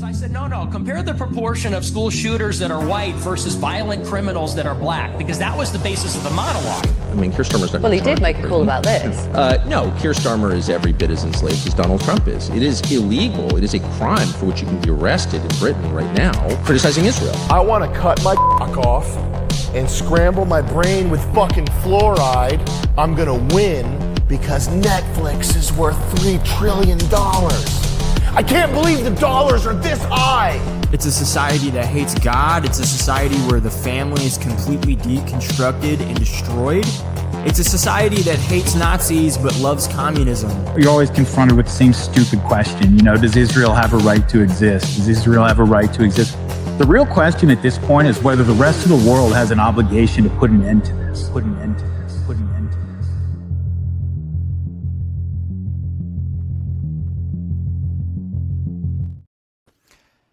I said, no, compare the proportion of school shooters that are white versus violent criminals that are black, because that was the basis of the monologue. I mean, Keir Starmer's not. Well, he did make a call about this. No, Keir Starmer is every bit as enslaved as Donald Trump is. It is illegal. It is a crime for which you can be arrested in Britain right now, criticizing Israel. I want to cut my cock off and scramble my brain with fucking fluoride. I'm gonna win because Netflix is worth $3 trillion. I can't believe the dollars are this high. It's a society that hates God. It's a society where the family is completely deconstructed and destroyed. It's a society that hates Nazis but loves communism. You're always confronted with the same stupid question. You know, does Israel have a right to exist? Does Israel have a right to exist? The real question at this point is whether the rest of the world has an obligation to put an end to this. Put an end to this. Put an end to this.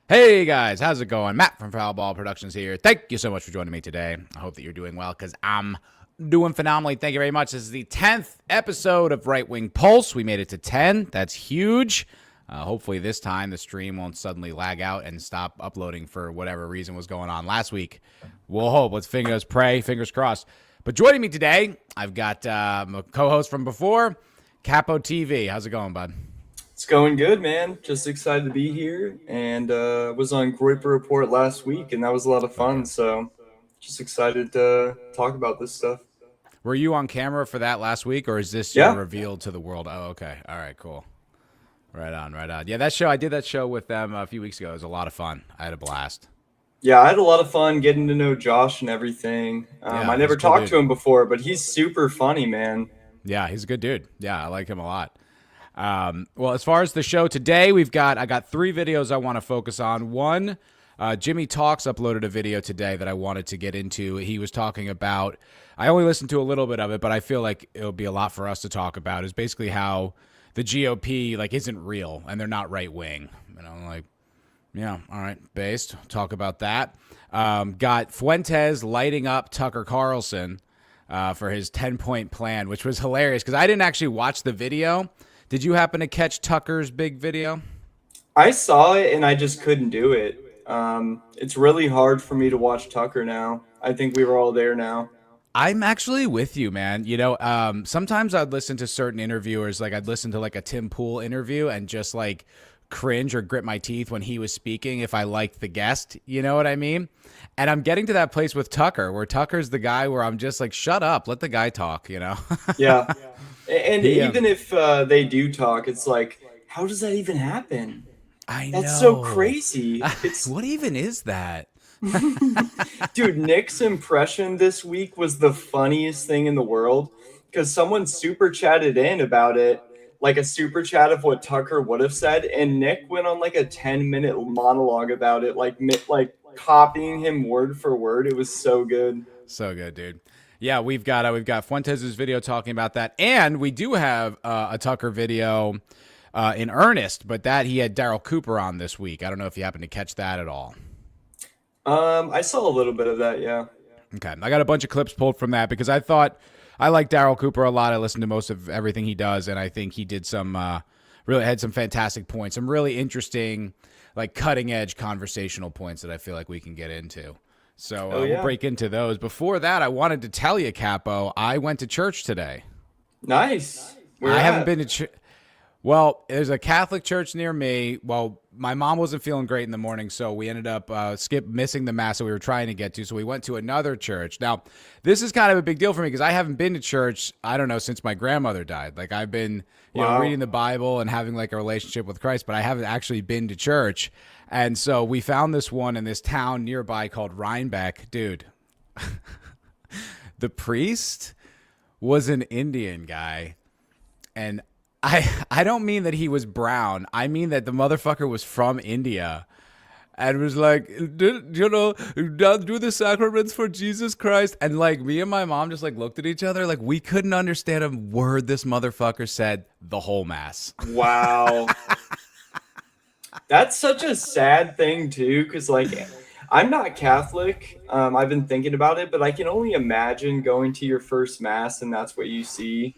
Hey guys, how's it going? Matt from Foul Ball Productions here. Thank you so much for joining me today. I hope that you're doing well because I'm doing phenomenally. Thank you very much. This is the 10th episode of Right Wing Pulse. We made it to 10. That's huge. Hopefully this time the stream won't suddenly lag out and stop uploading for whatever reason was going on last week. We'll hope. Let's pray, fingers crossed. But joining me today, I've got my co-host from before, Capo TV. How's it going, bud? It's going good, man. Just excited to be here, and was on GOP Report last week, and that was a lot of fun. So, just excited to talk about this stuff. Were you on camera for that last week, or is this your reveal to the world? Oh, okay. All right, cool. Right on, right on. Yeah, that show, I did that show with them a few weeks ago. It was a lot of fun. I had a blast. Yeah, I had a lot of fun getting to know Josh and everything. I never talked to him before, but he's super funny, man. Yeah, he's a good dude. Yeah, I like him a lot. Well, as far as the show today, I got 3 videos I want to focus on. One, Jimmy Talks uploaded a video today that I wanted to get into. He was talking about, I only listened to a little bit of it, but I feel like it'll be a lot for us to talk about, is basically how the GOP isn't real and they're not right wing. Yeah, all right, based. Talk about that. Got Fuentes lighting up Tucker Carlson for his 10-point plan, which was hilarious because I didn't actually watch the video. Did you happen to catch Tucker's big video? I saw it and I just couldn't do it. It's really hard for me to watch Tucker now. I think we were all there now. I'm actually with you, man. You know, sometimes I'd listen to certain interviewers, I'd listen to a Tim Pool interview and just cringe or grit my teeth when he was speaking if I liked the guest, you know what I mean? And I'm getting to that place with Tucker where Tucker's the guy where I'm just shut up, let the guy talk, you know? Yeah. And even if they do talk, it's how does that even happen? I know. That's so crazy. What even is that? Dude, Nick's impression this week was the funniest thing in the world because someone super chatted in about it, a super chat of what Tucker would have said, and Nick went on a 10-minute monologue about it, copying him word for word. It was so good. So good, dude. Yeah, we've got Fuentes' video talking about that, and we do have a Tucker video in earnest, but that he had Darryl Cooper on this week. I don't know if you happen to catch that at all. I saw a little bit of that, yeah. Okay, I got a bunch of clips pulled from that because I thought I like Darryl Cooper a lot. I listened to most of everything he does, and I think he did really had some fantastic points, some really interesting, cutting-edge conversational points that I feel like we can get into. So we'll break into those. Before that, I wanted to tell you, Capo, I went to church today. Nice. I haven't been to church. Well, there's a Catholic church near me. Well, my mom wasn't feeling great in the morning, so we ended up missing the mass that we were trying to get to. So we went to another church. Now, this is kind of a big deal for me because I haven't been to church, I don't know, since my grandmother died. I've been reading the Bible and having a relationship with Christ, but I haven't actually been to church. And so we found this one in this town nearby called Rhinebeck. Dude, the priest was an Indian guy. And I don't mean that he was brown. I mean that the motherfucker was from India and was do the sacraments for Jesus Christ. And me and my mom just looked at each other. We couldn't understand a word this motherfucker said the whole mass. Wow. That's such a sad thing too, because I'm not Catholic. I've been thinking about it, but I can only imagine going to your first mass and that's what you see.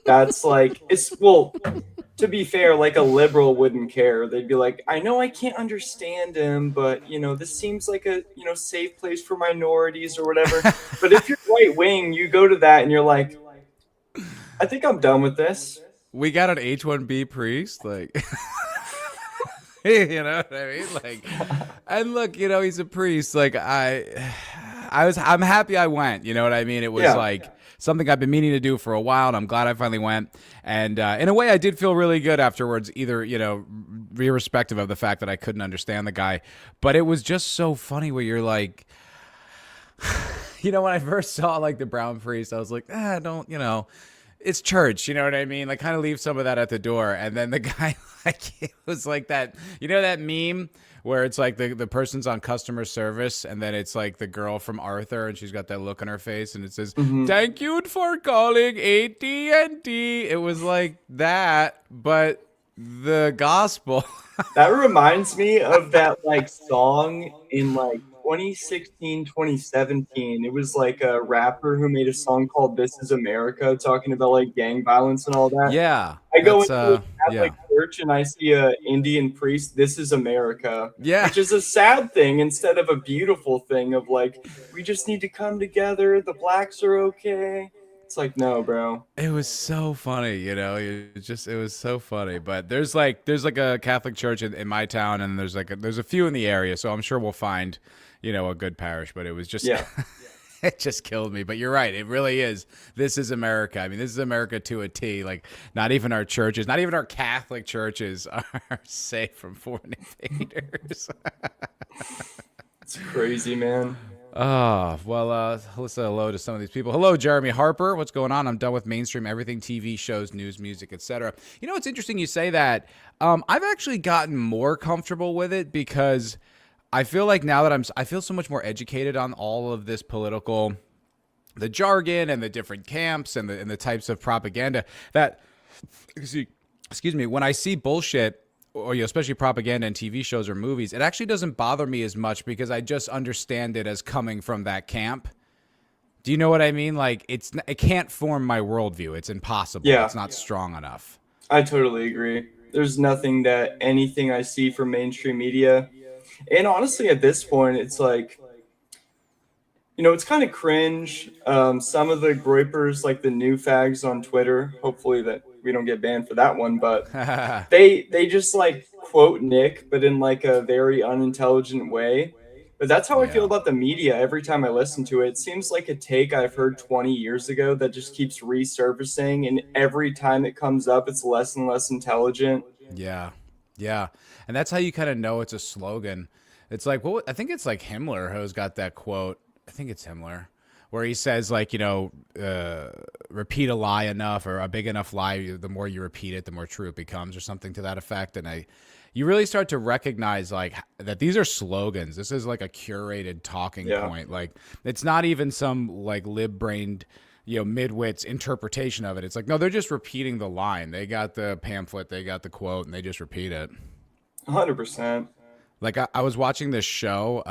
That's to to be fair, like a liberal wouldn't care. They'd be like, I know I can't understand him, but this seems like a safe place for minorities or whatever. But if you're right wing, you go to that and you're like, I think I'm done with this. We got an H-1B priest, like, you know what I mean? Like, and look, he's a priest. Like, I'm happy I went. You know what I mean? It was like something I've been meaning to do for a while, and I'm glad I finally went. And in a way, I did feel really good afterwards, either, irrespective of the fact that I couldn't understand the guy. But it was just so funny where you're like, when I first saw, like, the brown priest, I was like, don't, it's church, you know what I mean? Like, kind of leave some of that at the door. And then the guy, like, it was like that, that meme where it's like the person's on customer service and then it's like the girl from Arthur and she's got that look on her face and it says, thank you for calling AT&T. It was like that, but the gospel. That reminds me of that, like, song in, like, 2016, 2017. It was like a rapper who made a song called This Is America, talking about, like, gang violence and all that. Yeah. I go into a Catholic church and I see a Indian priest, This Is America. Yeah. Which is a sad thing instead of a beautiful thing of, like, we just need to come together. The blacks are okay. It's like, no, bro. It was so funny, it was so funny. But there's like a Catholic church in my town, and there's a few in the area, so I'm sure we'll find, a good parish. But it was just, it just killed me. But you're right, it really is. This is America. I mean, this is America to a T. Like, not even our churches, not even our Catholic churches are safe from foreign invaders. It's crazy, man. Oh, well, let's say hello to some of these people. Hello, Jeremy Harper. What's going on? I'm done with mainstream everything, TV shows, news, music, etc. It's interesting you say that. I've actually gotten more comfortable with it because I feel like now that I feel so much more educated on all of this political, the jargon and the different camps and the types of propaganda that, excuse me, when I see bullshit, or especially propaganda in TV shows or movies, it actually doesn't bother me as much because I just understand it as coming from that camp. Do you know what I mean? Like, it can't form my worldview. It's impossible. Yeah. It's not strong enough. I totally agree. There's nothing that anything I see from mainstream media. And honestly, at this point, it's like, it's kind of cringe. Some of the groypers, like the new fags on Twitter, hopefully that we don't get banned for that one, but they just like quote Nick, but in like a very unintelligent way. But that's how I feel about the media every time I listen to it. It seems like a take I've heard 20 years ago that just keeps resurfacing, and every time it comes up, it's less and less intelligent. Yeah. And that's how you kind of know it's a slogan. It's like, I think it's like Himmler who's got that quote. I think it's Himmler, where he says, like, repeat a lie enough, or a big enough lie, the more you repeat it, the more true it becomes, or something to that effect. And you really start to recognize, like, that these are slogans. This is like a curated talking point. Like, it's not even some like lib-brained, midwits interpretation of it. It's like, no, they're just repeating the line. They got the pamphlet, they got the quote, and they just repeat it. 100%. Like, I was watching this show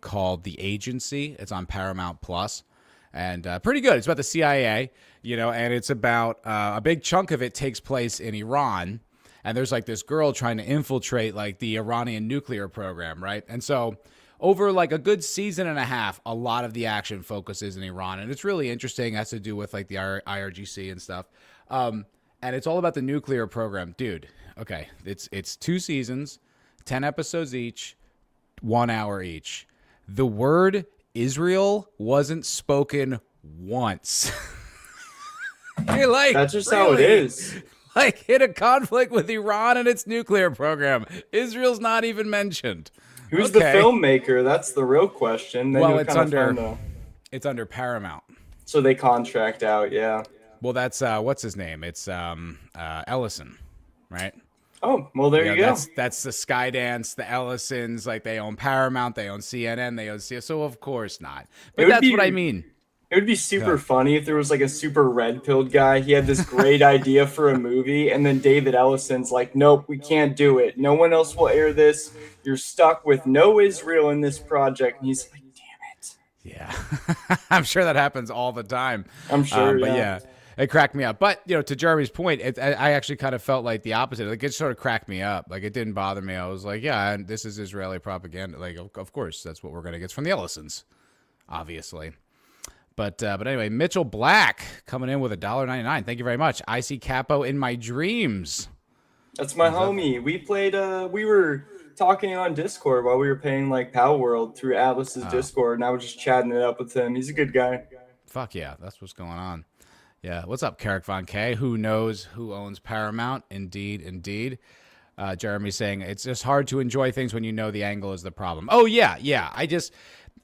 called The Agency. It's on Paramount Plus, and pretty good. It's about the CIA, and it's about a big chunk of it takes place in Iran, and there's like this girl trying to infiltrate like the Iranian nuclear program, right? And so over like a good season and a half, a lot of the action focuses in Iran, and it's really interesting. It has to do with like the IRGC and stuff, and it's all about the nuclear program, dude. Okay, it's 2 seasons. 10 episodes each, 1 hour each. The word Israel wasn't spoken once. You're like, that's just really? How it is. Like, in a conflict with Iran and its nuclear program, Israel's not even mentioned. Who's the filmmaker? That's the real question. Then well, it's under Paramount. So they contract out, yeah. Well, that's what's his name? It's Ellison, right? Oh, well, there you go. That's the Skydance, the Ellisons, like they own Paramount, they own CNN, they own CS, so of course not. But that's what I mean. It would be super funny if there was like a super red-pilled guy. He had this great idea for a movie, and then David Ellison's like, nope, we can't do it. No one else will air this. You're stuck with no Israel in this project. And he's like, damn it. Yeah. I'm sure that happens all the time. I'm sure, But yeah. It cracked me up. But, to Jeremy's point, I actually kind of felt like the opposite. Like, it sort of cracked me up. Like, it didn't bother me. I was like, yeah, and this is Israeli propaganda. Like, of course, that's what we're going to get from the Ellisons, obviously. But anyway, Mitchell Black coming in with $1.99. Thank you very much. I see Capo in my dreams. That's my homie. We played, we were talking on Discord while we were playing like Power World through Atlas's Discord, and I was just chatting it up with him. He's a good guy. Fuck yeah, that's what's going on. Yeah, what's up, Carrick Von K? Who knows who owns Paramount? Indeed. Jeremy's saying it's just hard to enjoy things when you know the angle is the problem. Oh yeah.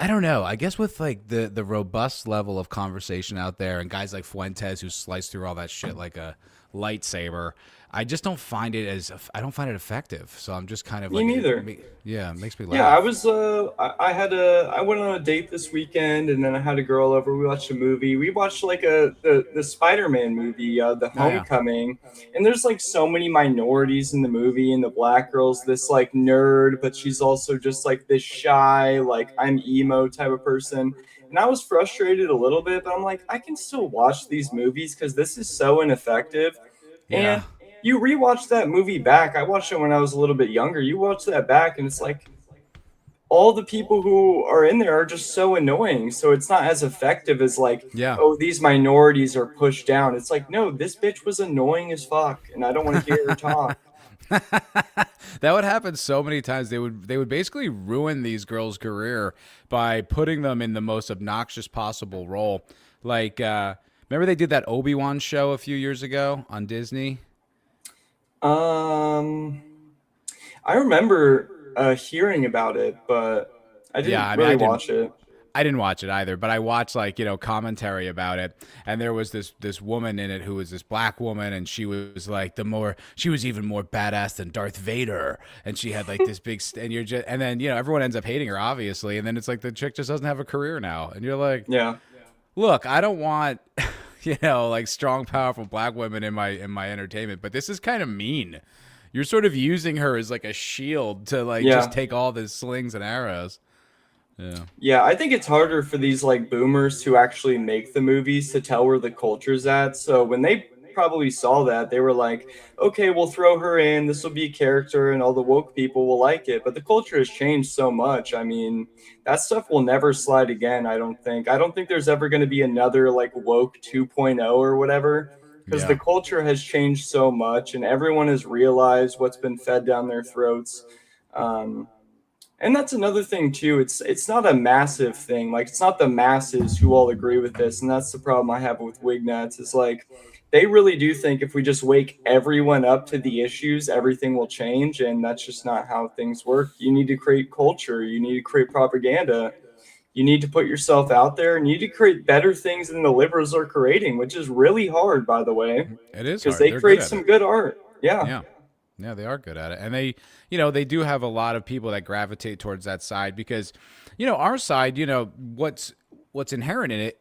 I don't know. I guess with like the robust level of conversation out there and guys like Fuentes who slice through all that shit like a lightsaber, I just don't find it effective. So I'm just kind of Me neither. It makes me laugh. Yeah, I was I went on a date this weekend, and then I had a girl over. We watched a movie. We watched like the Spider-Man movie, the Homecoming. And there's like so many minorities in the movie, and the black girl's this like nerd, but she's also just like this shy, like I'm emo type of person. And I was frustrated a little bit, but I'm like, I can still watch these movies because this is so ineffective. Yeah. And you rewatch that movie back. I watched it when I was a little bit younger. You watch that back, and it's like all the people who are in there are just so annoying. So it's not as effective as like, oh, these minorities are pushed down. It's like, no, this bitch was annoying as fuck, and I don't want to hear her talk. That would happen so many times. They would basically ruin these girls' career by putting them in the most obnoxious possible role. Like, remember they did that Obi-Wan show a few years ago on Disney? I remember hearing about it, but I didn't really watch it. I didn't watch it either, but I watched like, commentary about it. And there was this woman in it who was this black woman, and she was like she was even more badass than Darth Vader. And she had like this big, and then, everyone ends up hating her, obviously. And then it's like the chick just doesn't have a career now. And you're like, yeah, look, I don't want, like strong, powerful black women in my entertainment, but this is kind of mean. You're sort of using her as like a shield to like just take all the slings and arrows. Yeah, I think it's harder for these like boomers who actually make the movies to tell where the culture's at. So when they probably saw that, they were like, okay, we'll throw her in. This will be a character, and all the woke people will like it. But the culture has changed so much. I mean, that stuff will never slide again, I don't think. I don't think there's ever going to be another like woke 2.0 or whatever, because the culture has changed so much, and everyone has realized what's been fed down their throats. And that's another thing too. It's not a massive thing. Like, it's not the masses who all agree with this, and that's the problem I have with Wignats. Is like, they really do think if we just wake everyone up to the issues, everything will change, and that's just not how things work. You need to create culture. You need to create propaganda. You need to put yourself out there, and you need to create better things than the liberals are creating, which is really hard, by the way. It is because they create some good art. Yeah, they are good at it. And they, they do have a lot of people that gravitate towards that side because, our side, what's inherent in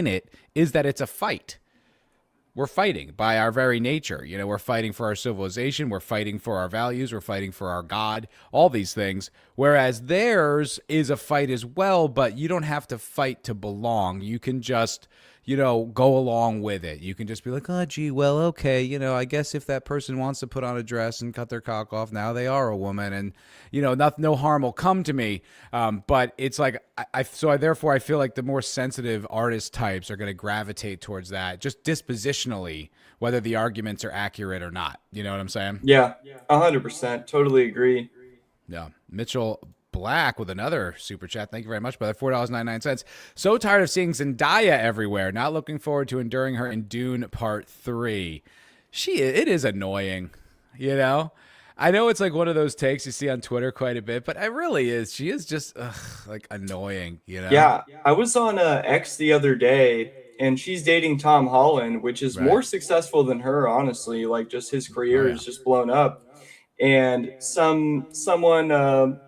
it is that it's a fight. We're fighting by our very nature. We're fighting for our civilization. We're fighting for our values. We're fighting for our God, all these things. Whereas theirs is a fight as well, but you don't have to fight to belong. You can just, go along with it. You can just be like, oh, gee, well, okay. I guess if that person wants to put on a dress and cut their cock off, now they are a woman, and, no harm will come to me. But it's like, therefore I feel like the more sensitive artist types are going to gravitate towards that, just dispositionally, whether the arguments are accurate or not. You know what I'm saying? Yeah, 100%. Totally agree. Yeah. Mitchell Black with another super chat. Thank you very much, brother. $4.99. So tired of seeing Zendaya everywhere. Not looking forward to enduring her in Dune Part 3. It is annoying, I know it's like one of those takes you see on Twitter quite a bit, but it really is. She is just like annoying, Yeah, I was on X the other day, and she's dating Tom Holland, which is more successful than her, honestly. Like, just his career is just blown up. And someone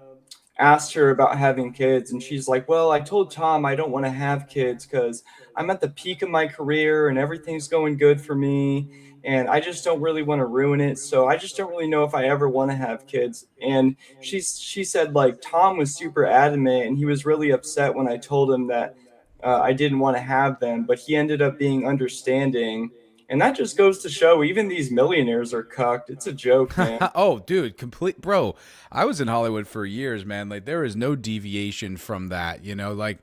asked her about having kids, and she's like, well, I told Tom I don't want to have kids because I'm at the peak of my career and everything's going good for me, and I just don't really want to ruin it, so I just don't really know if I ever want to have kids. And she said, like, Tom was super adamant, and he was really upset when I told him that I didn't want to have them, but he ended up being understanding. And that just goes to show even these millionaires are cucked. It's a joke, man. Oh, dude, complete bro. I was in Hollywood for years, man. Like there is no deviation from that, you know, like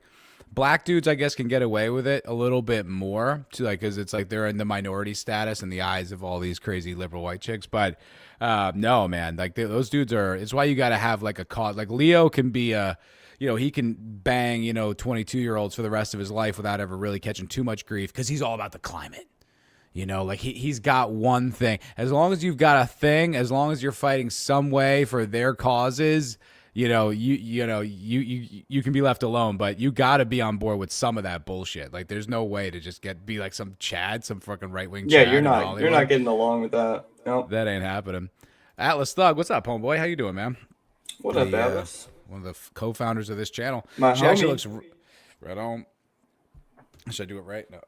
black dudes I guess can get away with it a little bit more to like cuz it's like they're in the minority status in the eyes of all these crazy liberal white chicks, but no, man. Like those dudes are it's why you got to have like a cause. Like Leo can be a he can bang, 22-year-olds for the rest of his life without ever really catching too much grief cuz he's all about the climate. Like he's got one thing. As long as you've got a thing, as long as you're fighting some way for their causes, you can be left alone. But you got to be on board with some of that bullshit. Like there's no way to just be like some Chad, some fucking right wing. Yeah, Chad you're not getting along with that. No, that ain't happening. Atlas Thug, what's up, homeboy? How you doing, man? What up, Atlas? One of the co-founders of this channel. My she homie. actually looks right on. Should I do it right? No.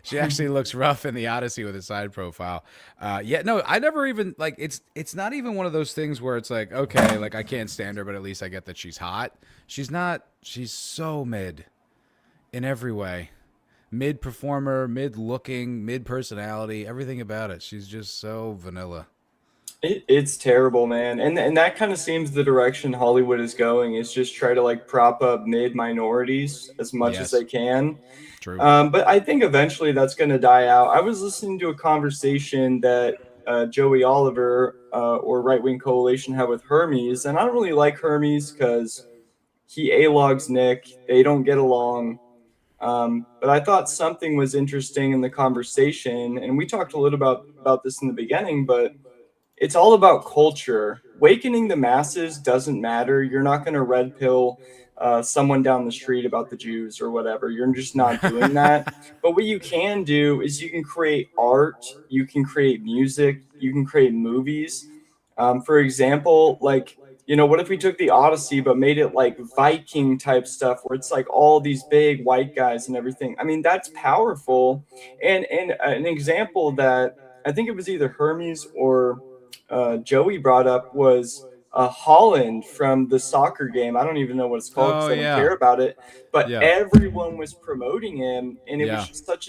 She actually looks rough in the Odyssey with a side profile. No, I never even like it's not even one of those things where it's like, okay, like I can't stand her, but at least I get that she's hot. She's not. She's so mid in every way. Mid performer, mid looking, mid personality, everything about it. She's just so vanilla. It's terrible, man. And that kind of seems the direction Hollywood is going, is just try to like prop up mid minorities as much as they can. True. But I think eventually that's going to die out. I was listening to a conversation that Joey Oliver or Right Wing Coalition had with Hermes, and I don't really like Hermes because he A-logs Nick. They don't get along. But I thought something was interesting in the conversation, and we talked a little about this in the beginning, but it's all about culture. Wakening the masses doesn't matter. You're not going to red pill someone down the street about the Jews or whatever. You're just not doing that. But what you can do is you can create art, you can create music, you can create movies. For example, like, what if we took the Odyssey but made it like Viking type stuff where it's like all these big white guys and everything? I mean, that's powerful. And an example that I think it was either Hermes or Joey brought up was Holland from the soccer game. I don't even know what it's called because I don't care about it. But everyone was promoting him, and it was just such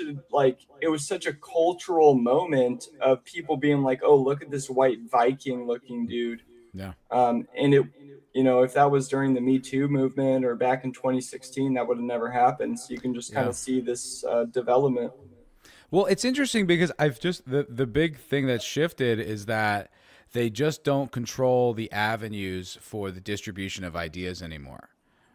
a cultural moment of people being like, "Oh, look at this white Viking looking dude." Yeah. And it, if that was during the Me Too movement or back in 2016, that would have never happened. So you can just kind of see this development. Well, it's interesting because the big thing that shifted is that they just don't control the avenues for the distribution of ideas anymore,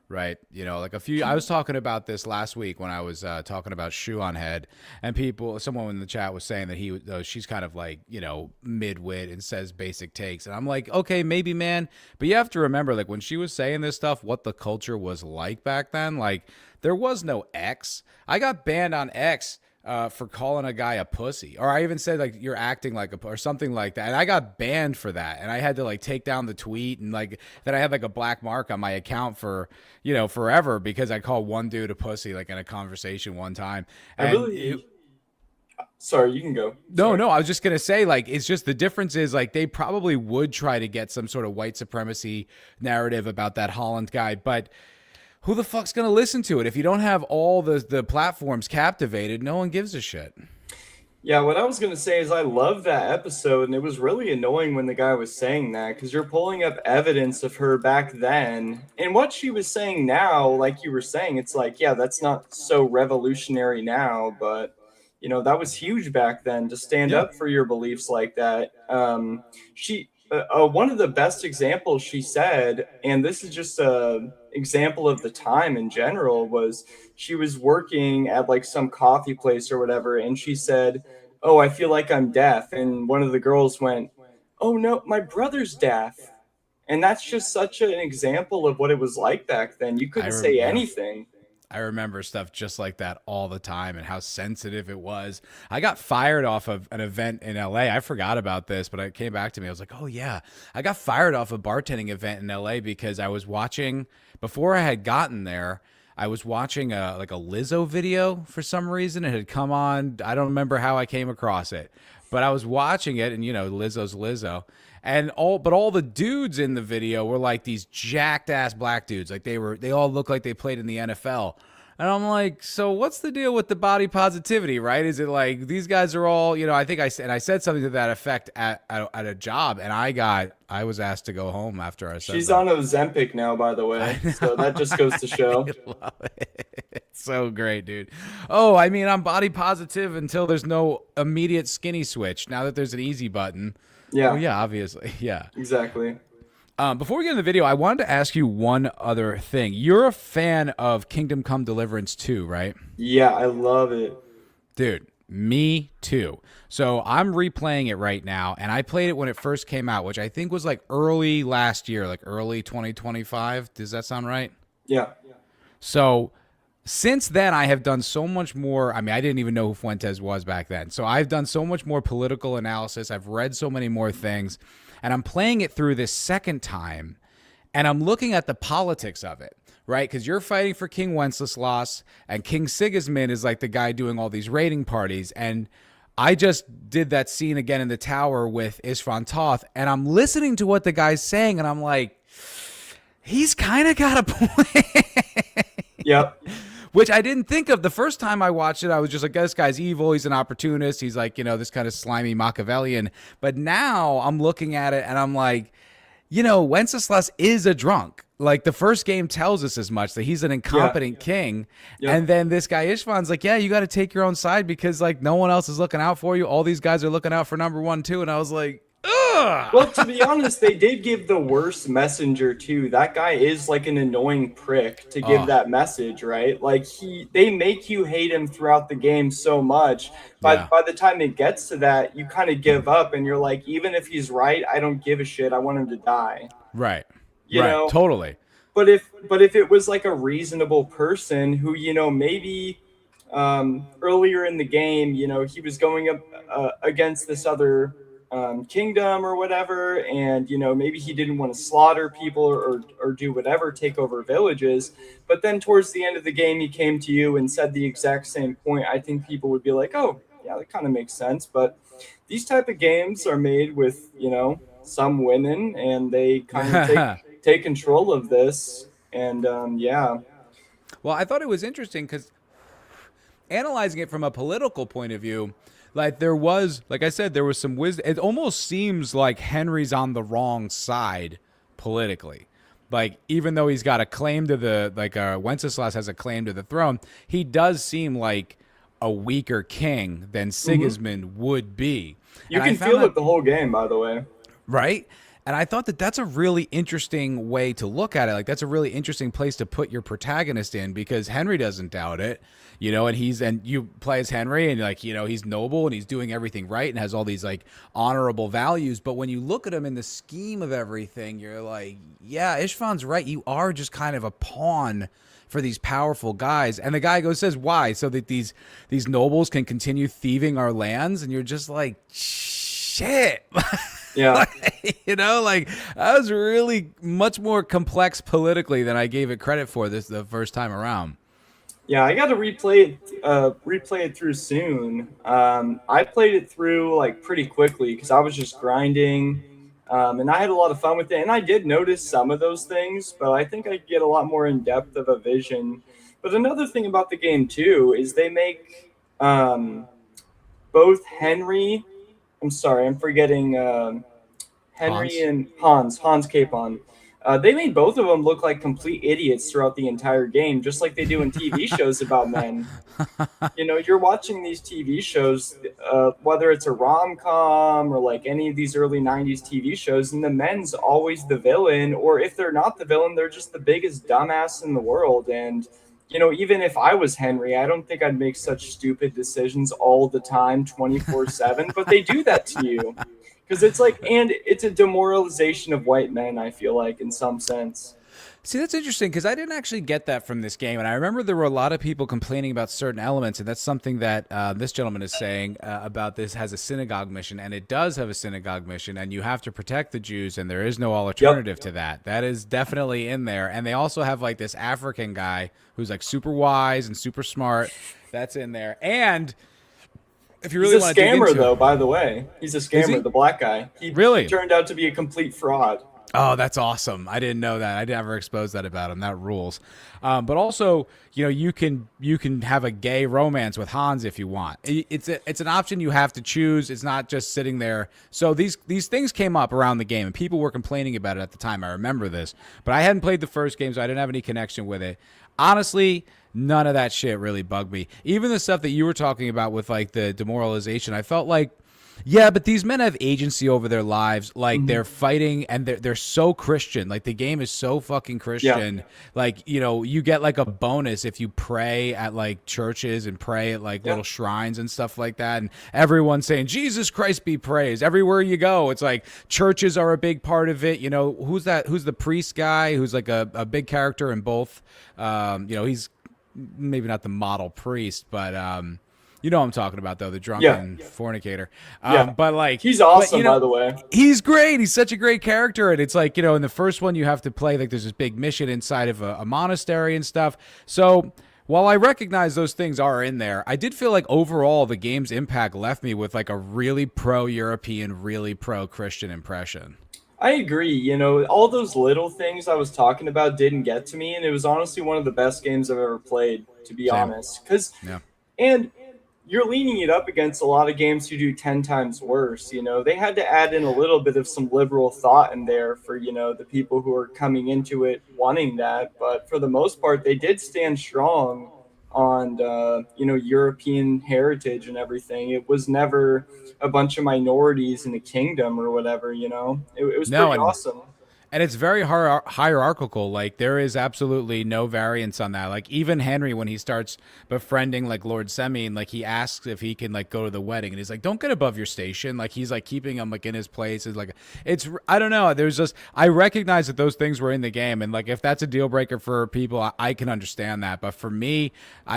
right? I was talking about this last week when I was talking about Shoe on Head, and someone in the chat was saying that she's kind of like, mid-wit and says basic takes. And I'm like, okay, maybe, man. But you have to remember, like, when she was saying this stuff, what the culture was like back then, like, there was no X. I got banned on X for calling a guy a pussy, or I even said like you're acting like or something like that, and I got banned for that, and I had to like take down the tweet, and like then I had like a black mark on my account for forever because I called one dude a pussy like in a conversation one time. Sorry, you can go. No, I was just gonna say, like, it's just the difference is like they probably would try to get some sort of white supremacy narrative about that Holland guy, but who the fuck's going to listen to it? If you don't have all the platforms captivated, no one gives a shit. Yeah, what I was going to say is I love that episode, and it was really annoying when the guy was saying that because you're pulling up evidence of her back then. And what she was saying now, like you were saying, it's like, yeah, that's not so revolutionary now, but, that was huge back then to stand up for your beliefs like that. One of the best examples she said, and this is just a example of the time in general, was she was working at like some coffee place or whatever, and she said, "Oh, I feel like I'm deaf." And one of the girls went, "Oh no, my brother's deaf." And that's just such an example of what it was like back then. You couldn't say anything. I remember stuff just like that all the time and how sensitive it was. I got fired off of an event in LA. I forgot about this, but it came back to me. I was like, oh yeah, I got fired off a bartending event in LA because I was watching, before I had gotten there, I was watching a Lizzo video for some reason. It had come on. I don't remember how I came across it, but I was watching it, and Lizzo's Lizzo. And all the dudes in the video were like these jacked ass black dudes. Like they all looked like they played in the NFL. And I'm like, so what's the deal with the body positivity, right? Is it like these guys are all, I think I said something to that effect at a job, and I was asked to go home after I said She's that. on Ozempic now, by the way. So that just goes to show. I love it. It's so great, dude. Oh, I mean, I'm body positive until there's no immediate skinny switch. Now that there's an easy button. Yeah. Well, yeah, obviously. Yeah. Exactly. Before we get into the video, I wanted to ask you one other thing. You're a fan of Kingdom Come Deliverance 2, right? Yeah, I love it. Dude, me too. So I'm replaying it right now, and I played it when it first came out, which I think was like early last year, like early 2025. Does that sound right? Yeah. So since then, I have done so much more. I mean, I didn't even know who Fuentes was back then. So I've done so much more political analysis. I've read so many more things. And I'm playing it through this second time, and I'm looking at the politics of it, right? Because you're fighting for King Wenceslas, and King Sigismund is like the guy doing all these raiding parties. And I just did that scene again in the tower with Istvan Toth, and I'm listening to what the guy's saying, and I'm like, he's kind of got a point. Yep. Which I didn't think of the first time I watched it. I was just like, this guy's evil. He's an opportunist. He's like, this kind of slimy Machiavellian. But now I'm looking at it and I'm like, Wenceslas is a drunk. Like the first game tells us as much, that he's an incompetent king. Yep. And then this guy Istvan's like, yeah, you got to take your own side because like no one else is looking out for you. All these guys are looking out for number one too. And I was like, ugh. Well, to be honest, they did give the worst messenger too. That guy is like an annoying prick to give that message, right? Like they make you hate him throughout the game so much. By the time it gets to that, you kind of give up and you're like, even if he's right, I don't give a shit. I want him to die. Right. You know? Totally. But if it was like a reasonable person who, maybe earlier in the game, he was going up against this other kingdom or whatever, and maybe he didn't want to slaughter people or do whatever, take over villages, but then towards the end of the game he came to you and said the exact same point, I think people would be like, oh yeah, that kind of makes sense. But these type of games are made with some women, and they kind of take control of this, and Well, I thought it was interesting because analyzing it from a political point of view, like there was, like I said, there was some wisdom. It almost seems like Henry's on the wrong side politically. Like, even though he's got a claim to Wenceslas has a claim to the throne, he does seem like a weaker king than Sigismund would be. You can feel it the whole game, by the way. Right? And I thought that that's a really interesting way to look at it. Like, that's a really interesting place to put your protagonist in, because Henry doesn't doubt it, and you play as Henry, and he's noble and he's doing everything right and has all these like honorable values. But when you look at him in the scheme of everything, you're like, yeah, Istvan's right. You are just kind of a pawn for these powerful guys. And the guy says, why? So that these nobles can continue thieving our lands. And you're just like, shit. Yeah. That was really much more complex politically than I gave it credit for the first time around. Yeah, I got to replay it through soon. I played it through like pretty quickly because I was just grinding, and I had a lot of fun with it. And I did notice some of those things, but I think I get a lot more in depth of a vision. But another thing about the game too is they make both Henry. I'm sorry, I'm forgetting Henry and Hans Capon. They made both of them look like complete idiots throughout the entire game, just like they do in TV shows about men. You're watching these TV shows, whether it's a rom-com or like any of these early 90s TV shows, and the men's always the villain, or if they're not the villain, they're just the biggest dumbass in the world. And even if I was Henry, I don't think I'd make such stupid decisions all the time, 24/7, but they do that to you. Because it's like, and it's a demoralization of white men, I feel like, in some sense. See, that's interesting, because I didn't actually get that from this game. And I remember there were a lot of people complaining about certain elements, and that's something that this gentleman is saying about this has a synagogue mission, and it does have a synagogue mission, and you have to protect the Jews, and there is no alternative to that. That is definitely in there. And they also have like this African guy who's like super wise and super smart. That's in there. And if you really he's a scammer, though, by the way. He's a scammer, the black guy. He really turned out to be a complete fraud. Oh, that's awesome. I didn't know that. I never exposed that about him. That rules. But also, you can have a gay romance with Hans if you want. It's an option you have to choose. It's not just sitting there. So these things came up around the game, and people were complaining about it at the time. I remember this. But I hadn't played the first game, so I didn't have any connection with it. Honestly, none of that shit really bugged me. Even the stuff that you were talking about with like the demoralization, I felt like, yeah, but these men have agency over their lives. Like they're fighting, and they're so Christian. Like the game is so fucking Christian. Yeah. Like, you get like a bonus if you pray at like churches and pray at like little shrines and stuff like that. And everyone's saying, Jesus Christ be praised. Everywhere you go, it's like churches are a big part of it. Who's that? Who's the priest guy who's like a big character in both? He's maybe not the model priest, but you know what I'm talking about, though, the drunken fornicator. But like, he's awesome, by the way. He's great. He's such a great character. And it's like, in the first one, you have to play, like, there's this big mission inside of a monastery and stuff. So while I recognize those things are in there, I did feel like overall the game's impact left me with like a really pro-European, really pro-Christian impression. I agree. All those little things I was talking about didn't get to me. And it was honestly one of the best games I've ever played, to be honest. And you're leaning it up against a lot of games who do 10 times worse. They had to add in a little bit of some liberal thought in there for, the people who are coming into it wanting that. But for the most part, they did stand strong on, European heritage and everything. It was never a bunch of minorities in the kingdom or whatever, it was pretty awesome. And it's very hierarchical. Like, there is absolutely no variance on that. Like, even Henry, when he starts befriending, like, Lord Semyon, like, he asks if he can, like, go to the wedding. And he's like, don't get above your station. Like, he's, like, keeping him, like, in his place. It's, like, I don't know. I recognize that those things were in the game. And, like, if that's a deal breaker for people, I can understand that. But for me,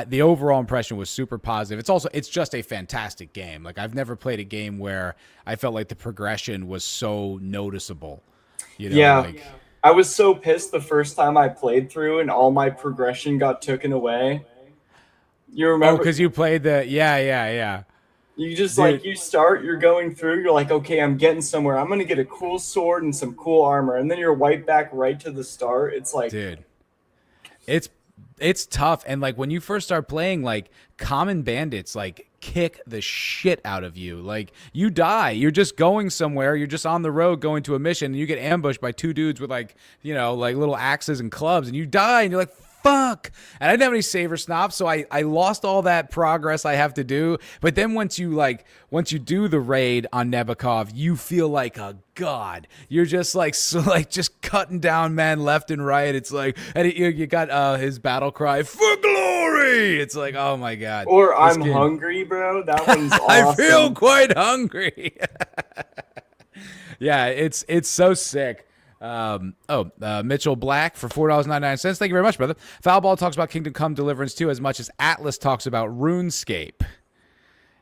the overall impression was super positive. It's just a fantastic game. Like, I've never played a game where I felt like the progression was so noticeable. I was so pissed the first time I played through and all my progression got taken away. You remember? Oh, because you played yeah. You just you're going through, you're like, okay, I'm getting somewhere. I'm going to get a cool sword and some cool armor. And then you're wiped back right to the start. It's like, dude, it's tough. And like when you first start playing, like common bandits, like kick the shit out of you. Like you die, you're just going somewhere, you're just on the road going to a mission, and you get ambushed by two dudes with like little axes and clubs, and you die, and you're like, fuck. And I didn't have any saver snops, so I lost all that progress I have to do. But then once you do the raid on Nebakov, you feel like a god. You're just just cutting down men left and right. It's like, and you got his battle cry, for glory. It's like, oh my god. Or I'm hungry, bro. That one's awesome. I feel quite hungry. Yeah, it's so sick. Mitchell Black for $4.99. Thank you very much, brother. Foulball talks about Kingdom Come Deliverance 2 as much as Atlas talks about RuneScape.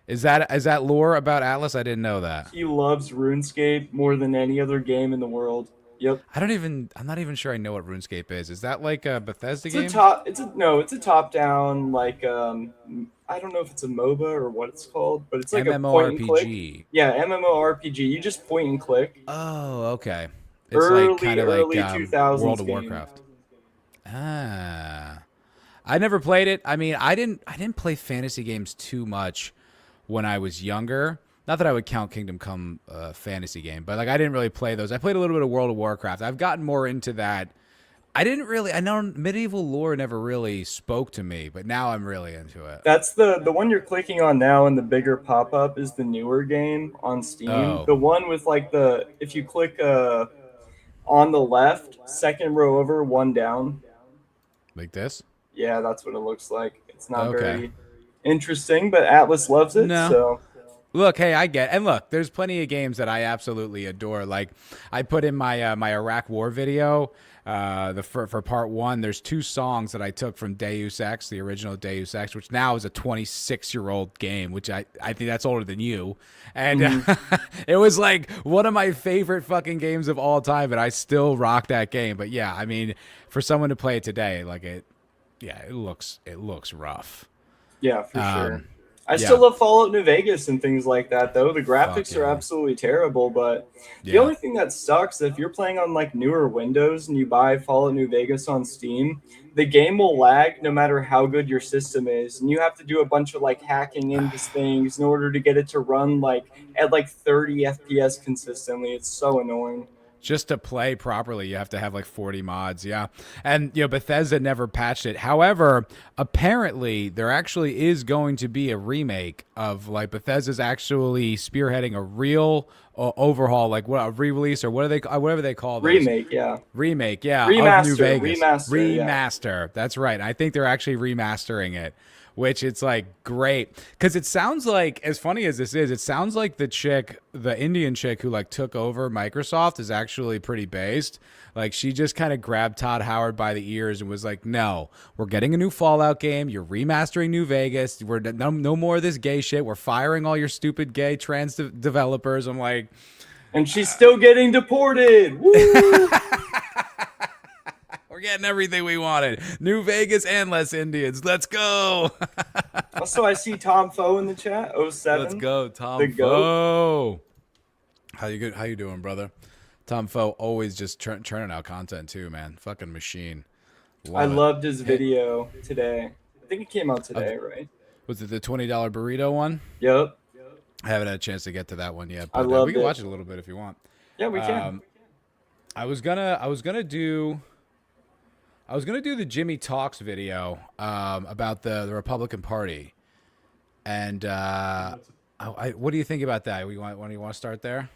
Is that lore about Atlas? I didn't know that. He loves RuneScape more than any other game in the world. Yep. I'm not even sure I know what RuneScape is. Is that like a Bethesda game? It's a top-down, like, I don't know if it's a MOBA or what it's called, but it's like a point and click. Yeah, MMORPG. You just point and click. Oh, okay. It's early 2000s World of game. Warcraft. I never played it. I mean, I didn't play fantasy games too much when I was younger. Not that I would count Kingdom Come fantasy game, but like I didn't really play those. I played a little bit of World of Warcraft. I've gotten more into that. I know medieval lore never really spoke to me, but now I'm really into it. That's the one you're clicking on now, and the bigger pop-up is the newer game on Steam. Oh. The one with like if you click on the left, second row over, one down. Like this? Yeah, that's what it looks like. It's not very interesting, but Atlas loves it. No. So look, hey, I get, and look, there's plenty of games that I absolutely adore. Like I put in my my Iraq War video. For part one, there's 2 songs that I took from Deus Ex, the original Deus Ex, which now is a 26-year-old game, which I think that's older than you. And it was like one of my favorite fucking games of all time, and I still rock that game. But yeah, I mean, for someone to play it today, like it looks rough. Yeah, for sure. I still love Fallout New Vegas and things like that, though. The graphics are absolutely terrible, but the only thing that sucks, if you're playing on like newer Windows and you buy Fallout New Vegas on Steam, the game will lag no matter how good your system is, and you have to do a bunch of like hacking into things in order to get it to run like at like 30 FPS consistently. It's so annoying. Just to play properly, you have to have like 40 mods. Yeah. And, Bethesda never patched it. However, apparently there actually is going to be a remake of like Bethesda's actually spearheading a real overhaul, like what a re-release or whatever they call those. Remake, yeah. Of New Vegas. Remaster. That's right. I think they're actually remastering it, which it's like great because it sounds like, as funny as this is, it sounds like the Indian chick who like took over Microsoft is actually pretty based. Like she just kind of grabbed Todd Howard by the ears and was like, no, we're getting a new Fallout game. You're remastering New Vegas. We're no more of this gay shit. We're firing all your stupid gay trans developers. I'm like, and she's still getting deported. Woo! We're getting everything we wanted. New Vegas and less Indians. Let's go. Also, I see Tom Foe in the chat. 07. Let's go, Tom The Foe. How you doing, brother? Tom Foe always just churning out content too, man. Fucking machine. I loved his video today. I think it came out today, right? Was it the $20 burrito one? Yep. I haven't had a chance to get to that one yet, but I loved we can it. watch it a little bit if you want. Yeah, we can. I was gonna do the Jimmy Talks video about the Republican Party, and what do you think about that? You want to start there?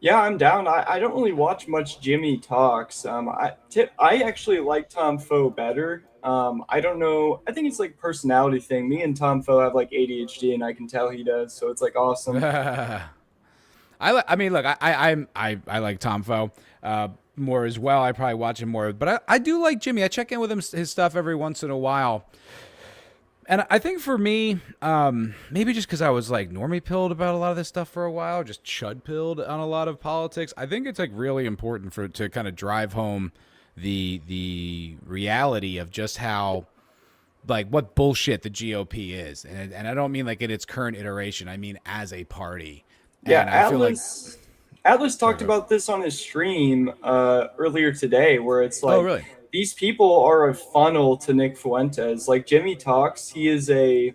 Yeah, I'm down. I don't really watch much Jimmy Talks. I actually like Tom Foe better. I don't know. I think it's like personality thing. Me and Tom Foe have like ADHD, and I can tell he does. So it's like awesome. I mean, look, I like Tom Foe more as well. I probably watch him more, but I do like Jimmy. I check in with his stuff every once in a while. And I think for me, maybe just because I was like normie pilled about a lot of this stuff for a while, just chud pilled on a lot of politics. I think it's like really important to kind of drive home the reality of just how like what bullshit the GOP is, and I don't mean like in its current iteration. I mean as a party. Yeah, and I feel like Atlas talked about this on his stream earlier today, where it's like, oh, really? These people are a funnel to Nick Fuentes. Like Jimmy Talks, he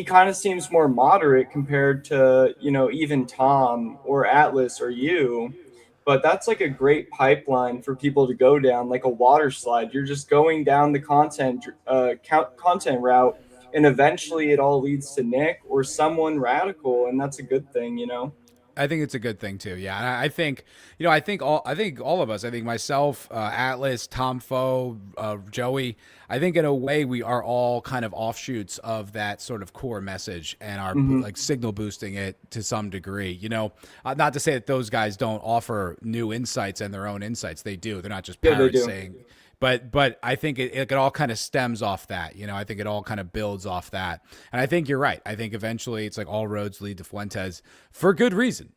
kind of seems more moderate compared to, even Tom or Atlas or you. But that's like a great pipeline for people to go down, like a water slide. You're just going down the content route, and eventually it all leads to Nick or someone radical, and that's a good thing, I think it's a good thing too. Yeah, and I think I think all of us. I think myself, Atlas, Tom Foe, Joey. I think in a way we are all kind of offshoots of that sort of core message and are like signal boosting it to some degree. Not to say that those guys don't offer new insights and their own insights. They do. They're not just parrots saying. But I think it all kind of stems off that. I think it all kind of builds off that. And I think you're right. I think eventually it's like all roads lead to Fuentes for good reason,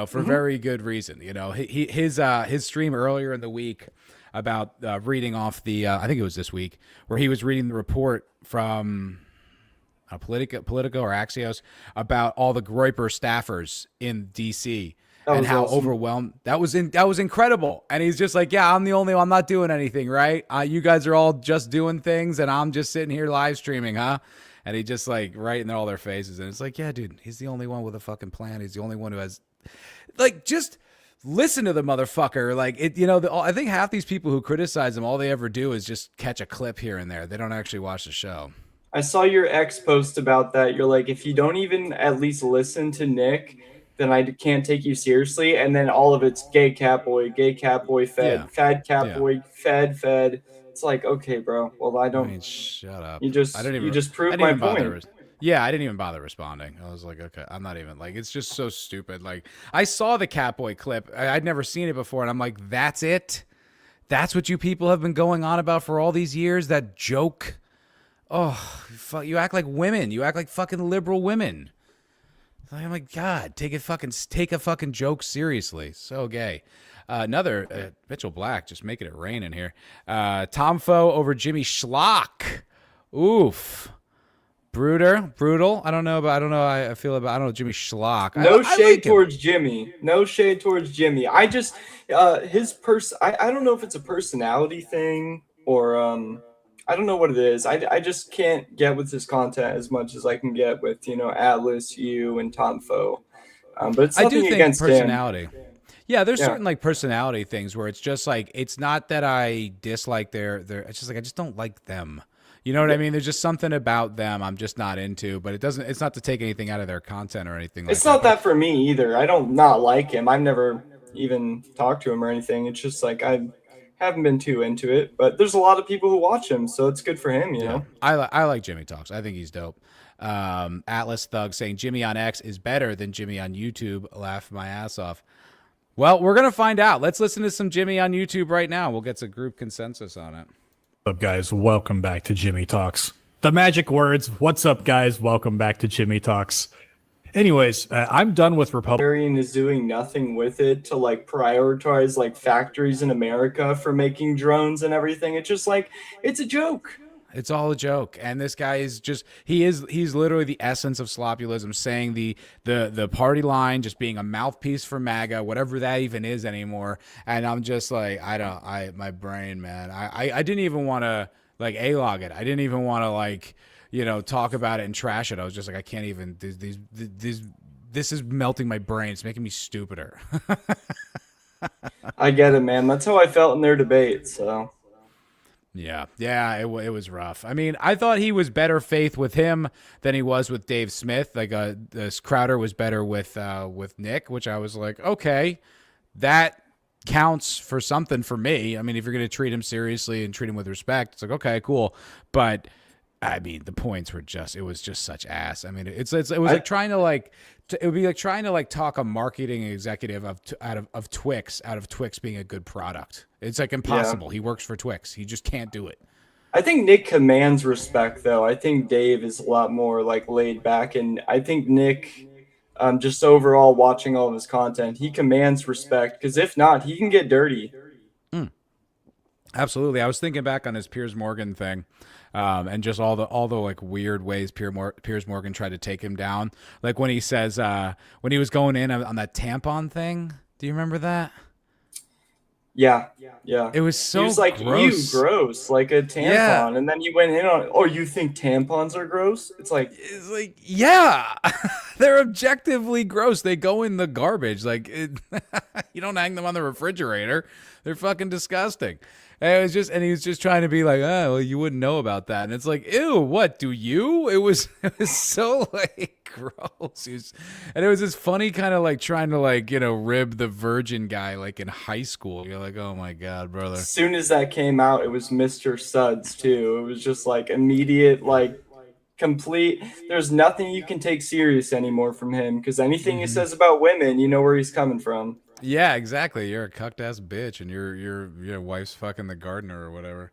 for very good reason. His stream earlier in the week about reading off the, I think it was this week, where he was reading the report from Politico or Axios about all the Groyper staffers in D.C., and how awesome. Overwhelmed that was incredible. And he's just like, yeah, I'm the only one. I'm not doing anything, right? You guys are all just doing things, and I'm just sitting here live streaming, huh? And he just like right in all their faces, and it's like, yeah, dude, he's the only one with a fucking plan. He's the only one who has, like, just listen to the motherfucker. Like it, I think half these people who criticize him, all they ever do is just catch a clip here and there. They don't actually watch the show. I saw your ex post about that. You're like, if you don't even at least listen to Nick, then I can't take you seriously. And then all of it's gay cat boy, fed, fad cat boy, fed. It's like, okay, bro. Well, I mean, shut up. You just proved my point. Yeah, I didn't even bother responding. I was like, okay, I'm not even like, it's just so stupid. Like, I saw the Catboy clip. I'd never seen it before, and I'm like, that's it? That's what you people have been going on about for all these years? That joke? Oh, you act like women. You act like fucking liberal women. I'm like, God, take a fucking joke seriously. So gay. Another Mitchell Black, just making it rain in here. Tom Foe over Jimmy Schlock. Oof. brutal. I don't know how I feel about. I don't know Jimmy Schlock. No I shade like him. towards Jimmy. No shade towards Jimmy. I just I don't know if it's a personality thing or I don't know what it is. I just can't get with his content as much as I can get with, Atlas, you, and Tonfo. But it's I nothing do think against personality. him. Yeah, there's Yeah. certain like personality things where it's just like it's not that I dislike their it's just like I just don't like them. You know what I mean? There's just something about them I'm just not into, but it's not to take anything out of their content or anything like that. It's not that for me either. I don't not like him. I've never even talked to him or anything. It's just like I haven't been too into it. But there's a lot of people who watch him, so it's good for him, you know? I like Jimmy Talks. I think he's dope. Atlas Thug saying Jimmy on X is better than Jimmy on YouTube. Laugh my ass off. Well, we're going to find out. Let's listen to some Jimmy on YouTube right now. We'll get some group consensus on it. What's up, guys? Welcome back to Jimmy Talks. The magic words. What's up, guys? Welcome back to Jimmy Talks. Anyways, I'm done with Republican. Arian is doing nothing with it to like prioritize like factories in America for making drones and everything. It's just like it's a joke. It's all a joke, and this guy is just—he's literally the essence of slopulism, saying the party line, just being a mouthpiece for MAGA, whatever that even is anymore. And I'm just like, my brain, man, I didn't even want to like A-log it. I didn't even want to like talk about it and trash it. I was just like, I can't even. This is melting my brain. It's making me stupider. I get it, man. That's how I felt in their debate. So. Yeah, it was rough. I mean, I thought he was better faith with him than he was with Dave Smith. Like, this Crowder was better with Nick, which I was like, okay, that counts for something for me. I mean, if you're going to treat him seriously and treat him with respect, it's like, okay, cool. But I mean, the points were it was just such ass. I mean, it was like trying to like, it would be like trying to like talk a marketing executive out of Twix being a good product. It's like impossible. Yeah. He works for Twix. He just can't do it. I think Nick commands respect, though. I think Dave is a lot more like laid back, and I think Nick, just overall watching all of his content, he commands respect because if not, he can get dirty. Absolutely. I was thinking back on his Piers Morgan thing. And just all the like weird ways Piers Morgan tried to take him down. Like when he says when he was going in on that tampon thing. Do you remember that? Yeah. It was so. He was like, gross. "Ew, gross!" Like a tampon, and then he went in on, "Oh, you think tampons are gross?" It's like, yeah, they're objectively gross. They go in the garbage. Like you don't hang them on the refrigerator. They're fucking disgusting. And he was just trying to be like, oh, well, you wouldn't know about that. And it's like, ew, what, do you? It was so like gross. And it was this funny kind of like trying to like, rib the virgin guy like in high school. You're like, oh my God, brother. As soon as that came out, it was Mr. Suds too. It was just like immediate, like complete. There's nothing you can take serious anymore from him because anything he says about women, you know where he's coming from. Yeah, exactly. You're a cucked ass bitch, and your wife's fucking the gardener or whatever.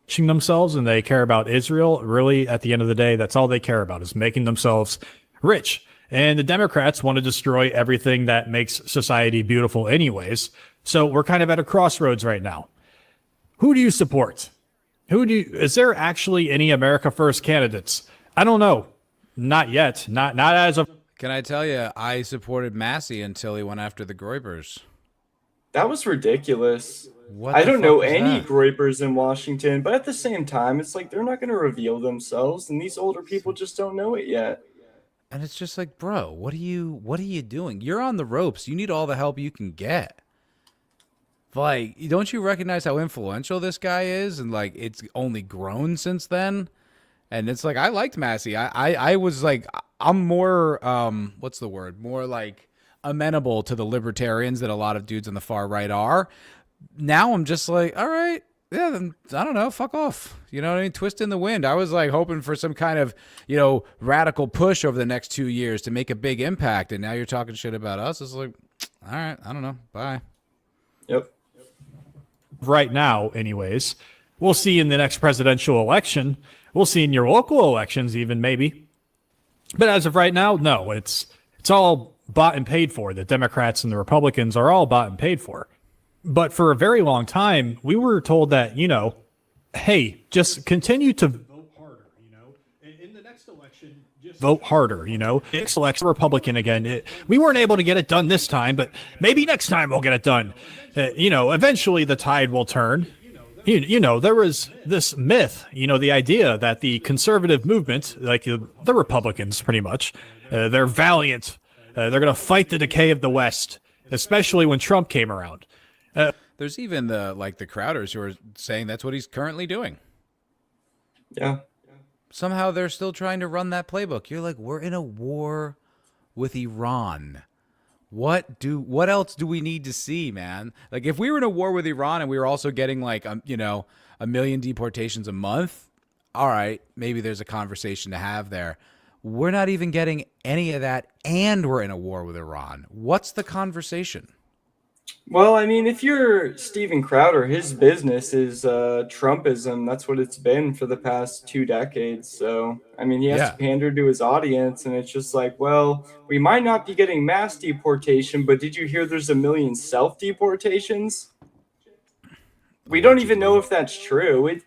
Themselves, and they care about Israel. Really, at the end of the day, that's all they care about is making themselves rich. And the Democrats want to destroy everything that makes society beautiful, anyways. So we're kind of at a crossroads right now. Who do you support? Is there actually any America First candidates? I don't know. Not yet. Not as of. Can I tell you, I supported Massey until he went after the Groypers. That was ridiculous. I don't know any Groypers in Washington, but at the same time, it's like they're not going to reveal themselves, and these older people just don't know it yet. And it's just like, bro, what are you doing? You're on the ropes. You need all the help you can get. Like, don't you recognize how influential this guy is? And like, it's only grown since then. And it's like, I liked Massey. I was like, I'm more, what's the word? More like amenable to the libertarians that a lot of dudes on the far right are. Now I'm just like, all right, yeah, then I don't know, fuck off. You know what I mean? Twist in the wind. I was like hoping for some kind of, radical push over the next 2 years to make a big impact. And now you're talking shit about us. It's like, all right, I don't know. Bye. Yep. Right now, anyways, we'll see in the next presidential election. We'll see in your local elections, even maybe. But as of right now, no, it's all bought and paid for. The Democrats and the Republicans are all bought and paid for. But for a very long time, we were told that, hey, just continue to vote harder, vote harder. Nick selects a Republican again. We weren't able to get it done this time, but maybe next time we'll get it done. Eventually the tide will turn. There was this myth, the idea that the conservative movement, like the Republicans pretty much, they're valiant. They're going to fight the decay of the West, especially when Trump came around. There's even the Crowders who are saying that's what he's currently doing. Yeah. Somehow they're still trying to run that playbook. You're like, we're in a war with Iran. What else do we need to see, man? Like, if we were in a war with Iran and we were also getting a million deportations a month, all right, maybe there's a conversation to have there. We're not even getting any of that, and we're in a war with Iran. What's the conversation? Well, I mean, if you're Steven Crowder, his business is Trumpism. That's what it's been for the past 2 decades. So, I mean, he has to pander to his audience, and it's just like, well, we might not be getting mass deportation, but did you hear there's 1 million self-deportations? We don't even know if that's true.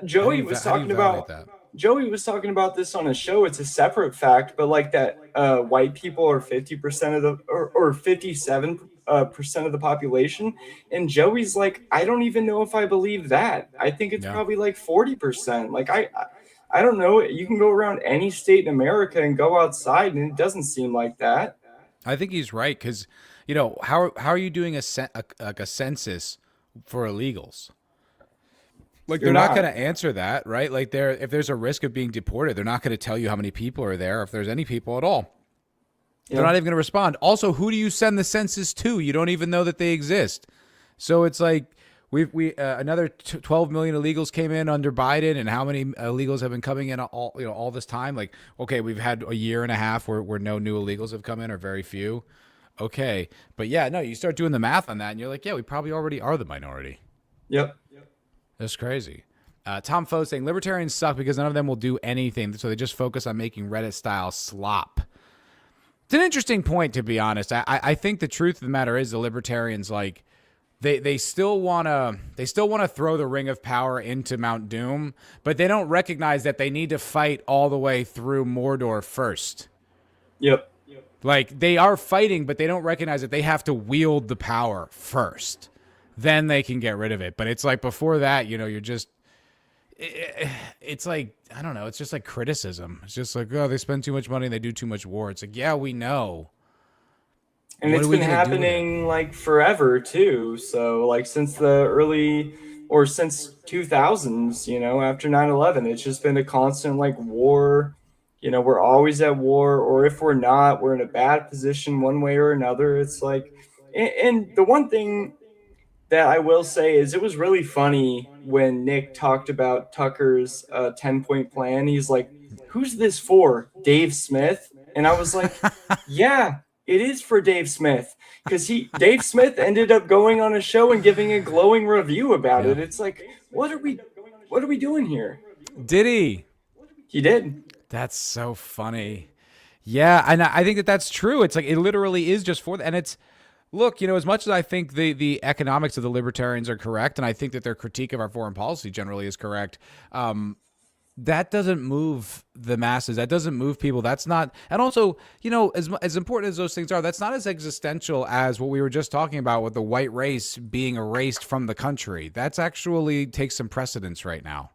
Joey was talking about this on a show. It's a separate fact, but like that white people are 50% of the or 57% of the population, and Joey's like, I don't even know if I believe that. I think it's probably like 40%. Like I don't know. You can go around any state in America and go outside, and it doesn't seem like that. I think he's right, because how are you doing a census for illegals? Like, they're not going to answer that, right? Like, if there's a risk of being deported, they're not going to tell you how many people are there, if there's any people at all. Yeah. They're not even going to respond. Also, who do you send the census to? You don't even know that they exist. So it's like we another 12 million illegals came in under Biden, and how many illegals have been coming in all this time? Like, okay, we've had a year and a half where no new illegals have come in, or very few. Okay, but you start doing the math on that, and you're like, we probably already are the minority. Yep. That's crazy. Tom Foe saying libertarians suck because none of them will do anything, so they just focus on making Reddit-style slop. It's an interesting point, to be honest. I think the truth of the matter is the libertarians, like, they still want to throw the ring of power into Mount Doom, but they don't recognize that they need to fight all the way through Mordor first. Yep. Like, they are fighting, but they don't recognize that they have to wield the power first. Then they can get rid of it. But it's like, before that, you're just, it's like, I don't know. It's just like criticism. It's just like, oh, they spend too much money and they do too much war. It's like, yeah, we know. And it's been happening like forever too. So like since since 2000s, after 9/11, it's just been a constant like war. We're always at war, or if we're not, we're in a bad position one way or another. It's like, and the one thing that I will say is it was really funny when Nick talked about Tucker's 10-point plan. He's like, who's this for? Dave Smith? And I was like, yeah, it is for Dave Smith. Because Dave Smith ended up going on a show and giving a glowing review about it. It's like, what are we doing here? Did he? He did. That's so funny. Yeah, and I think that's true. It's like, it literally is just for that. And it's, look, as much as I think the economics of the libertarians are correct, and I think that their critique of our foreign policy generally is correct, that doesn't move the masses. That doesn't move people. That's not, and also, as important as those things are, that's not as existential as what we were just talking about with the white race being erased from the country. That's actually takes some precedence right now.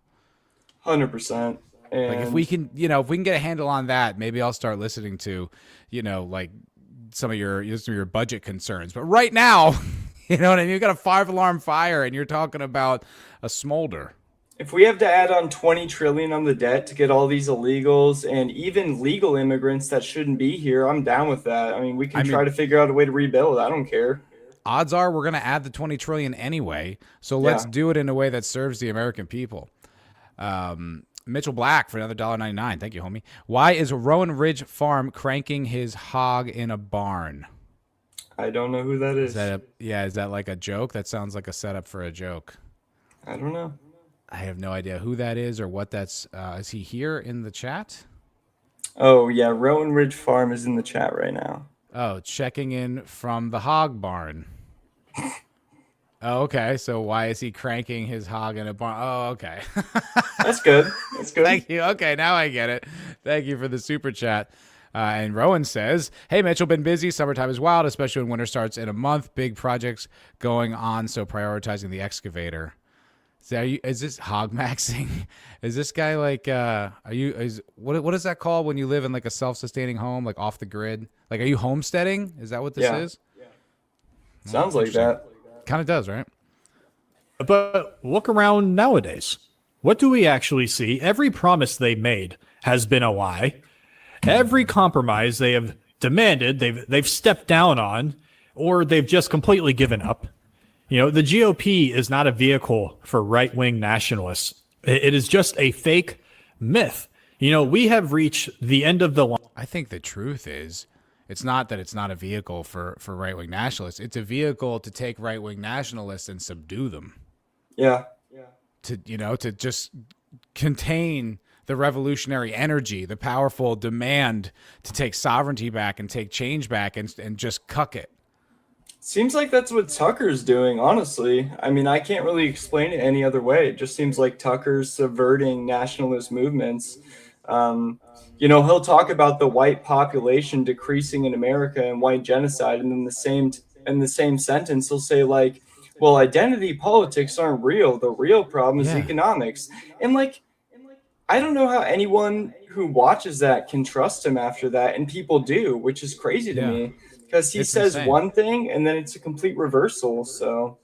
100%. And like, if we can get a handle on that, maybe I'll start listening to, like, some of your budget concerns. But right now, you know what I mean? You've got a 5-alarm fire and you're talking about a smolder. If we have to add on 20 trillion on the debt to get all these illegals and even legal immigrants that shouldn't be here, I'm down with that. I mean, we can try to figure out a way to rebuild. I don't care. Odds are we're going to add the 20 trillion anyway. So let's do it in a way that serves the American people. Mitchell Black for another $1.99. Thank you, homie. Why is Rowan Ridge Farm cranking his hog in a barn? I don't know who that is. Is that like a joke? That sounds like a setup for a joke. I don't know. I have no idea who that is or what that's. Is he here in the chat? Oh, yeah. Rowan Ridge Farm is in the chat right now. Oh, checking in from the hog barn. Oh, okay. So why is he cranking his hog in a barn? Oh, okay. That's good. That's good. Thank you. Okay, now I get it. Thank you for the super chat. And Rowan says, hey, Mitchell, been busy. Summertime is wild, especially when winter starts in a month. Big projects going on, so prioritizing the excavator. Is this hog maxing? Is this guy like, what is that called when you live in like a self-sustaining home, like off the grid? Like, are you homesteading? Is that what this is? Yeah. Sounds like that. Kind of does, right? But look around nowadays. What do we actually see? Every promise they made has been a lie. Every compromise they have demanded, they've stepped down on, or they've just completely given up. You know, the GOP is not a vehicle for right-wing nationalists. It is just a fake myth. You know, we have reached the end of the line. I think the truth is, it's not that it's not a vehicle for right-wing nationalists. It's a vehicle to take right-wing nationalists and subdue them. Yeah. To just contain the revolutionary energy, the powerful demand to take sovereignty back and take change back and just cuck it. Seems like that's what Tucker's doing, honestly. I mean, I can't really explain it any other way. It just seems like Tucker's subverting nationalist movements. You know, he'll talk about the white population decreasing in America and white genocide, and then in the same sentence, he'll say like, well, identity politics aren't real. The real problem is economics. And like, I don't know how anyone who watches that can trust him after that, and people do, which is crazy to me. Because he says insane. One thing, and then it's a complete reversal. So,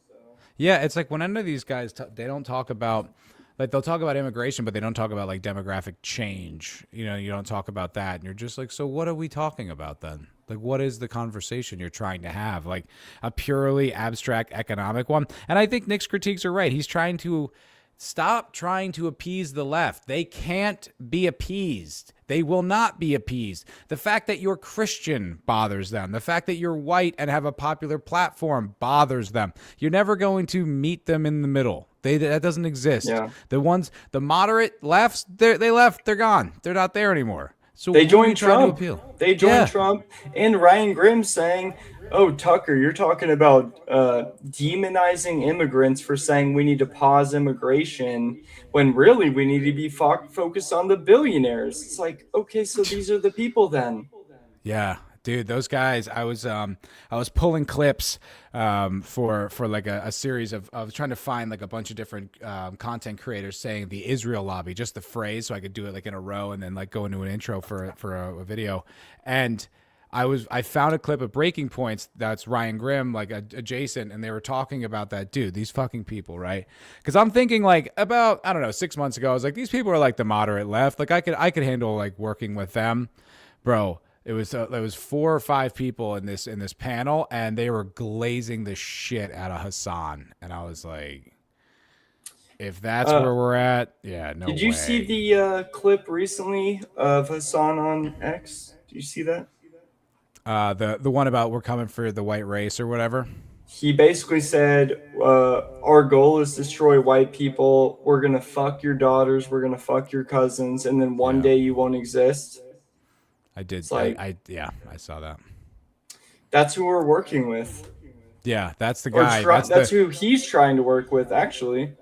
yeah, it's like when any of these guys, they don't talk about, like they'll talk about immigration, but they don't talk about like demographic change. You know, you don't talk about that. And you're just like, so what are we talking about then? Like, what is the conversation you're trying to have? Like a purely abstract economic one? And I think Nick's critiques are right. He's trying to stop trying to appease the left. They can't be appeased. They will not be appeased. The fact that you're Christian bothers them. The fact that you're white and have a popular platform bothers them. You're never going to meet them in the middle. That doesn't exist. Yeah. The moderate lefts, they left. They're gone. They're not there anymore. So they joined Trump. They joined Trump, and Ryan Grimm saying, "Oh, Tucker, you're talking about demonizing immigrants for saying we need to pause immigration, when really we need to be focused on the billionaires." It's like, okay, so these are the people then. Yeah, dude, those guys. I was pulling clips for like a series of trying to find like a bunch of different content creators saying the Israel lobby, just the phrase, so I could do it like in a row and then like go into an intro for a video. And I found a clip of Breaking Points that's Ryan Grimm, like adjacent, and they were talking about that. Dude, these fucking people, right? Because I'm thinking like about, I don't know, 6 months ago, I was like, these people are like the moderate left. Like I could handle like working with them, bro. It was 4 or 5 people in this panel, and they were glazing the shit out of Hassan, and I was like, if that's where we're at, yeah, no way. Did you see the clip recently of Hassan on X? Did you see that? The one about we're coming for the white race or whatever. He basically said, our goal is to destroy white people. We're going to fuck your daughters. We're going to fuck your cousins. And then one day you won't exist. I did. Like, I saw that. That's who we're working with. Yeah, that's the guy. That's who he's trying to work with, actually.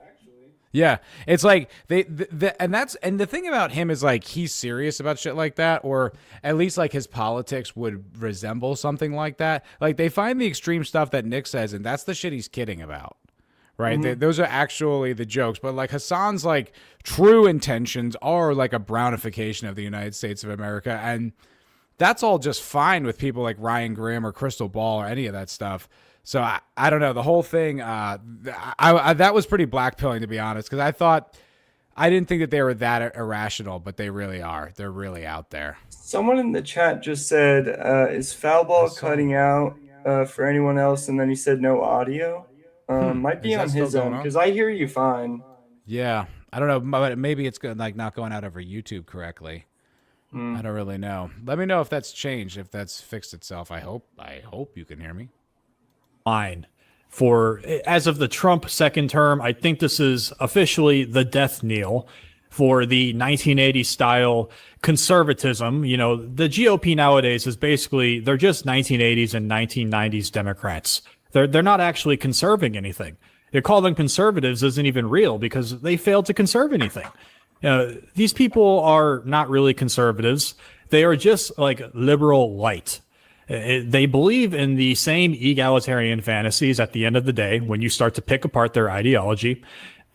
Yeah, it's like and the thing about him is like he's serious about shit like that, or at least like his politics would resemble something like that. Like they find the extreme stuff that Nick says, and that's the shit he's kidding about, right? Mm-hmm. Those are actually the jokes. But like Hassan's like true intentions are like a brownification of the United States of America, and that's all just fine with people like Ryan Grimm or Crystal Ball or any of that stuff. So I don't know, the whole thing. That was pretty blackpilling, to be honest, because I didn't think that they were that irrational, but they really are. They're really out there. Someone in the chat just said, "Is foul ball cutting out for anyone else?" And then he said no audio. Might be on his end because I hear you fine. Yeah, I don't know, but maybe it's good, like not going out over YouTube correctly. I don't really know. Let me know if that's changed, if that's fixed itself. I hope you can hear me. For as of the Trump second term, I think this is officially the death knell for the 1980s style conservatism. You know, the GOP nowadays is basically, they're just 1980s and 1990s Democrats. They're not actually conserving anything. To call them conservatives isn't even real because they failed to conserve anything. These people are not really conservatives. They are just like liberal light. They believe in the same egalitarian fantasies at the end of the day when you start to pick apart their ideology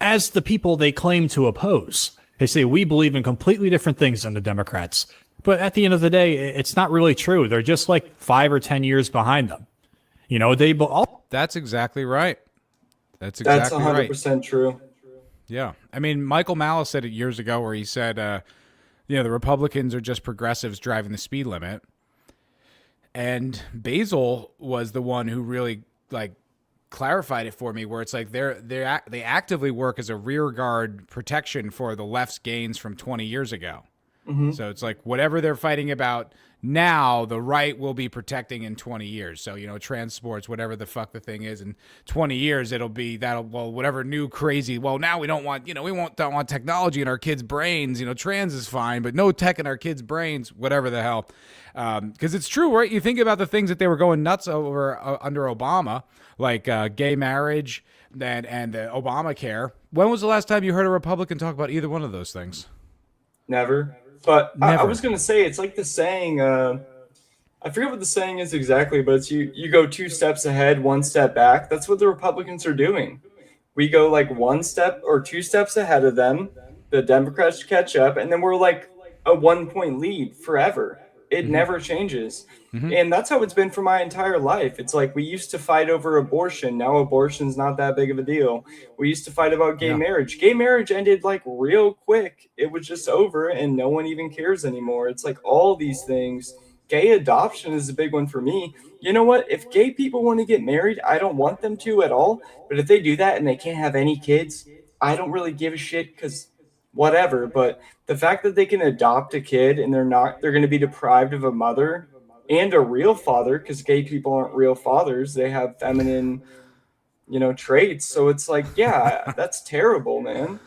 as the people they claim to oppose. They say we believe in completely different things than the Democrats. But at the end of the day, it's not really true. They're just like 5 or 10 years behind them. That's exactly right. That's That's exactly right. 100% true. Yeah. I mean, Michael Malice said it years ago where he said, the Republicans are just progressives driving the speed limit. And Basil was the one who really clarified it for me, where it's like they actively work as a rear guard protection for the left's gains from 20 years ago. Mm-hmm. So it's like whatever they're fighting about now, the right will be protecting in 20 years. So, transports, whatever the fuck the thing is, in 20 years, it'll be whatever new crazy, now we don't want, don't want technology in our kids' brains. Trans is fine, but no tech in our kids' brains, whatever the hell. Because it's true, right? You think about the things that they were going nuts over under Obama, like gay marriage and the Obamacare. When was the last time you heard a Republican talk about either one of those things? Never. But Never. I was going to say, it's like the saying, I forget what the saying is exactly, but it's you go 2 steps ahead, 1 step back. That's what the Republicans are doing. We go like 1 step or 2 steps ahead of them. The Democrats catch up, and then we're like a 1-point lead forever. It never changes. Mm-hmm. And that's how it's been for my entire life. It's like we used to fight over abortion. Now abortion's not that big of a deal. We used to fight about gay marriage. Gay marriage ended like real quick. It was just over and no one even cares anymore. It's like all these things. Gay adoption is a big one for me. You know what? If gay people want to get married, I don't want them to at all. But if they do that and they can't have any kids, I don't really give a shit because whatever. But the fact that they can adopt a kid and they're going to be deprived of a mother and a real father, because gay people aren't real fathers. They have feminine, traits. So it's like, yeah, that's terrible, man.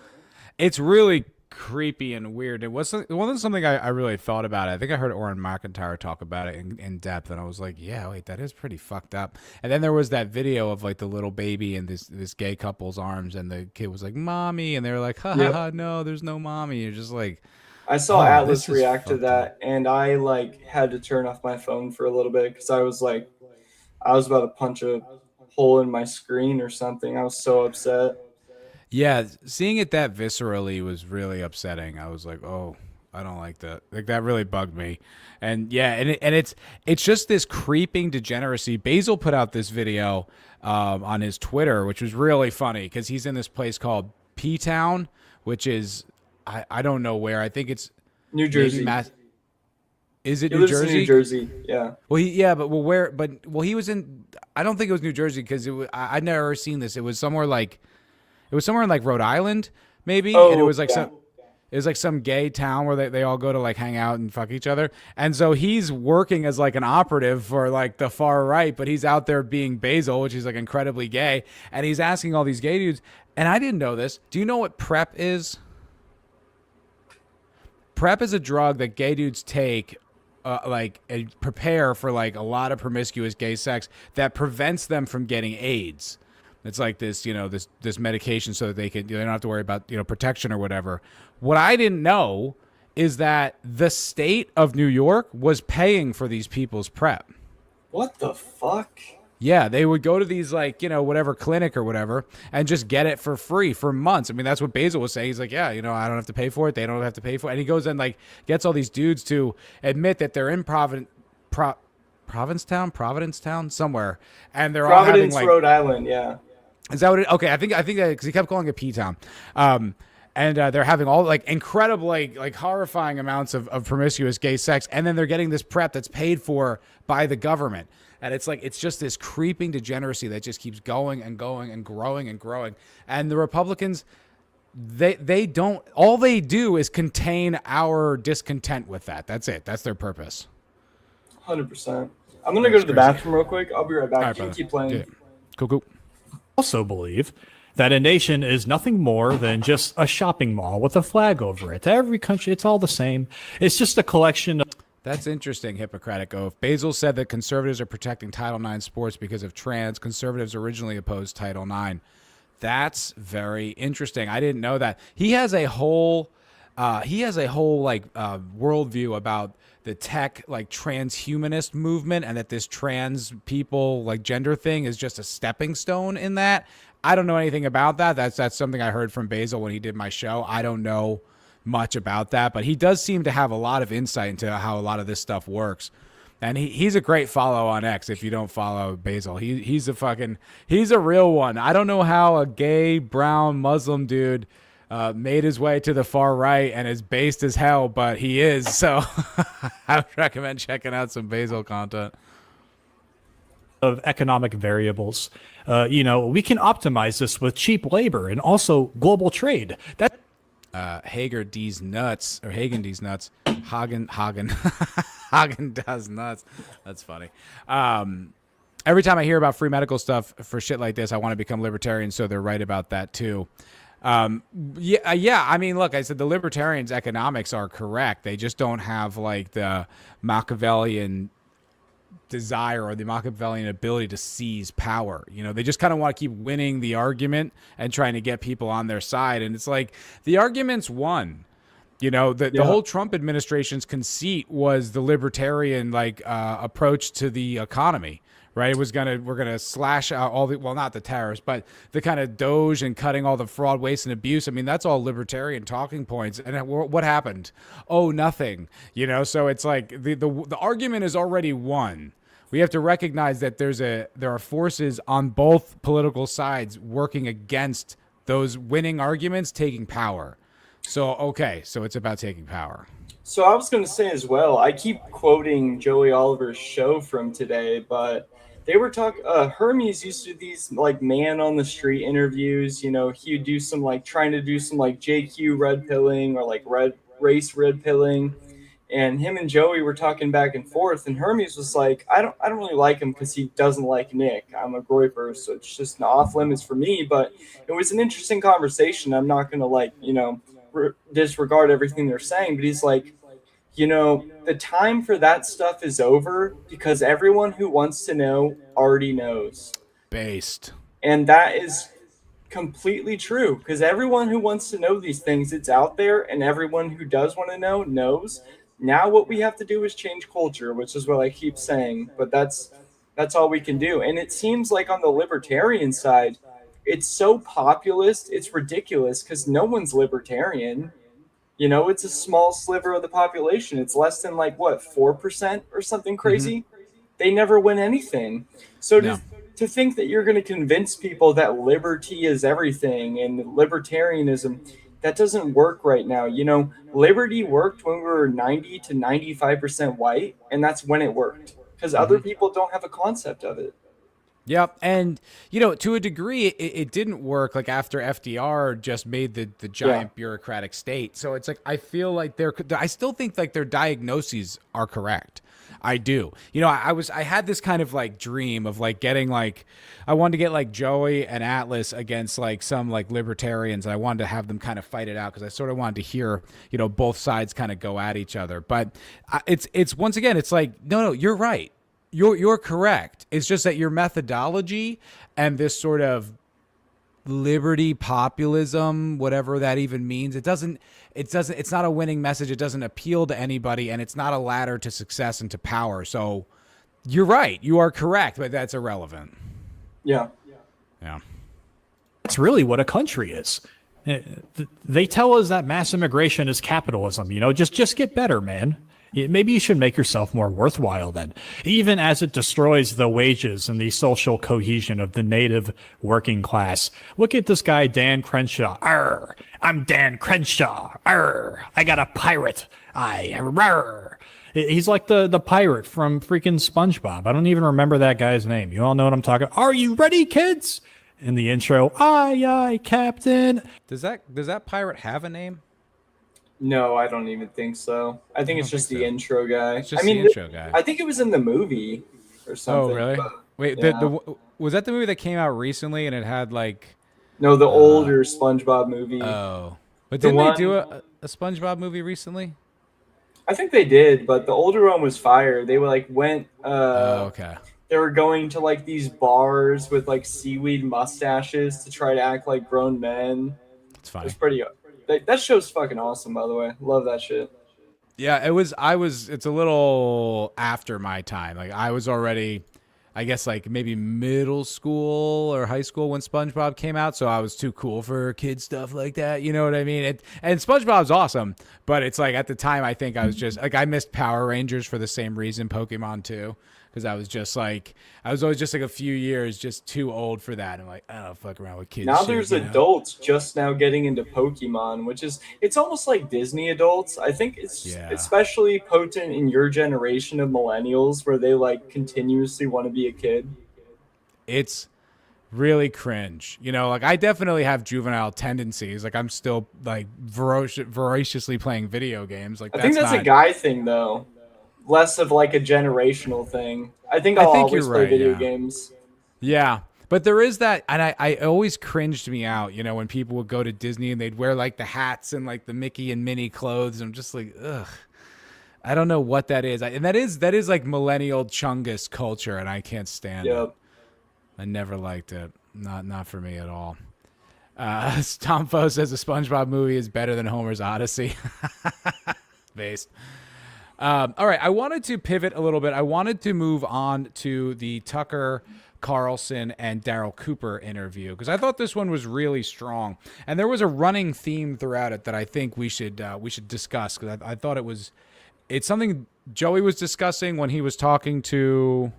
It's really creepy and weird. It wasn't something I really thought about. I think I heard Oren McIntyre talk about it in depth, and I was like, yeah, wait, that is pretty fucked up. And then there was that video of like the little baby in this gay couple's arms, and the kid was like, mommy, and they were like, ha, no, there's no mommy. You're just like, I saw Atlas react to that, and I had to turn off my phone for a little bit because I was about to punch a hole in my screen or something. I was so upset. Yeah, seeing it that viscerally was really upsetting. I was like, oh, I don't like that. Like that really bugged me. And yeah, and it's just this creeping degeneracy. Basil put out this video on his Twitter, which was really funny because he's in this place called P-Town, which is I don't know where. I think it's New Jersey. Is it He New lives in Jersey? New Jersey, yeah. Well, he was in. I don't think it was New Jersey because I'd never seen this. It was somewhere in like Rhode Island, maybe, and it was like some gay town where they all go to like hang out and fuck each other. And so he's working as like an operative for like the far right, but he's out there being Basil, which is like incredibly gay, and he's asking all these gay dudes. And I didn't know this. Do you know what PrEP is? PrEP is a drug that gay dudes take, and prepare for like a lot of promiscuous gay sex that prevents them from getting AIDS. It's like this, this medication so that they don't have to worry about, protection or whatever. What I didn't know is that the state of New York was paying for these people's PrEP. What the fuck? Yeah, they would go to these whatever clinic or whatever and just get it for free for months. I mean, that's what Basil was saying. He's like, yeah, I don't have to pay for it. They don't have to pay for it. And he goes and gets all these dudes to admit that they're in Provincetown, somewhere, and they're Providence, all having Rhode Island, yeah. Is that what it? Okay, I think that because he kept calling it P-Town, and they're having all incredible, horrifying amounts of promiscuous gay sex, and then they're getting this PrEP that's paid for by the government, and it's just this creeping degeneracy that just keeps going and going and growing and growing, and the Republicans, they don't. All they do is contain our discontent with that. That's it. That's their purpose. 100%. I'm gonna go to the bathroom real quick. I'll be right back. Right, You can keep playing. Yeah. Cool. Also believe that a nation is nothing more than just a shopping mall with a flag over it. Every country, it's all the same. It's just a collection of... That's interesting, Hippocratic Oath. Basil said that conservatives are protecting Title IX sports because of trans. Conservatives originally opposed Title IX. That's very interesting. I didn't know that. He has a whole he has a whole like worldview about the tech like transhumanist movement, and that this trans people like gender thing is just a stepping stone in that. I don't know anything about that. That's something I heard from Basil when he did my show. I don't know much about that, but he does seem to have a lot of insight into how a lot of this stuff works. And he's a great follow on X if you don't follow Basil. He's a real one. I don't know how a gay brown Muslim dude made his way to the far right and is based as hell, but he is. So I would recommend checking out some Basil content. Of economic variables. We can optimize this with cheap labor and also global trade. That Hagen D's nuts. Hagen does nuts. That's funny. Every time I hear about free medical stuff for shit like this, I want to become libertarian, so they're right about that too. Yeah. I mean, look, I said the libertarians' economics are correct. They just don't have like the Machiavellian desire or the Machiavellian ability to seize power. They just kind of want to keep winning the argument and trying to get people on their side. And it's like the argument's won. The whole Trump administration's conceit was the libertarian approach to the economy. Right, we're gonna slash out all the, well, not the tariffs, but the kind of Doge and cutting all the fraud, waste, and abuse. I mean, that's all libertarian talking points. And what happened? Oh, nothing. So it's like the argument is already won. We have to recognize that there are forces on both political sides working against those winning arguments taking power. So it's about taking power. So I was going to say as well, I keep quoting Joey Oliver's show from today, but they were talking, Hermes used to do these like man on the street interviews. He'd do some trying to do some JQ red pilling or race red pilling. And him and Joey were talking back and forth, and Hermes was like, I don't really like him because he doesn't like Nick. I'm a Groyper, so it's just off limits for me. But it was an interesting conversation. I'm not going to disregard everything they're saying, but he's like, the time for that stuff is over because everyone who wants to know already knows. Based. And that is completely true because everyone who wants to know these things, it's out there, and everyone who does want to know knows. Now what we have to do is change culture, which is what I keep saying, but that's all we can do. And it seems like on the libertarian side, it's so populist, it's ridiculous because no one's libertarian. It's a small sliver of the population. It's less than 4% or something crazy. Mm-hmm. They never win anything. So to think that you're going to convince people that liberty is everything and libertarianism, that doesn't work right now. Liberty worked when we were 90 to 95% white, and that's when it worked because other people don't have a concept of it. Yep. And, to a degree, it didn't work after FDR just made the giant bureaucratic state. So it's I feel like I still think their diagnoses are correct. I do. I had this kind of dream of getting I wanted to get Joey and Atlas against some libertarians. And I wanted to have them kind of fight it out because I sort of wanted to hear, both sides kind of go at each other. But it's once again, it's no, you're right. You're correct. It's just that your methodology and this sort of liberty populism, whatever that even means, it's not a winning message. It doesn't appeal to anybody, and it's not a ladder to success and to power. So you're right. You are correct, but that's irrelevant. Yeah. That's really what a country is. They tell us that mass immigration is capitalism. Just get better, man. Maybe you should make yourself more worthwhile then, even as it destroys the wages and the social cohesion of the native working class. Look at this guy, Dan Crenshaw. Arr, I'm Dan Crenshaw. Arr, I got a pirate eye. Arr. He's like the pirate from freaking SpongeBob. I don't even remember that guy's name. You all know what I'm talking about. Are you ready, kids? In the intro, aye, Captain. Does that pirate have a name? No, I don't even think so. I think it's just the intro guy. It's just the intro guy. I think it was in the movie or something. Oh, really? Wait, was that the movie that came out recently and it had No, the older SpongeBob movie. Oh. But didn't they do a SpongeBob movie recently? I think they did, but the older one was fire. They went okay. They were going to these bars with seaweed mustaches to try to act like grown men. It's funny. It was pretty That show's fucking awesome, by the way. Love that shit. Yeah, it's a little after my time. Like I was already, I guess like maybe middle school or high school when SpongeBob came out. So I was too cool for kid stuff like that. You know what I mean? And SpongeBob's awesome, but it's like at the time, I think I was just like, I missed Power Rangers for the same reason, Pokemon too. Because I was always just like a few years just too old for that. I'm like, I don't fuck around with kids. Now shit, there's you know? adults just now getting into Pokemon, which is, it's almost like Disney adults. I think it's especially potent in your generation of millennials where they like continuously want to be a kid. It's really cringe. You know, like I definitely have juvenile tendencies. Like I'm still like voraciously playing video games. Like I think that's a guy thing though. Less of like a generational thing. I think I'll always play video games. Yeah. But there is that, and I always cringed me out, you know, when people would go to Disney and they'd wear like the hats and like the Mickey and Minnie clothes. I'm just like, ugh. I don't know what that is. And that is like millennial Chungus culture, and I can't stand it. I never liked it. Not for me at all. Tom Foe says the SpongeBob movie is better than Homer's Odyssey. Based. All right, I wanted to pivot a little bit. I wanted to move on to the Tucker Carlson and Darryl Cooper interview because I thought this one was really strong, and there was a running theme throughout it that I think we should discuss because I thought it's something Joey was discussing when he was talking to.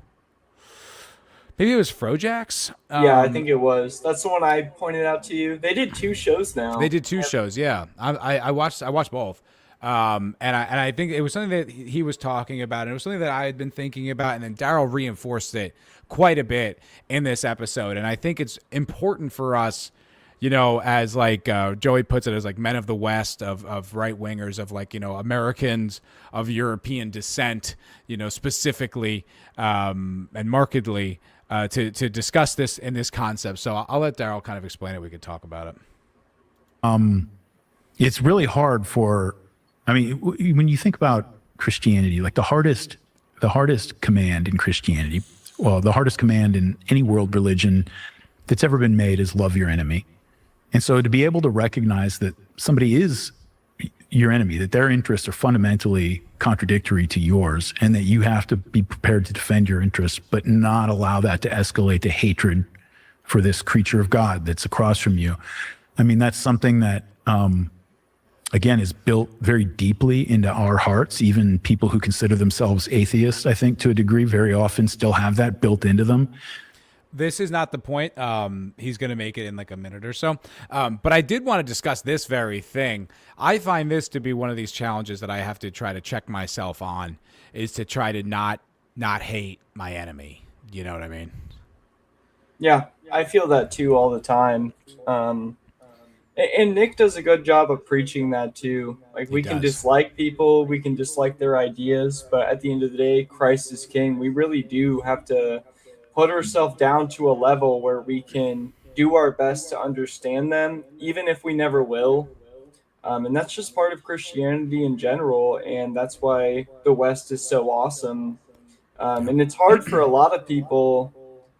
Maybe it was Frojax. Yeah, I think it was. That's the one I pointed out to you. They did 2 shows now. They did 2 shows. Yeah, I watched both. And I think it was something that he was talking about, and it was something that I had been thinking about, and then Darryl reinforced it quite a bit in this episode. And I think it's important for us, you know, as like Joey puts it, as like men of the West, of right wingers, of like, you know, Americans of European descent, you know, specifically and markedly to discuss this in this concept. So I'll let Darryl kind of explain it. We could talk about it. It's really hard for. I mean, when you think about Christianity, like the hardest command in Christianity, well, the hardest command in any world religion that's ever been made is love your enemy. And so to be able to recognize that somebody is your enemy, that their interests are fundamentally contradictory to yours, and that you have to be prepared to defend your interests, but not allow that to escalate to hatred for this creature of God that's across from you. I mean, that's something that, again, is built very deeply into our hearts. Even people who consider themselves atheists, I think, to a degree, very often still have that built into them. This is not the point. He's going to make it in like a minute or so. But I did want to discuss this very thing. I find this to be one of these challenges that I have to try to check myself on, is to try to not hate my enemy. You know what I mean? Yeah, I feel that too all the time. And Nick does a good job of preaching that too. Like we can dislike people, we can dislike their ideas, but at the end of the day, Christ is king. We really do have to put ourselves down to a level where we can do our best to understand them, even if we never will. And that's just part of Christianity in general, and that's why the West is so awesome. And it's hard for a lot of people,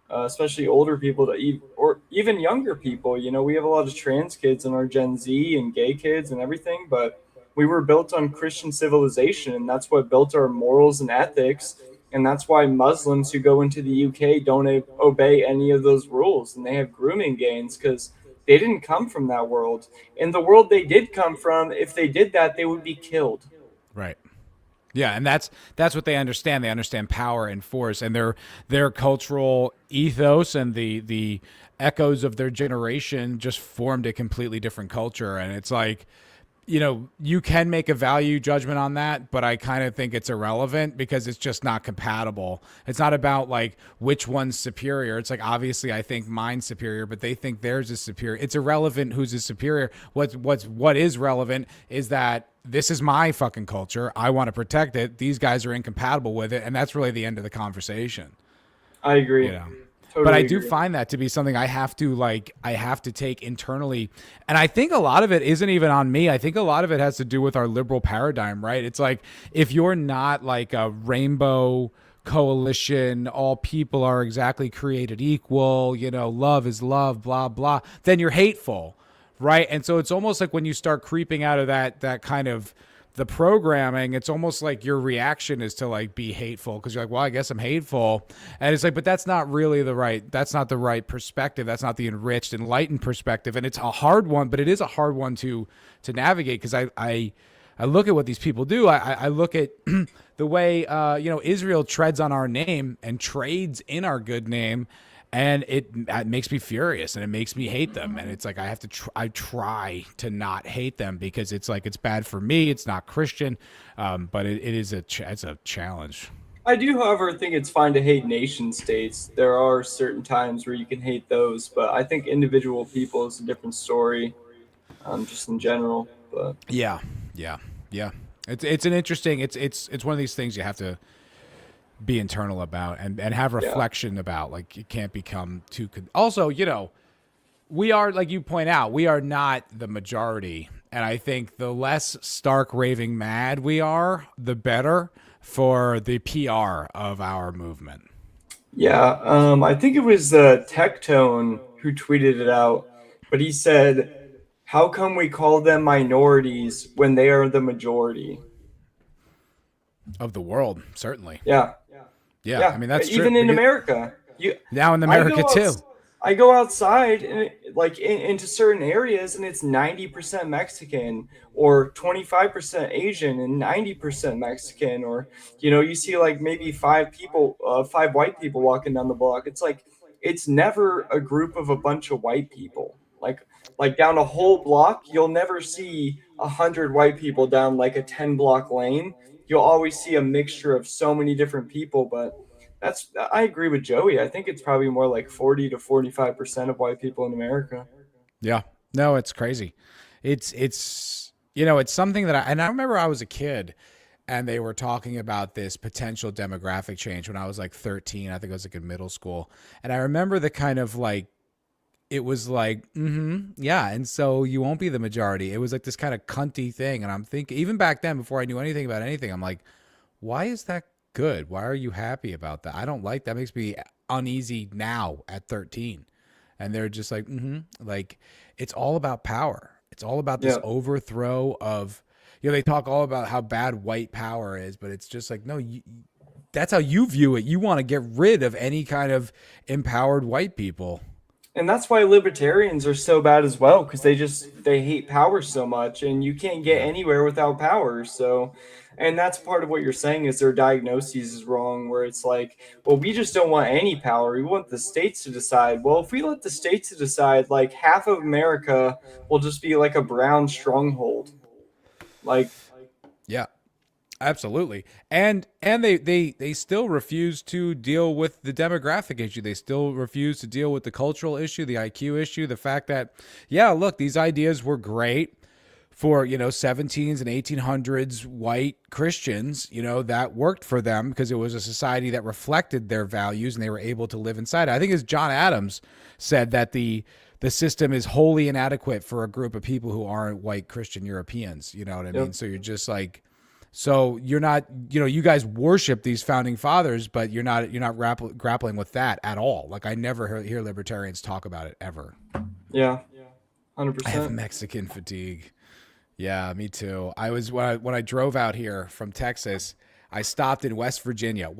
especially older people, or even younger people. You know, we have a lot of trans kids in our Gen Z and gay kids and everything, but we were built on Christian civilization, and that's what built our morals and ethics. And that's why Muslims who go into the UK don't obey any of those rules, and they have grooming gangs because they didn't come from that world. In the world they did come from, if they did that, they would be killed. Right. Yeah, and that's what they understand. They understand power and force, and their cultural ethos and the echoes of their generation just formed a completely different culture. And it's like, you know, you can make a value judgment on that, but I kind of think it's irrelevant because it's just not compatible. It's not about like which one's superior. It's like, obviously I think mine's superior, but they think theirs is superior. It's irrelevant whose is superior. What is relevant is that this is my fucking culture. I want to protect it. These guys are incompatible with it. And that's really the end of the conversation. I agree. You know? But I do find that to be something I have to take internally. And I think a lot of it isn't even on me. I think a lot of it has to do with our liberal paradigm, right? It's like, if you're not like a rainbow coalition, all people are exactly created equal, you know, love is love, blah, blah, then you're hateful, Right. And so it's almost like when you start creeping out of that kind of the programming, it's almost like your reaction is to like be hateful because you're like, well, I guess I'm hateful. And it's like, but that's not really that's not the right perspective. That's not the enriched, enlightened perspective. And it's a hard one, but it is a hard one to navigate because I look at what these people do. I look at the way, Israel treads on our name and trades in our good name. And it makes me furious and it makes me hate them. And it's like, I try to not hate them because it's like, it's bad for me. It's not Christian. But it's a challenge. I do, however, think it's fine to hate nation states. There are certain times where you can hate those, but I think individual people is a different story, just in general. But yeah. It's an interesting, it's one of these things you have to be internal about and have reflection about. Like, it can't become too also, we are, like you point out, we are not the majority, and I think the less stark raving mad we are, the better for the PR of our movement. I think it was Tectone who tweeted it out, but he said, how come we call them minorities when they are the majority of the world? Certainly. Yeah, I mean, that's even true. in America. Now in America too. I go outside and into certain areas and it's 90% Mexican or 25% Asian and 90% Mexican, or you see like maybe five white people walking down the block. It's like it's never a group of a bunch of white people. Like down a whole block, you'll never see 100 white people down like a 10-block lane. You'll always see a mixture of so many different people, but I agree with Joey. I think it's probably more like 40 to 45% of white people in America. Yeah, no, it's crazy. It's something that I remember I was a kid and they were talking about this potential demographic change when I was like 13. I think I was like in middle school. And I remember the kind of like, it was like, yeah. And so you won't be the majority. It was like this kind of cunty thing. And I'm thinking, even back then, before I knew anything about anything, I'm like, why is that good? Why are you happy about that? I don't like that. Makes me uneasy now at 13. And they're just like, like, it's all about power. It's all about this overthrow of, they talk all about how bad white power is, but it's just like, no, that's how you view it. You want to get rid of any kind of empowered white people. And that's why libertarians are so bad as well, because they hate power so much, and you can't get anywhere without power. So, and that's part of what you're saying is their diagnosis is wrong, where it's like, well, we just don't want any power. We want the states to decide. Well, if we let the states to decide, like half of America will just be like a brown stronghold. Yeah. Absolutely. And they still refuse to deal with the demographic issue. They still refuse to deal with the cultural issue, the IQ issue, the fact that, look, these ideas were great for, 17s and 1800s white Christians, that worked for them because it was a society that reflected their values and they were able to live inside it. I think as John Adams said that the system is wholly inadequate for a group of people who aren't white Christian Europeans. You know what I mean? So you're just like, so you're not, you guys worship these founding fathers, but you're not grappling with that at all. Like I never hear libertarians talk about it ever. Yeah. 100%. I have Mexican fatigue. Yeah, me too. I was, when I drove out here from Texas, I stopped in West Virginia,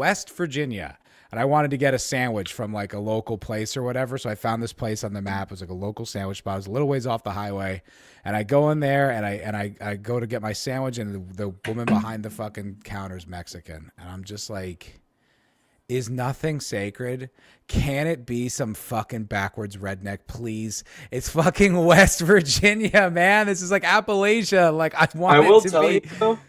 and I wanted to get a sandwich from like a local place or whatever. So I found this place on the map. It was like a local sandwich spot. It was a little ways off the highway. And I go in there and I go to get my sandwich, and the woman behind the fucking counter is Mexican. And I'm just like, is nothing sacred? Can it be some fucking backwards redneck, please? It's fucking West Virginia, man. This is like Appalachia. Like I will tell you though,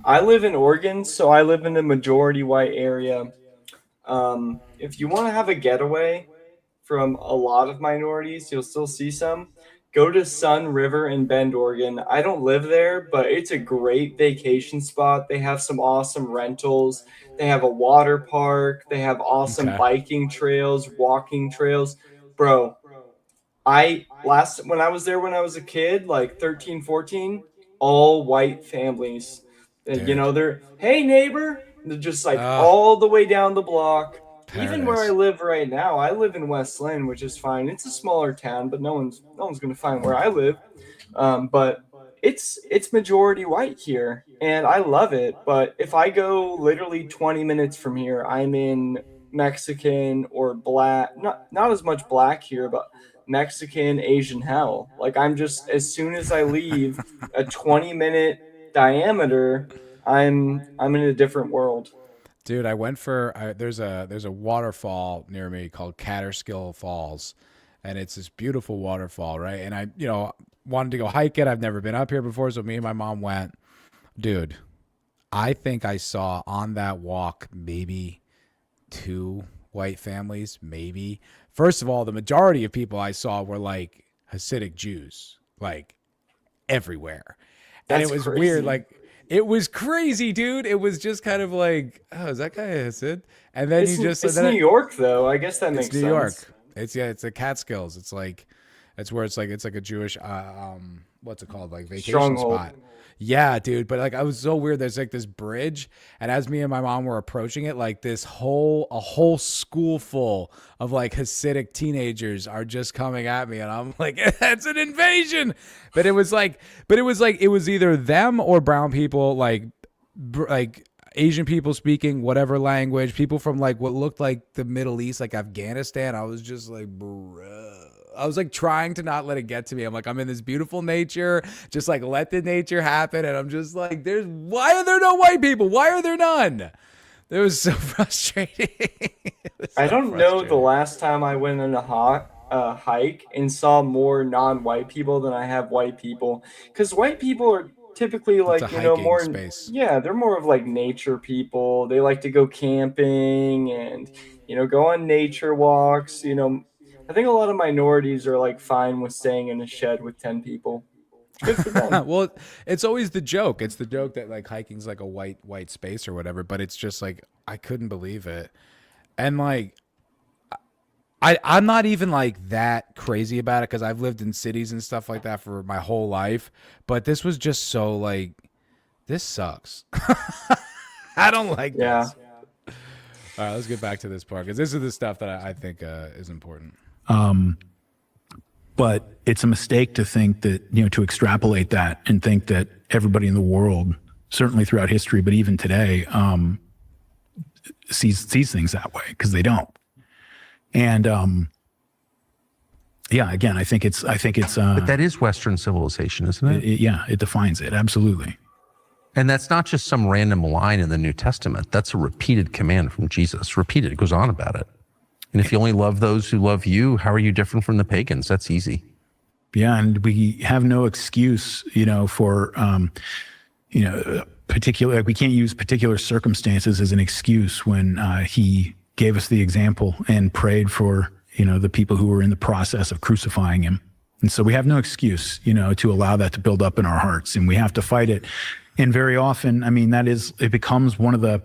I live in Oregon, so I live in a majority white area. If you want to have a getaway from a lot of minorities, you'll still see some. Go to Sun River in Bend, Oregon. I don't live there, but it's a great vacation spot. They have some awesome rentals. They have a water park. They have awesome biking trails, walking trails. Bro, when I was there when I was a kid, like 13, 14, all white families. And, they're, hey, neighbor. They're just like all the way down the block. even where I live right now, I live in West Lynn, which is fine. It's a smaller town, but no one's going to find where I live. But it's majority white here, and I love it. But if I go literally 20 minutes from here, I'm in Mexican or black, not as much black here, but Mexican, Asian hell. Like, I'm just, as soon as I leave a 20-minute diameter, I'm in a different world. Dude, I went for there's a waterfall near me called Catterskill Falls, and it's this beautiful waterfall, right? And I wanted to go hike it. I've never been up here before, so me and my mom went. Dude, I think I saw on that walk maybe 2 white families, maybe. First of all, the majority of people I saw were like Hasidic Jews, like everywhere. And it was crazy. Weird, like it was crazy, dude. It was just kind of like, oh, is that guy a Hasid? And then it's New York, though. I guess that makes sense. It's New York. It's the Catskills. It's where it's like a Jewish what's it called, like vacation Stronghold. spot. Yeah, dude. But like, I was so weird. There's like this bridge, and as me and my mom were approaching it, like a whole school full of like Hasidic teenagers are just coming at me, and I'm like, that's an invasion. But it was either them or brown people, like Asian people speaking whatever language, people from like what looked like the Middle East, like Afghanistan. I was just like, bruh. I was like trying to not let it get to me. I'm like, I'm in this beautiful nature. Just like let the nature happen. And I'm just like, why are there no white people? Why are there none? It was so frustrating. I don't know the last time I went on a hike and saw more non-white people than I have white people. Because white people are typically like, more space. Yeah, they're more of like nature people. They like to go camping and, go on nature walks, I think a lot of minorities are like fine with staying in a shed with 10 people. Good for them. Well, it's always the joke. It's the joke that like hiking's like a white space or whatever, but it's just like, I couldn't believe it. And like, I'm not even like that crazy about it because I've lived in cities and stuff like that for my whole life. But this was just so like, this sucks. I don't like this. All right, let's get back to this part because this is the stuff that I think is important. But it's a mistake to think that, to extrapolate that and think that everybody in the world, certainly throughout history, but even today, sees things that way, because they don't. And again, I think it's but that is Western civilization, isn't it? It defines it, absolutely. And that's not just some random line in the New Testament. That's a repeated command from Jesus. Repeated. It goes on about it. And if you only love those who love you, how are you different from the pagans? That's easy. Yeah, and we have no excuse, for, particular. Like we can't use particular circumstances as an excuse when he gave us the example and prayed for, the people who were in the process of crucifying him. And so we have no excuse, to allow that to build up in our hearts, and we have to fight it. And very often, it becomes one of the.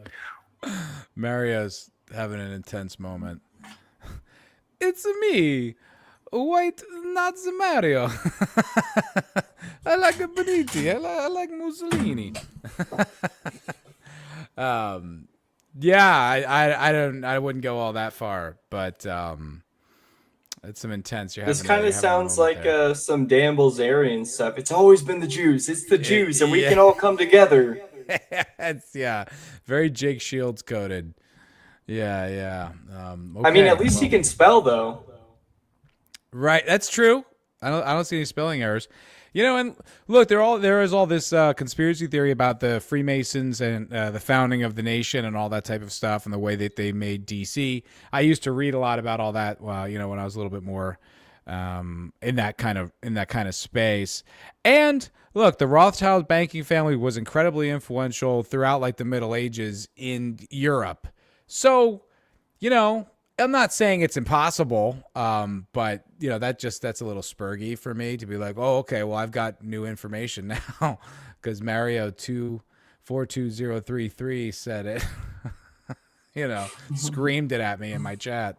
Mario's having an intense moment. It's me, white Nazi Mario. I like Beniti. I like Mussolini. I wouldn't go all that far, but it's some intense. This kind of sounds like some Dan Bilzerian stuff. It's always been the Jews. It's the Jews, and we can all come together. It's very Jake Shields coded. Yeah. Okay. At least he can spell, though. Right, that's true. I don't see any spelling errors. And look, there is all this conspiracy theory about the Freemasons and the founding of the nation and all that type of stuff and the way that they made DC. I used to read a lot about all that. When I was a little bit more in that kind of space. And look, the Rothschild banking family was incredibly influential throughout like the Middle Ages in Europe. So, I'm not saying it's impossible, but that's a little spurgy for me to be like, oh, okay, well, I've got new information now because Mario 242033 said it, screamed it at me in my chat.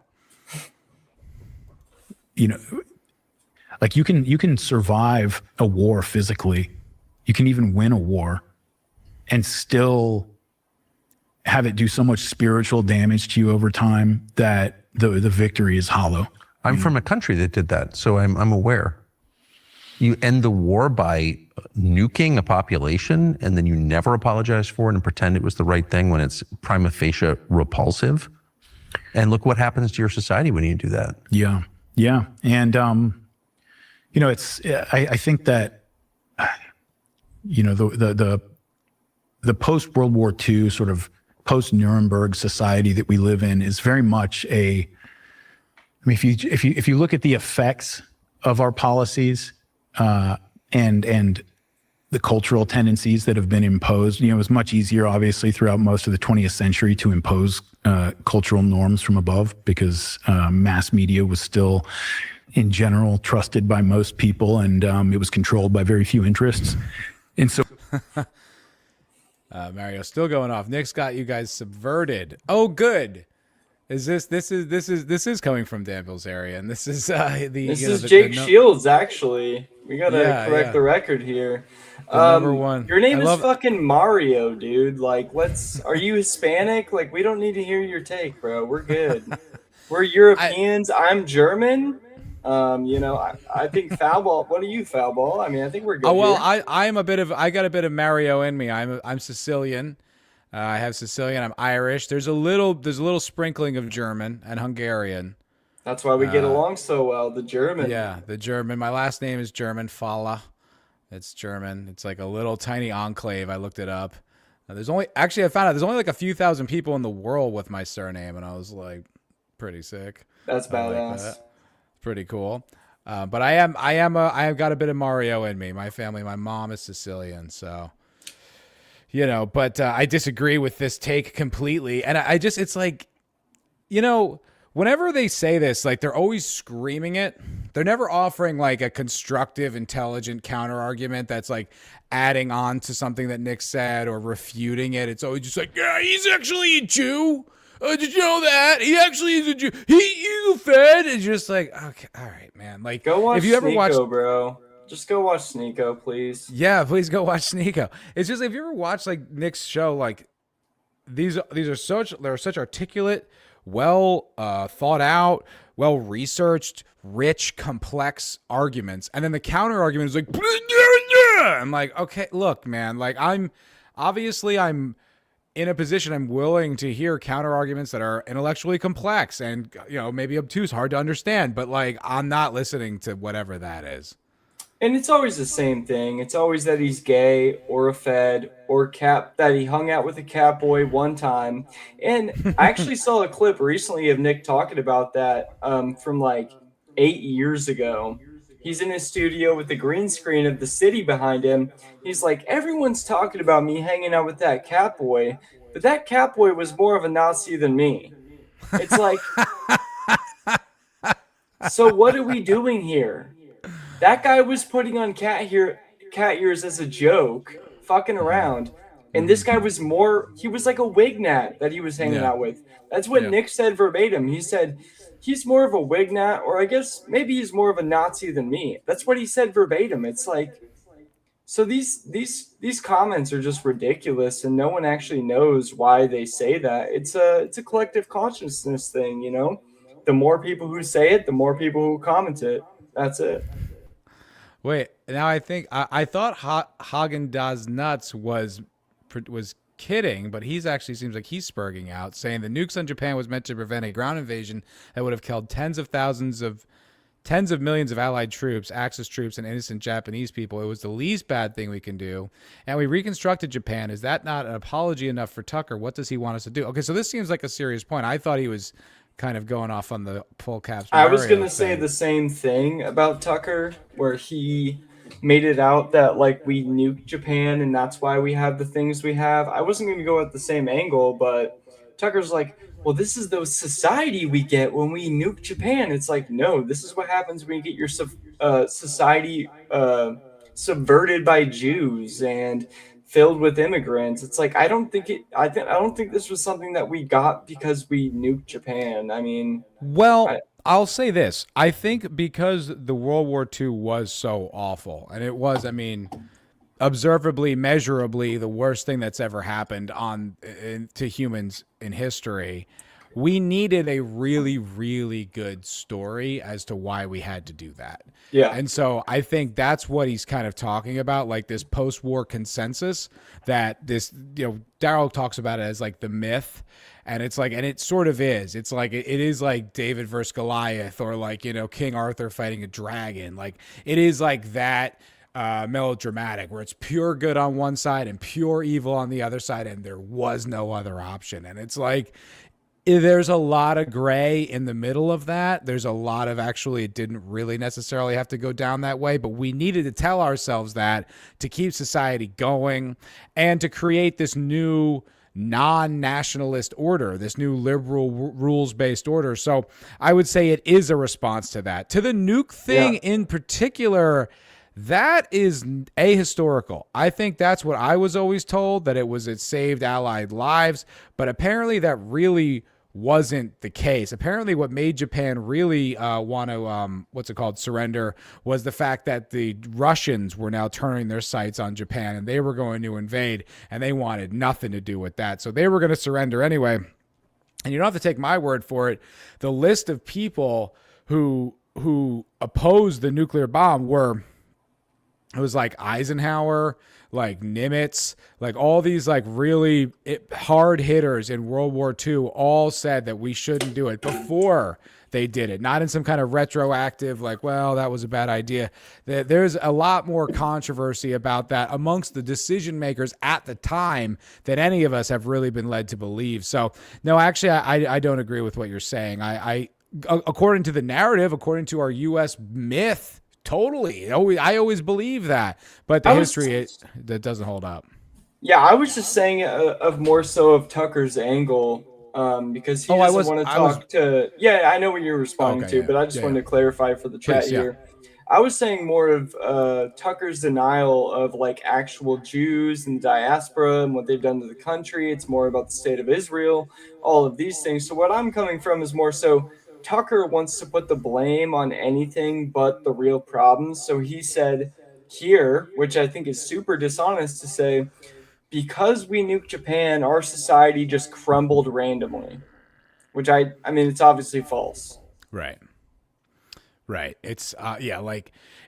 Like you can survive a war physically, you can even win a war, and still have it do so much spiritual damage to you over time that the victory is hollow. I'm from a country that did that, so I'm aware. You end the war by nuking a population, and then you never apologize for it and pretend it was the right thing when it's prima facie repulsive. And look what happens to your society when you do that. Yeah, yeah, and it's. I think that the post World War II sort of post Nuremberg society that we live in is very much a. I mean, if you look at the effects of our policies and the cultural tendencies that have been imposed, it was much easier, obviously, throughout most of the 20th century to impose cultural norms from above because mass media was still, in general, trusted by most people, and it was controlled by very few interests. And so, Mario still going off. Nick's got you guys subverted. Oh, good. This is coming from Danville's area, and this is This is Jake Shields. Actually, we gotta correct the record here. Number one. Your name is fucking Mario, dude. Like, are you Hispanic? Like, we don't need to hear your take, bro. We're good. We're Europeans. I'm German. I think foul ball. What are you, foul ball? I mean, I think we're good. Oh well, here. I got a bit of Mario in me. I'm Sicilian. I have Sicilian. I'm Irish. There's a little sprinkling of German and Hungarian. That's why we get along so well. The German. Yeah, the German. My last name is German. Fala. It's German. It's like a little tiny enclave. I looked it up. I found out there's only like a few thousand people in the world with my surname, and I was like, pretty sick. That's badass. Like pretty cool. But I have got a bit of Mario in me. My family, my mom is Sicilian, so. But I disagree with this take completely. And it's like, whenever they say this, like they're always screaming it. They're never offering like a constructive, intelligent counter argument that's like adding on to something that Nick said or refuting it. It's always just like, yeah, he's actually a Jew. Did you know that? He actually is a Jew. He's a Fed. It's just like, okay, all right, man. Like, go watch if you ever watched, bro. Just go watch Sneeko, please. Yeah, please go watch Sneeko. It's just if you ever watch like Nick's show, like these are such articulate, well thought out, well researched, rich, complex arguments, and then the counter argument is like, I'm like, okay, look, man, like I'm in a position I'm willing to hear counter arguments that are intellectually complex and maybe obtuse, hard to understand, but like I'm not listening to whatever that is. And it's always the same thing. It's always that he's gay or a Fed or that he hung out with a cat boy one time. And I actually saw a clip recently of Nick talking about that from like 8 years ago. He's in his studio with the green screen of the city behind him. He's like, everyone's talking about me hanging out with that cat boy, but that cat boy was more of a Nazi than me. It's like, so what are we doing here? That guy was putting on cat ears as a joke, fucking around. And this guy was he was like a wignat that he was hanging out with. That's what Nick said verbatim. He said, he's more of a wignat, or I guess maybe he's more of a Nazi than me. That's what he said verbatim. It's like, so these comments are just ridiculous, and no one actually knows why they say that. It's a collective consciousness thing, The more people who say it, the more people who comment it. That's it. Wait, now I think I thought Haagen-Dazs Nuts was kidding, but he's actually seems like he's spurging out, saying the nukes on Japan was meant to prevent a ground invasion that would have killed tens of millions of Allied troops, Axis troops, and innocent Japanese people. It was the least bad thing we can do, and we reconstructed Japan. Is that not an apology enough for Tucker? What does he want us to do? Okay, so this seems like a serious point. I thought he was kind of going off on the full caps. I was going to say the same thing about Tucker, where he made it out that like we nuked Japan and that's why we have the things we have. I wasn't going to go at the same angle, but Tucker's like, well, this is the society we get when we nuke Japan. It's like, no, this is what happens when you get your society subverted by Jews and filled with immigrants. It's like, I don't think this was something that we got because we nuked Japan. I mean, I'll say this. I think because the World War II was so awful, and it was, I mean, observably, measurably the worst thing that's ever happened to humans in history. We needed a really, really good story as to why we had to do that. Yeah. And so I think that's what he's kind of talking about, like this post-war consensus that this, Darryl talks about it as like the myth. And it's like, and it sort of is. It's like, it is like David versus Goliath, or like, King Arthur fighting a dragon. Like, it is like that melodramatic, where it's pure good on one side and pure evil on the other side, and there was no other option. And it's like, there's a lot of gray in the middle of that. There's a lot of actually, it didn't really necessarily have to go down that way, but we needed to tell ourselves that to keep society going and to create this new non-nationalist order, this new liberal rules-based order. So I would say it is a response to that. To the nuke thing in particular, that is ahistorical. I think that's what I was always told, that it saved Allied lives, but apparently that really wasn't the case. Apparently what made Japan really want to surrender was the fact that the Russians were now turning their sights on Japan, and they were going to invade, and they wanted nothing to do with that. So they were going to surrender anyway. And you don't have to take my word for it. The list of people who opposed the nuclear bomb it was like Eisenhower, like Nimitz, like all these like really hard hitters in World War II all said that we shouldn't do it before they did it. Not in some kind of retroactive, like, well, that was a bad idea. There's a lot more controversy about that amongst the decision makers at the time than any of us have really been led to believe. So, no, actually, I don't agree with what you're saying. I according to the narrative, according to our U.S. myth, totally. I always believe that, but the history that doesn't hold up. Yeah, I was just saying of more so of Tucker's angle, because he doesn't want to talk to. Yeah, I know what you're responding to, but I just wanted to clarify for the chat here. I was saying more of Tucker's denial of like actual Jews and diaspora and what they've done to the country. It's more about the state of Israel, all of these things. So what I'm coming from is more so Tucker wants to put the blame on anything but the real problems. So he said here, which I think is super dishonest, to say, because we nuked Japan, our society just crumbled randomly, which I mean, it's obviously false. Right. It's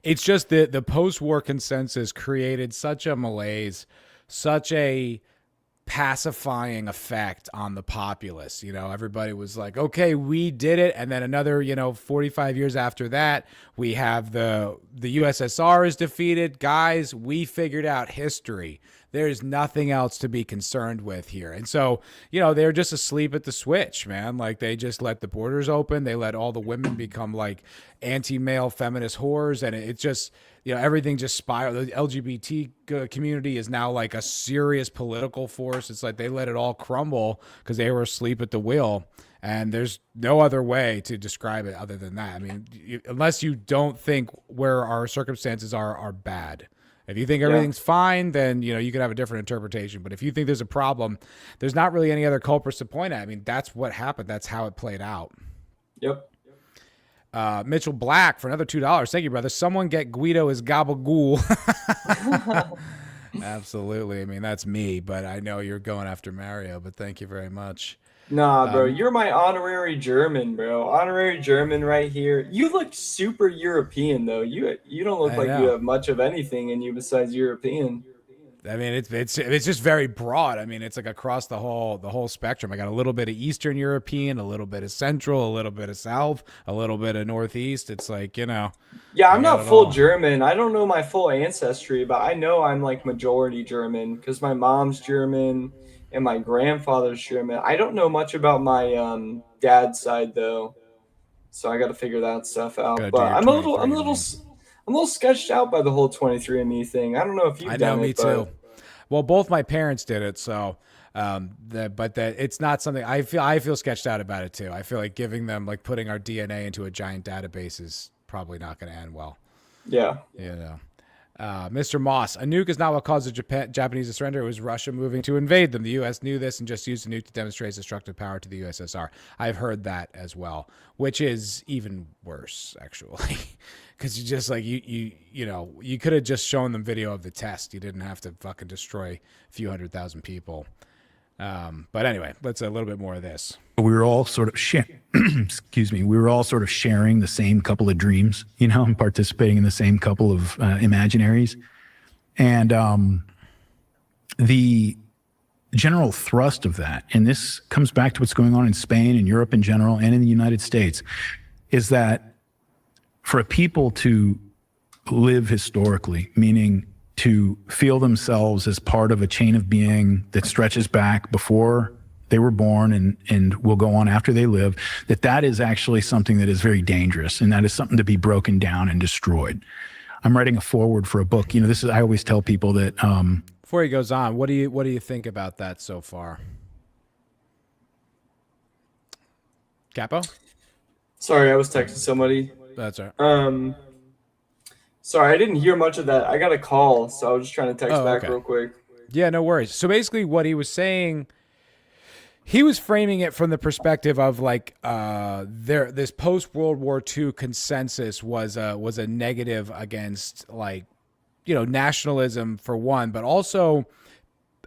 it's just the post-war consensus created such a malaise, such a pacifying effect on the populace. Everybody was like, okay, we did it. And then another, 45 years after that, we have the USSR is defeated. Guys, we figured out history. There's nothing else to be concerned with here. And so, they're just asleep at the switch, man. Like, they just let the borders open. They let all the women become like anti-male feminist whores. And it just, everything just spiraled. The LGBT community is now like a serious political force. It's like they let it all crumble because they were asleep at the wheel. And there's no other way to describe it other than that. I mean, unless you don't think where our circumstances are bad. If you think everything's fine, then, you could have a different interpretation. But if you think there's a problem, there's not really any other culprits to point at. I mean, that's what happened. That's how it played out. Yep. Mitchell Black for another $2. Thank you, brother. Someone get Guido his gabagool. Absolutely. I mean, that's me, but I know you're going after Mario, but thank you very much. Nah, bro, you're my honorary German, bro. Honorary German right here. You look super European, though. You don't look like you have much of anything in you besides European. I mean, it's just very broad. I mean, it's like across the whole spectrum. I got a little bit of Eastern European, a little bit of Central, a little bit of South, a little bit of Northeast. It's like, Yeah, I'm not full German. I don't know my full ancestry, but I know I'm like majority German because my mom's German and my grandfather's German. I don't know much about my dad's side though, so I got to figure that stuff out. But I'm a little sketched out by the whole 23andMe thing. I don't know if you've done it. I know, me too. Well, both my parents did it, so but it's not something I feel sketched out about it too. I feel like giving them, like, putting our DNA into a giant database is probably not going to end well. Yeah. Mr. Moss, a nuke is not what caused the Japanese to surrender. It was Russia moving to invade them. The U.S. knew this and just used the nuke to demonstrate its destructive power to the USSR. I've heard that as well, which is even worse, actually, because you just like you could have just shown them video of the test. You didn't have to fucking destroy a few 100,000 people. But anyway, let's a little bit more of this. We were all sort of excuse me. We were all sort of sharing the same couple of dreams, and participating in the same couple of imaginaries. And the general thrust of that, and this comes back to what's going on in Spain and Europe in general and in the United States, is that for a people to live historically, meaning to feel themselves as part of a chain of being that stretches back before they were born and will go on after they live, that is actually something that is very dangerous, and that is something to be broken down and destroyed. I'm writing a foreword for a book. I always tell people that. Before he goes on, what do you think about that so far? Capo? Sorry, I was texting somebody. That's all right. Sorry, I didn't hear much of that. I got a call, so I was just trying to text back real quick. Yeah, no worries. So basically what he was saying, he was framing it from the perspective of like this post-World War II consensus was a negative against like, nationalism for one, but also,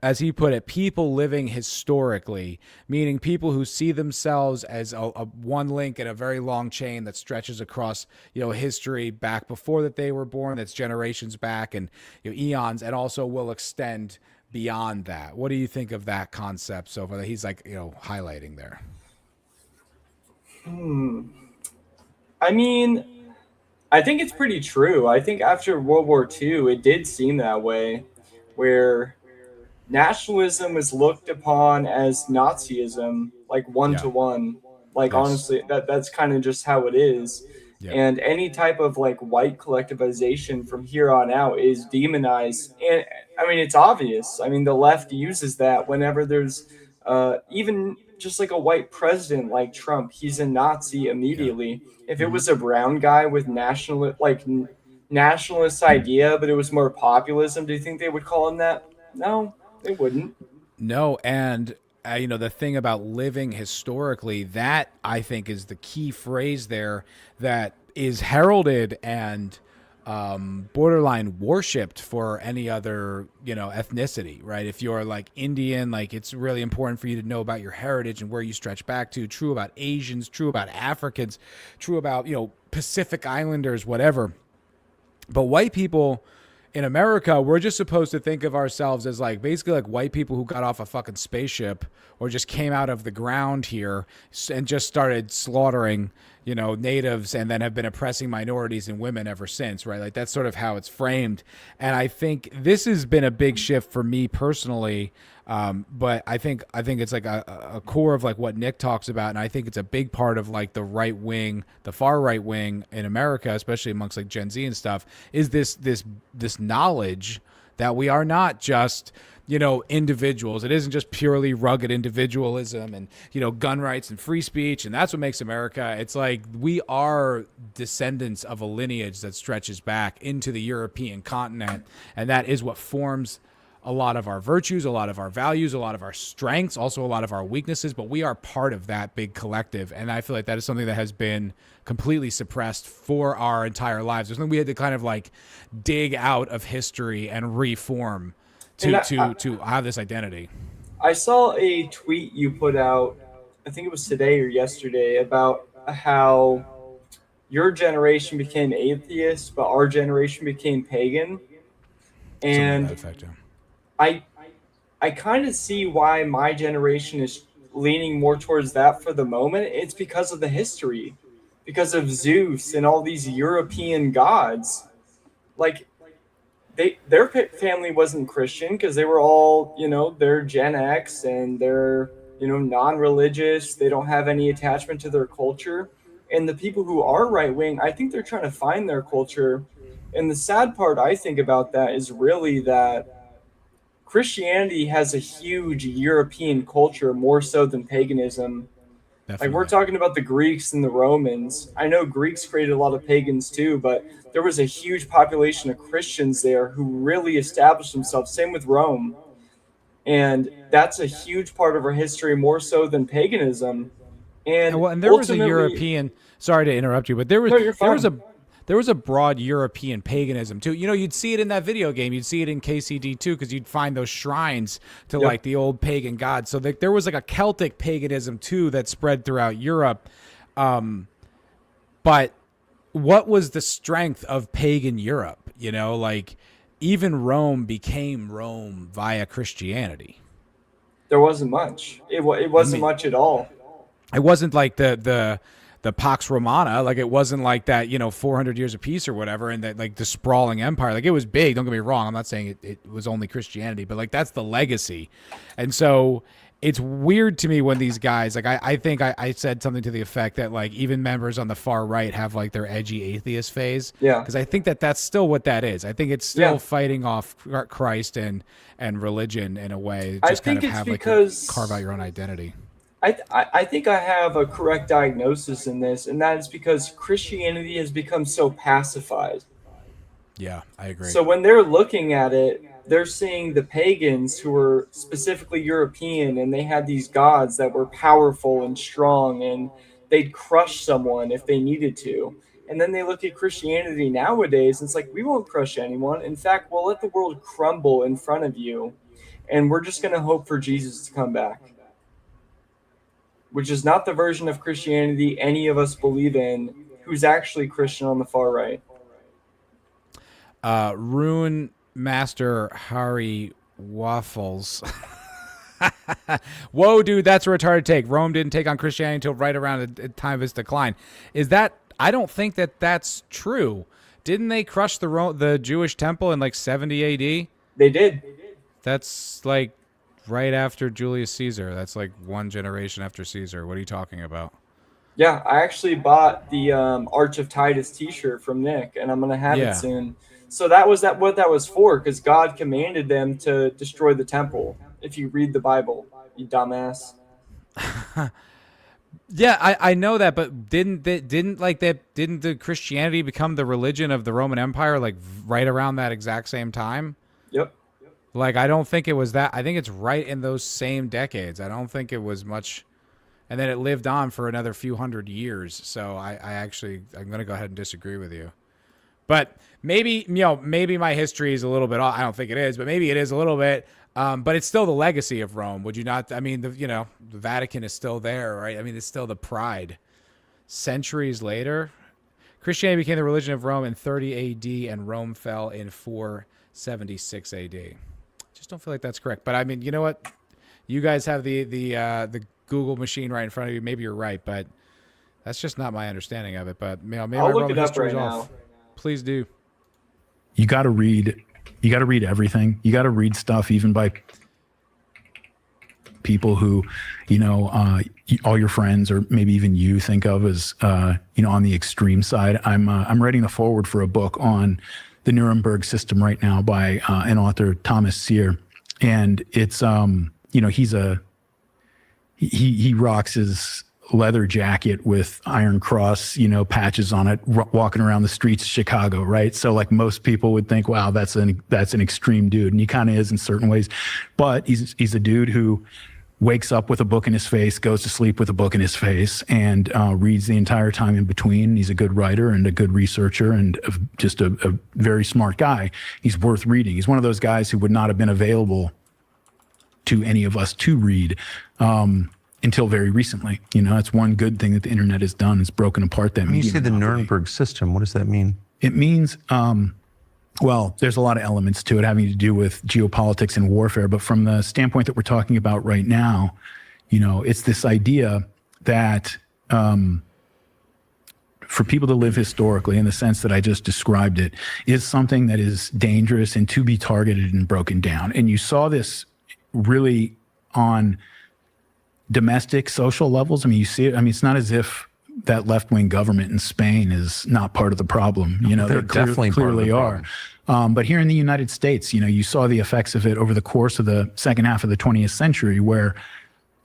as he put it, people living historically, meaning people who see themselves as a one link in a very long chain that stretches across, history back before that they were born, that's generations back and eons, and also will extend beyond that. What do you think of that concept so far that he's like, highlighting there? I mean, I think it's pretty true. I think after World War II, it did seem that way, where nationalism was looked upon as Nazism, like one-to-one. Like, yes. Honestly, that's kind of just how it is. Yeah. And any type of like white collectivization from here on out is demonized. And I mean, it's obvious. I mean, the left uses that whenever there's even just like a white president like Trump, he's a Nazi immediately. Yeah. If it was a brown guy with nationalist idea, but it was more populism, do you think they would call him that? No, they wouldn't. No, and the thing about living historically, that I think is the key phrase there that is heralded and borderline worshipped for any other, ethnicity, right? If you're like Indian, like it's really important for you to know about your heritage and where you stretch back to. True about Asians, true about Africans, true about, Pacific Islanders, whatever. But white people in America, we're just supposed to think of ourselves as like basically like white people who got off a fucking spaceship or just came out of the ground here and just started slaughtering, natives and then have been oppressing minorities and women ever since, right? Like that's sort of how it's framed. And I think this has been a big shift for me personally. But I think it's like a core of like what Nick talks about. And I think it's a big part of like the right wing, the far right wing in America, especially amongst like Gen Z and stuff, is this knowledge that we are not just, individuals. It isn't just purely rugged individualism and, gun rights and free speech. And that's what makes America. It's like we are descendants of a lineage that stretches back into the European continent. And that is what forms a lot of our virtues, a lot of our values, a lot of our strengths, also a lot of our weaknesses, but we are part of that big collective. And I feel like that is something that has been completely suppressed for our entire lives. There's something we had to kind of like dig out of history and reform to have this identity. I saw a tweet you put out, I think it was today or yesterday, about how your generation became atheist, but our generation became pagan. And I kind of see why my generation is leaning more towards that for the moment. It's because of the history, because of Zeus and all these European gods. Like their family wasn't Christian because they were all, they're Gen X and they're, non-religious. They don't have any attachment to their culture. And the people who are right-wing, I think they're trying to find their culture. And the sad part I think about that is really that Christianity has a huge European culture, more so than paganism. Like we're talking about the Greeks and the Romans. I know Greeks created a lot of pagans too, but there was a huge population of Christians there who really established themselves. Same with Rome. And that's a huge part of our history, more so than paganism. And there was a European. Sorry to interrupt you, but there was a broad European paganism too. You know, you'd see it in that video game. You'd see it in KCD too, because you'd find those shrines to like the old pagan gods. So there was like a Celtic paganism too that spread throughout Europe. But what was the strength of pagan Europe? You know, like even Rome became Rome via Christianity. There wasn't much. It wasn't much at all. It wasn't like the Pax Romana, like it wasn't like that, 400 years of peace or whatever, and that like the sprawling empire. Like it was big, don't get me wrong. I'm not saying it was only Christianity, but like that's the legacy. And so it's weird to me when these guys, like I think I said something to the effect that like even members on the far right have like their edgy atheist phase. Yeah. Because I think that's still what that is. I think it's still fighting off Christ and religion in a way. Just kind of have like carve out your own identity. I think I have a correct diagnosis in this, and that is because Christianity has become so pacified. Yeah, I agree. So when they're looking at it, they're seeing the pagans who were specifically European, and they had these gods that were powerful and strong, and they'd crush someone if they needed to. And then they look at Christianity nowadays, and it's like, we won't crush anyone. In fact, we'll let the world crumble in front of you, and we're just going to hope for Jesus to come back. Which is not the version of Christianity any of us believe in, who's actually Christian on the far right. Rune Master Hari Waffles. Whoa, dude, that's a retarded take. Rome didn't take on Christianity until right around the time of its decline. Is that? I don't think that's true. Didn't they crush the Jewish temple in like 70 AD? They did. That's like right after Julius Caesar. That's like one generation after Caesar. What are you talking about? Yeah, I actually bought the Arch of Titus t-shirt from Nick, and I'm going to have it soon. So that was what that was for, because God commanded them to destroy the temple. If you read the Bible, you dumbass. Yeah, I know that, but didn't the Christianity become the religion of the Roman Empire like right around that exact same time? Yep. Like, I don't think it was that. I think it's right in those same decades. I don't think it was much. And then it lived on for another few hundred years. So I'm going to go ahead and disagree with you. But maybe my history is a little bit off. I don't think it is, but maybe it is a little bit. But it's still the legacy of Rome. Would you not? I mean, the Vatican is still there, right? I mean, it's still the pride. Centuries later, Christianity became the religion of Rome in 30 AD, and Rome fell in 476 AD. Just don't feel like that's correct. But I mean, you know what? You guys have the Google machine right in front of you. Maybe you're right, but that's just not my understanding of it. But maybe I'll look it up right now. Please do. You got to read. You got to read everything. You got to read stuff even by people who, all your friends or maybe even you think of as, on the extreme side. I'm writing the foreword for a book on the Nuremberg system right now by an author, Thomas Sear. And it's, he rocks his leather jacket with Iron Cross, patches on it, walking around the streets of Chicago, right? So like most people would think, wow, that's an extreme dude. And he kind of is in certain ways. But he's a dude who wakes up with a book in his face, goes to sleep with a book in his face, and reads the entire time in between. He's a good writer and a good researcher and just a very smart guy. He's worth reading. He's one of those guys who would not have been available to any of us to read until very recently. That's one good thing that the internet has done. It's broken apart that medium. When you say the Nuremberg system, what does that mean? It means, well, there's a lot of elements to it having to do with geopolitics and warfare. But from the standpoint that we're talking about right now, it's this idea that for people to live historically in the sense that I just described it is something that is dangerous and to be targeted and broken down. And you saw this really on domestic social levels. I mean, you see it. I mean, it's not as if that left-wing government in Spain is not part of the problem. They're definitely clearly are. But here in the United States, you saw the effects of it over the course of the second half of the 20th century, where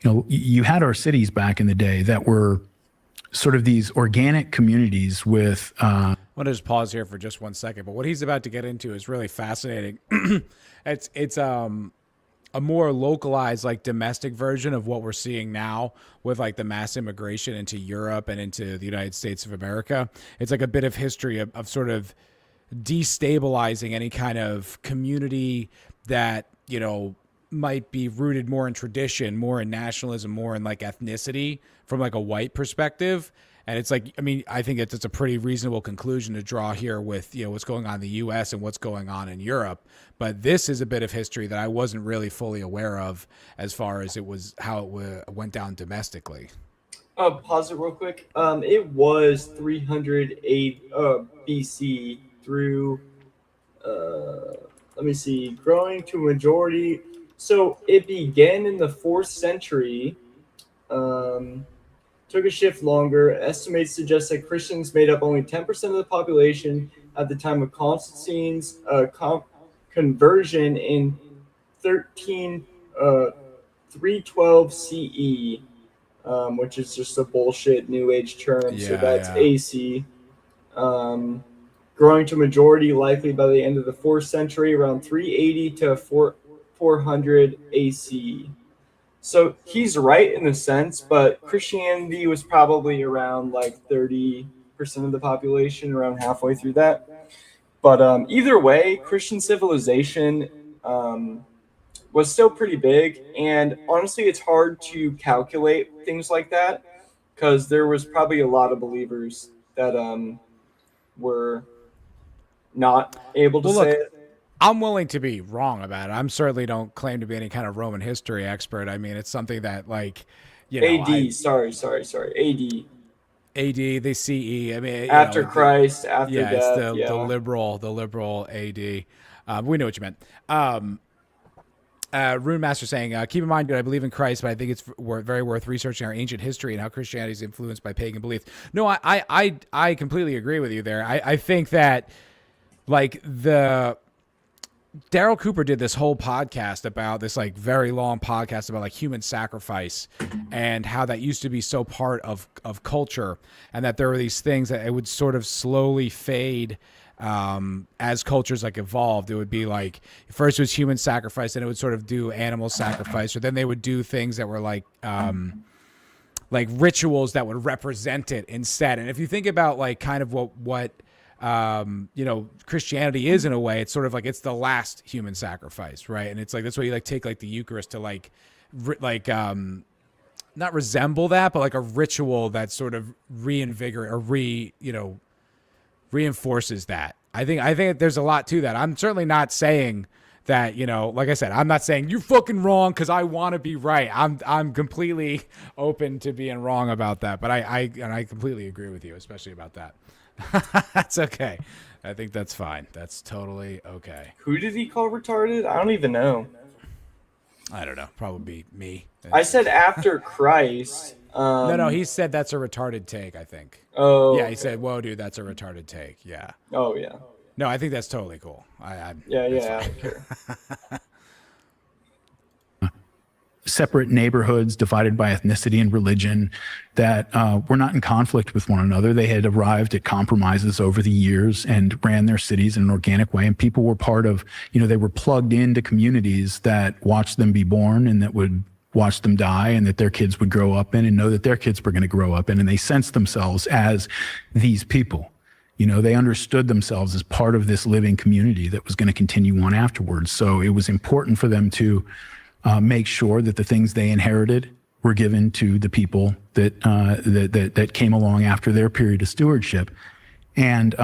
you had our cities back in the day that were sort of these organic communities with. I want to just pause here for just 1 second, but what he's about to get into is really fascinating. It's a more localized, like domestic version of what we're seeing now with like the mass immigration into Europe and into the United States of America. It's like a bit of history of sort of destabilizing any kind of community that, might be rooted more in tradition, more in nationalism, more in like ethnicity from like a white perspective. And it's like, I think it's a pretty reasonable conclusion to draw here with, what's going on in the US and what's going on in Europe. But this is a bit of history that I wasn't really fully aware of as far as how it went down domestically. Pause it real quick. It was 308 BC through, let me see, growing to a majority. So it began in the 4th century. Took a shift longer. Estimates suggest that Christians made up only 10% of the population at the time of Constantine's conversion in 312 CE, which is just a bullshit New Age term. So that's AC. Growing to majority likely by the end of the 4th century, around 380 to 400 AC. So he's right in a sense, but Christianity was probably around like 30% of the population, around halfway through that. But either way, Christian civilization was still pretty big. And honestly, it's hard to calculate things like that because there was probably a lot of believers that were not able to say it. I'm willing to be wrong about it. I'm certainly don't claim to be any kind of Roman history expert. It's something that like, AD, sorry. AD. The CE. After Christ, after death. It's the liberal AD. We know what you meant. Rune Master saying, keep in mind, dude, I believe in Christ, but I think it's very worth researching our ancient history and how Christianity is influenced by pagan belief. No, I completely agree with you there. I think that like Darryl Cooper did this whole podcast about this like very long podcast about like human sacrifice and how that used to be so part of culture, and that there were these things that it would sort of slowly fade as cultures like evolved. It would be like first it was human sacrifice, then it would sort of do animal sacrifice, or then they would do things that were like rituals that would represent it instead. And if you think about like kind of what Christianity is in a way, it's sort of like it's the last human sacrifice, right? And it's like that's why you like take like the Eucharist to like not resemble that, but like a ritual that sort of reinvigorate or reinforces that. I think there's a lot to that. I'm certainly not saying that, like I said, I'm not saying you're fucking wrong because I want to be right. I'm completely open to being wrong about that, but I completely agree with you, especially about that. That's okay. I think that's fine. That's totally okay. Who did he call retarded? I don't even know. I don't know. Probably me. I said after Christ. No, he said that's a retarded take, I think. Oh. Yeah, he said, whoa, dude, that's a retarded take. Yeah. Oh, yeah. No, I think that's totally cool. Yeah. Sure. Separate neighborhoods divided by ethnicity and religion that were not in conflict with one another. They had arrived at compromises over the years and ran their cities in an organic way. And people were part of, they were plugged into communities that watched them be born and that would watch them die and that their kids would grow up in and know that their kids were going to grow up in. And they sensed themselves as these people. They understood themselves as part of this living community that was going to continue on afterwards. So it was important for them to make sure that the things they inherited were given to the people that came along after their period of stewardship. And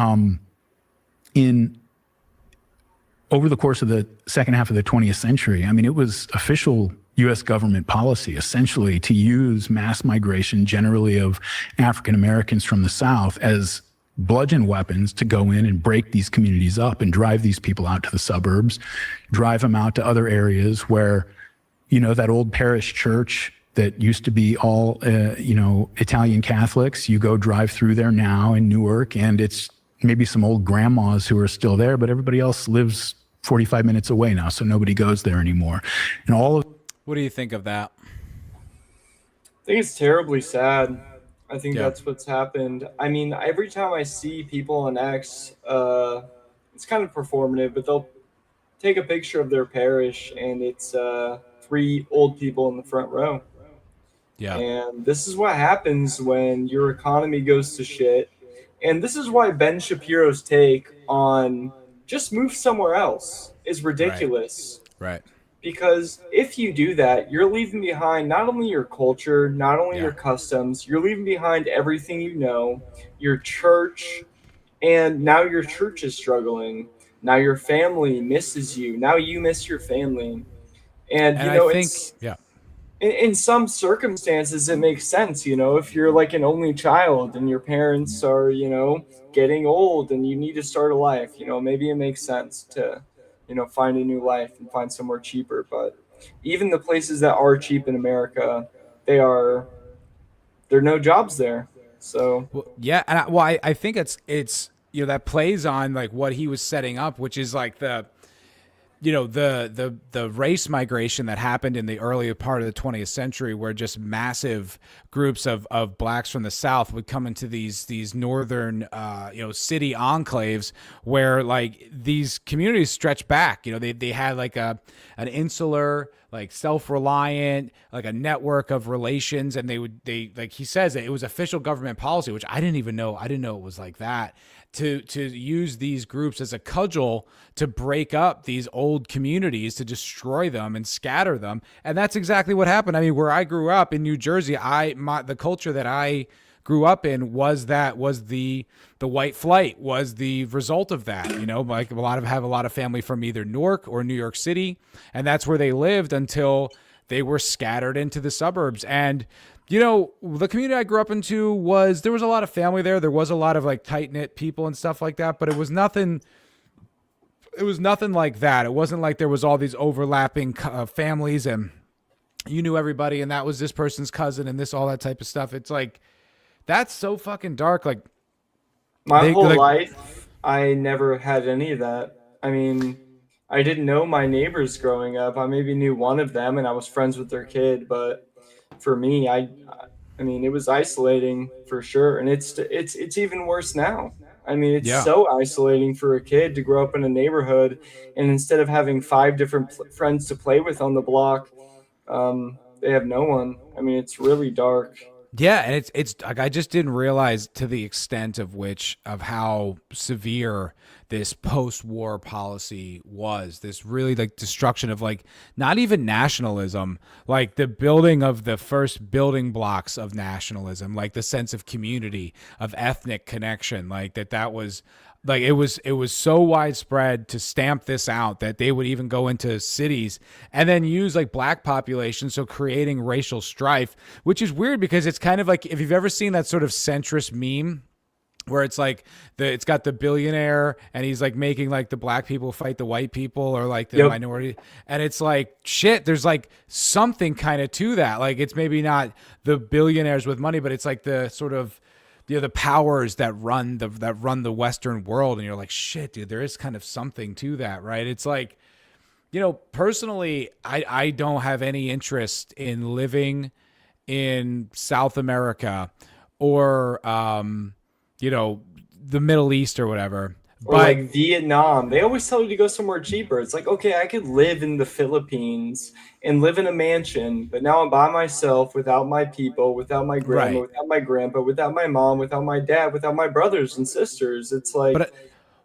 over the course of the second half of the 20th century, it was official U.S. government policy, essentially, to use mass migration, generally of African Americans from the South, as bludgeon weapons to go in and break these communities up and drive these people out to the suburbs, drive them out to other areas where, that old parish church that used to be all, Italian Catholics, you go drive through there now in Newark, and it's maybe some old grandmas who are still there, but everybody else lives 45 minutes away now, so nobody goes there anymore. And all of What do you think of that? think it's terribly sad. I think Yeah. that's what's happened. I mean, every time I see people on X, it's kind of performative, but they'll take a picture of their parish and it's three old people in the front row. Yeah. And this is what happens when your economy goes to shit. And this is why Ben Shapiro's take on just move somewhere else is ridiculous. Right. Because if you do that, you're leaving behind not only your culture, not only your customs, you're leaving behind everything you know, your church, and now your church is struggling. Now your family misses you. Now you miss your family. And, And you I know, think, it's yeah. in some circumstances it makes sense, you know, if you're like an only child and your parents are, you know, getting old and you need to start a life, you know, maybe it makes sense to, you know, find a new life and find somewhere cheaper. But even the places that are cheap in America, there are no jobs there. So Well, yeah, and I think it's you know, that plays on like what he was setting up, which is like the, you know, the race migration that happened in the earlier part of the 20th century, where just massive groups of blacks from the South would come into these northern you know, city enclaves where like these communities stretch back. You know, they had like an insular, like self-reliant, like a network of relations, and they like he says that it was official government policy, which I didn't even know. I didn't know it was like that. To use these groups as a cudgel to break up these old communities, to destroy them and scatter them. And that's exactly what happened. I mean, where I grew up in New Jersey, the culture that I grew up in was the white flight was the result of that. You know, like have a lot of family from either Newark or New York City, and that's where they lived until they were scattered into the suburbs. And you know, the community I grew up into there was a lot of family there. There was a lot of like tight knit people and stuff like that, but it was nothing like that. It wasn't like there was all these overlapping families and you knew everybody and that was this person's cousin and all that type of stuff. It's like, that's so fucking dark. Like my whole life, I never had any of that. I mean, I didn't know my neighbors growing up. I maybe knew one of them and I was friends with their kid, but for me, I mean, it was isolating for sure, and it's even worse now. I mean, it's so isolating for a kid to grow up in a neighborhood, and instead of having 5 different friends to play with on the block, they have no one. I mean, it's really dark. Yeah, and it's like I just didn't realize to the extent of how severe this post-war policy was. This really like destruction of like not even nationalism, like the building of the first building blocks of nationalism, like the sense of community, of ethnic connection, like that was like it was so widespread to stamp this out that they would even go into cities and then use like black populations, so creating racial strife, which is weird because it's kind of like if you've ever seen that sort of centrist meme where it's like it's got the billionaire and he's like making like the black people fight the white people or like the minority, and it's like shit, there's like something kind of to that. Like it's maybe not the billionaires with money, but it's like the sort of the powers that run the Western world, and you're like, shit, dude, there is kind of something to that, right? It's like, you know, personally, I don't have any interest in living in South America or, you know, the Middle East or whatever. Or like Vietnam. They always tell you to go somewhere cheaper. It's like, okay, I could live in the Philippines and live in a mansion, but now I'm by myself without my people, without my grandma, without my grandpa, without my mom, without my dad, without my brothers and sisters. It's like...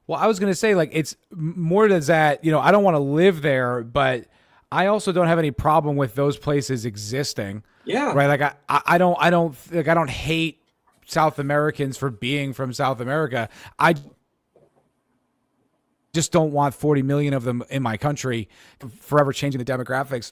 Well, I was going to say, like, it's more to that, you know, I don't want to live there, but I also don't have any problem with those places existing. Yeah. Right. Like, I don't hate South Americans for being from South America. I just don't want 40 million of them in my country, forever changing the demographics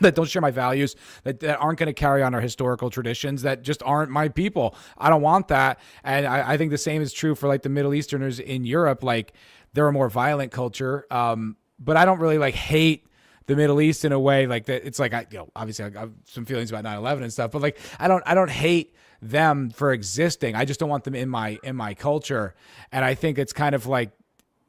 that don't share my values, that aren't going to carry on our historical traditions, that just aren't my people. I don't want that. And I think the same is true for like the Middle Easterners in Europe. Like they're a more violent culture. But I don't really like hate the Middle East in a way like that. It's like, obviously I have some feelings about 9/11 and stuff, but like, I don't hate them for existing. I just don't want them in my culture. And I think it's kind of like,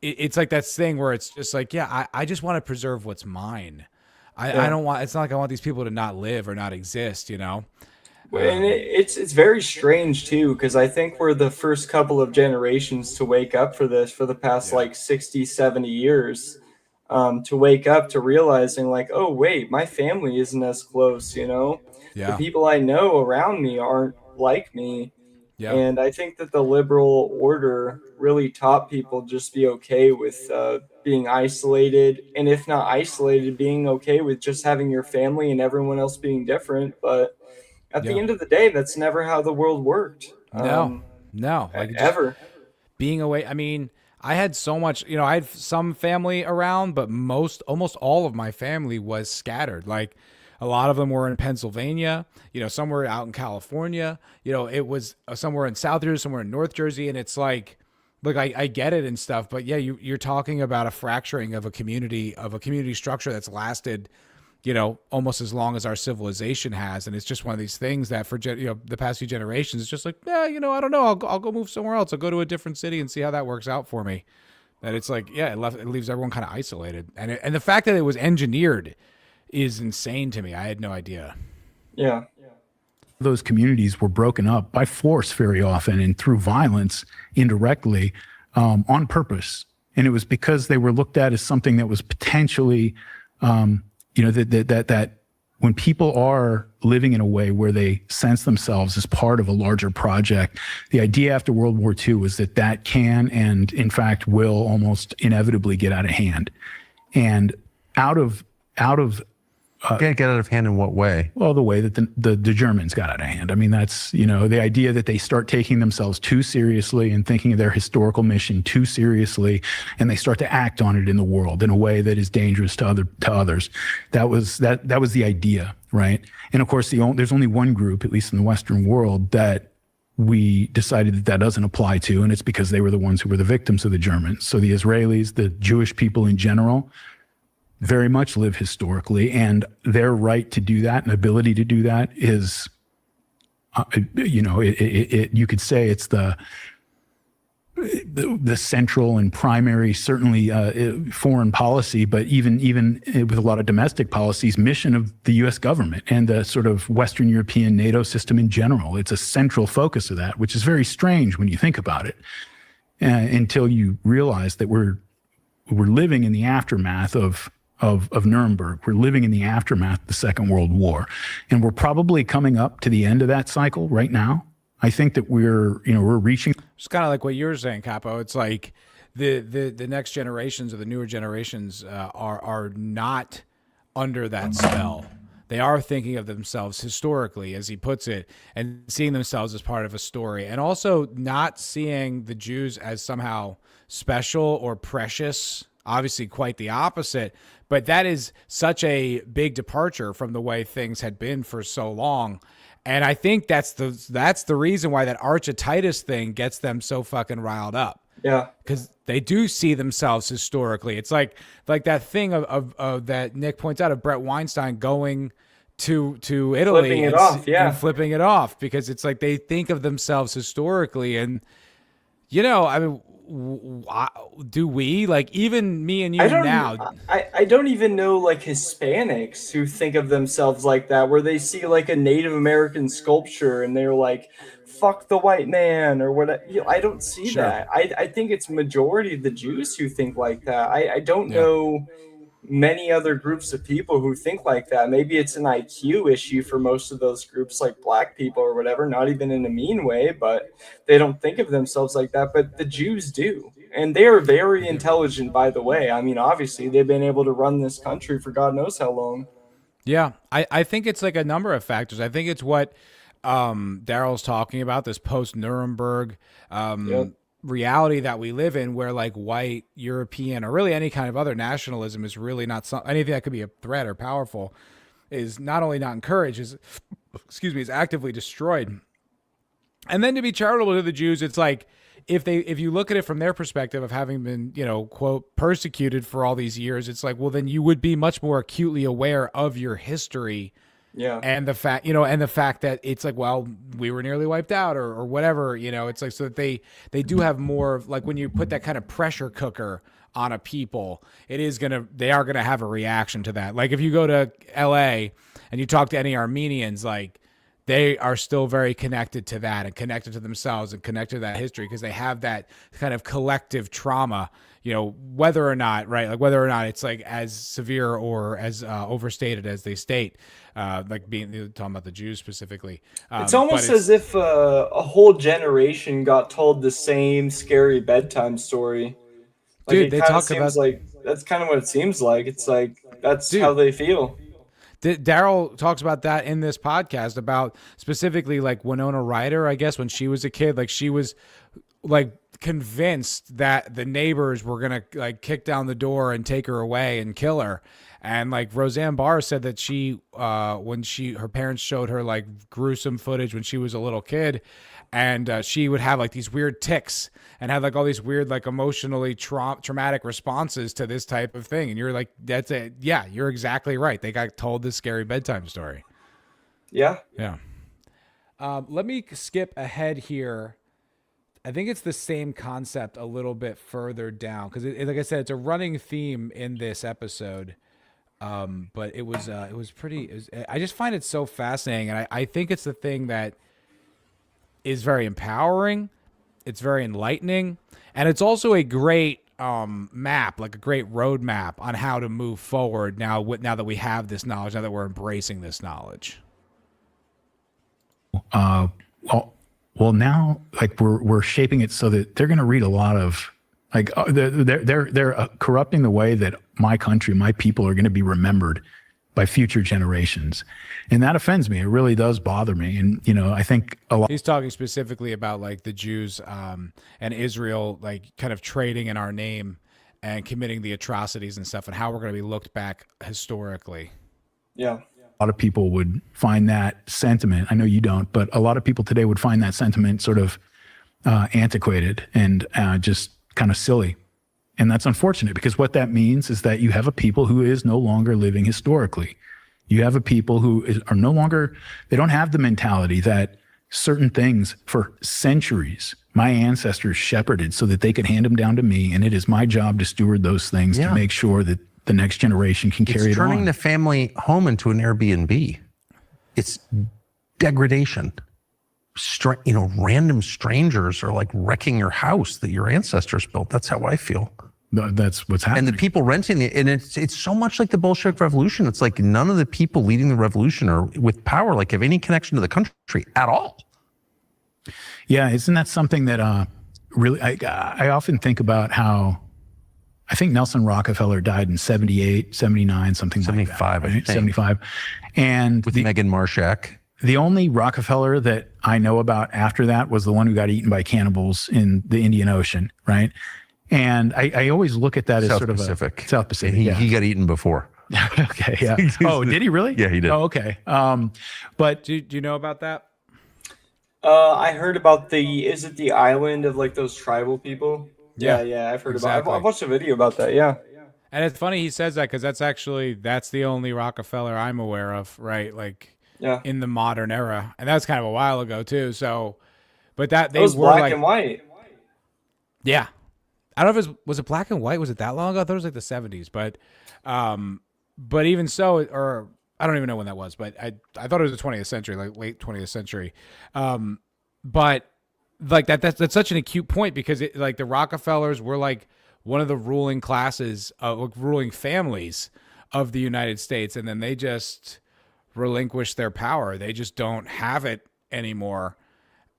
it's like that thing where it's just like, yeah, I just want to preserve what's mine. I don't want, it's not like I want these people to not live or not exist, you know? And it's very strange too, because I think we're the first couple of generations to wake up for this for the past like 60, 70 years, to wake up to realizing like, oh wait, my family isn't as close, you know? The Yeah. people I know around me aren't like me. Yeah. And I think that the liberal order really taught people just be okay with being isolated, and if not isolated, being okay with just having your family and everyone else being different. But at the Yeah. end of the day, that's never how the world worked. No. Like just Ever. being away. I mean, I had so much, I had some family around, but almost all of my family was scattered. Like a lot of them were in Pennsylvania, some were out in California, it was somewhere in South Jersey, somewhere in North Jersey. And it's like, look, I get it and stuff, but yeah, you're talking about a fracturing of a community structure that's lasted, almost as long as our civilization has. And it's just one of these things that for, the past few generations, it's just like, yeah, I don't know. I'll go move somewhere else. I'll go to a different city and see how that works out for me. That it's like, yeah, it leaves everyone kind of isolated. And the fact that it was engineered is insane to me. I had no idea. Yeah. Those communities were broken up by force very often and through violence indirectly, on purpose. And it was because they were looked at as something that was potentially, that when people are living in a way where they sense themselves as part of a larger project, the idea after World War II was that can and in fact will almost inevitably get out of hand. And out of Get out of hand in what way? well, the way that the Germans got out of hand. I mean, that's, the idea that they start taking themselves too seriously and thinking of their historical mission too seriously, and they start to act on it in the world in a way that is dangerous to others. That was the idea, right? And of course, there's only one group, at least in the Western world, that we decided that doesn't apply to, and it's because they were the ones who were the victims of the Germans. So the Israelis, the Jewish people in general, very much live historically, and their right to do that and ability to do that is, you could say it's the central and primary, certainly foreign policy, but even with a lot of domestic policies, mission of the U.S. government and the sort of Western European NATO system in general. It's a central focus of that, which is very strange when you think about it, until you realize that we're living in the aftermath of Nuremberg. We're living in the aftermath of the Second World War. And we're probably coming up to the end of that cycle right now. I think that we're reaching. It's kind of like what you're saying, Capo. It's like the next generations or the newer generations are not under that spell. They are thinking of themselves historically, as he puts it, and seeing themselves as part of a story, and also not seeing the Jews as somehow special or precious. Obviously quite the opposite, but that is such a big departure from the way things had been for so long. And I think that's the reason why that archetitus thing gets them so fucking riled up. Yeah. Because they do see themselves historically. It's like that thing of that Nick points out of Brett Weinstein going to Italy Flipping it off, yeah. and flipping it off, because it's like they think of themselves historically. And, I mean, do we, like, even me and you now? I don't even know like Hispanics who think of themselves like that, where they see like a Native American sculpture and they're like, "Fuck the white man" or what. I don't see Sure. that. I think it's majority of the Jews who think like that. I don't know many other groups of people who think like that. Maybe it's an IQ issue for most of those groups, like black people or whatever, not even in a mean way, but they don't think of themselves like that. But the Jews do. And they are very intelligent, by the way. I mean, obviously, they've been able to run this country for God knows how long. Yeah, I think it's like a number of factors. I think it's what Darryl's talking about, this post-Nuremberg reality that we live in, where like white, European, or really any kind of other nationalism is really not anything that could be a threat or powerful, is not only not encouraged, is actively destroyed. And then to be charitable to the Jews, it's like, if you look at it from their perspective of having been, quote, persecuted for all these years, it's like, well, then you would be much more acutely aware of your history. Yeah. And the fact, that it's like, well, we were nearly wiped out or whatever, it's like, so that they do have more of, like, when you put that kind of pressure cooker on a people, they are going to have a reaction to that. Like if you go to LA and you talk to any Armenians, like, they are still very connected to that and connected to themselves and connected to that history because they have that kind of collective trauma, whether or not, right? Like whether or not it's like as severe or as overstated as they state, like talking about the Jews specifically. It's almost as if a whole generation got told the same scary bedtime story. Like, dude, it they kind of talk seems about like that's kind of what it seems like. It's like that's Dude. how they feel. Darryl talks about that in this podcast about specifically like Winona Ryder, I guess, when she was a kid, like she was like convinced that the neighbors were going to like kick down the door and take her away and kill her. And like Roseanne Barr said that she, when her parents showed her like gruesome footage when she was a little kid, and she would have like these weird tics and have like all these weird, like emotionally traumatic responses to this type of thing. And you're like, that's it. Yeah, you're exactly right. They got told this scary bedtime story. Yeah. Yeah. Let me skip ahead here. I think it's the same concept a little bit further down because, like I said, it's a running theme in this episode. But it was pretty. I just find it so fascinating, and I think it's the thing that is very empowering. It's very enlightening, and it's also a great map, like a great road map on how to move forward. Now that we have this knowledge, now that we're embracing this knowledge. Well, now like we're shaping it so that they're going to read a lot of like they're corrupting the way that my country, my people are going to be remembered by future generations, and that offends me. It really does bother me, and I think a lot. He's talking specifically about like the Jews and Israel, like kind of trading in our name and committing the atrocities and stuff, and how we're going to be looked back historically. Yeah. A lot of people would find that sentiment. I know you don't, but a lot of people today would find that sentiment sort of antiquated and just kind of silly. And that's unfortunate because what that means is that you have a people who is no longer living historically. You have a people who are no longer, they don't have the mentality that certain things for centuries my ancestors shepherded so that they could hand them down to me. And it is my job to steward those things to make sure that the next generation can carry it on. It's turning the family home into an Airbnb. It's degradation. Random strangers are like wrecking your house that your ancestors built. That's how I feel. That's what's happening. And the people renting it, and it's so much like the Bolshevik Revolution. It's like none of the people leading the revolution are with power, like have any connection to the country at all. Yeah, isn't that something that really, I often think about how, I think Nelson Rockefeller died in 78, 79, something 75, like that. Right? I think. 75. And With Meghan Marshak. the only Rockefeller that I know about after that was the one who got eaten by cannibals in the Indian Ocean, right? And I always look at that as sort of Pacific. South Pacific. He got eaten before. Okay, yeah. Oh, did he really? Yeah, he did. Oh, okay. But Do you know about that? I heard about is it the island of like those tribal people? Yeah, I've heard exactly. about it. I've watched a video about that, yeah. And it's funny he says that because that's the only Rockefeller I'm aware of, right? Like in the modern era. And that was kind of a while ago too. So, but that they was were black like, and white. Yeah. I don't know if was it black and white? Was it that long ago? I thought it was like the 70s, but even so, or I don't even know when that was, but I thought it was the 20th century, like late 20th century. But like that's such an acute point because like the Rockefellers were like one of the ruling classes, ruling families of the United States. And then they just relinquished their power. They just don't have it anymore.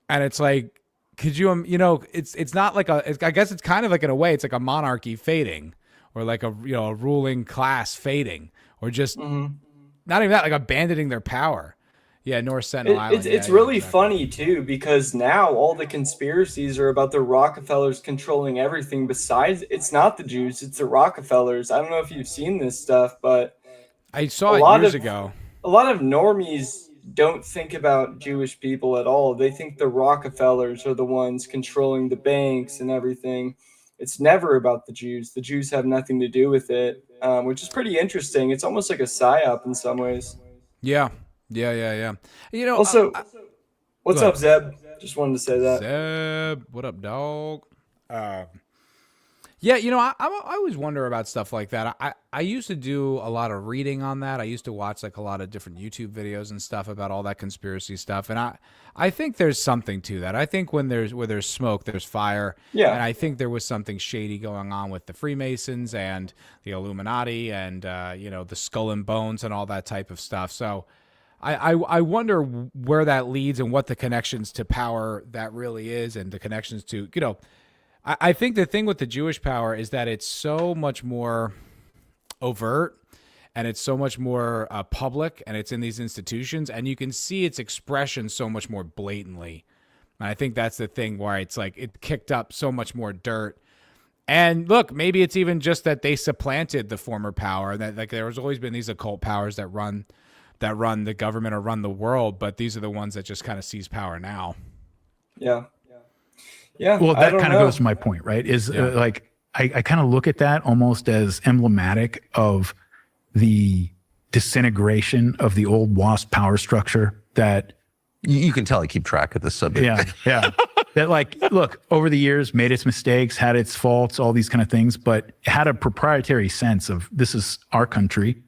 And it's like, could you, it's not like I guess it's kind of like in a way, it's like a monarchy fading or like a ruling class fading or just not even that, like abandoning their power. Yeah, North Sentinel Island. It's really funny too because now all the conspiracies are about the Rockefellers controlling everything. Besides, it's not the Jews; it's the Rockefellers. I don't know if you've seen this stuff, but I saw it years ago. A lot of normies don't think about Jewish people at all. They think the Rockefellers are the ones controlling the banks and everything. It's never about the Jews. The Jews have nothing to do with it, which is pretty interesting. It's almost like a psyop in some ways. Yeah. Also, what's up, Zeb? Just wanted to say that. Zeb, what up, dog? Yeah, I always wonder about stuff like that. I used to do a lot of reading on that. I used to watch like a lot of different YouTube videos and stuff about all that conspiracy stuff. And I think there's something to that. I think where there's smoke, there's fire. Yeah. And I think there was something shady going on with the Freemasons and the Illuminati and the Skull and Bones and all that type of stuff. So I wonder where that leads and what the connections to power that really is, and the connections to I think the thing with the Jewish power is that it's so much more overt, and it's so much more public, and it's in these institutions, and you can see its expression so much more blatantly. And I think that's the thing where it's like it kicked up so much more dirt. And look, maybe it's even just that they supplanted the former power, that like there's always been these occult powers that run the government or run the world, but these are the ones that just kind of seize power now. Yeah. Yeah. Well, that kind of goes to my point, right? I kind of look at that almost as emblematic of the disintegration of the old WASP power structure that You can tell I keep track of this subject. yeah. That look, over the years, made its mistakes, had its faults, all these kind of things, but had a proprietary sense of this is our country.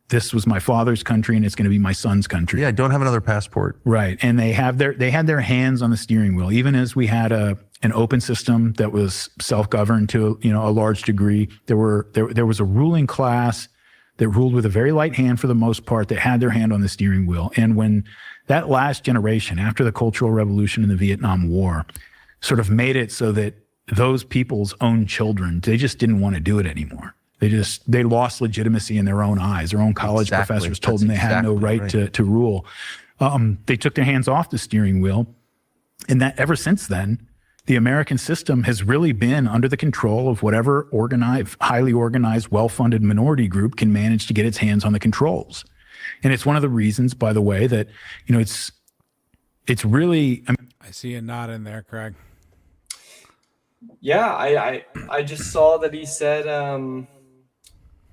This was my father's country, and it's going to be my son's country. Yeah, I don't have another passport. Right. And they had their hands on the steering wheel, even as we had an open system that was self-governed to a large degree. There was a ruling class that ruled with a very light hand for the most part, that had their hand on the steering wheel. And when that last generation, after the Cultural Revolution and the Vietnam War, sort of made it so that those people's own children, they just didn't want to do it anymore. They lost legitimacy in their own eyes. Their own college professors told them they had no right to rule. They took their hands off the steering wheel. And that ever since then, the American system has really been under the control of whatever highly organized, well-funded minority group can manage to get its hands on the controls. And it's one of the reasons, by the way, that, it's really... I see a nod in there, Craig. Yeah, I just saw that he said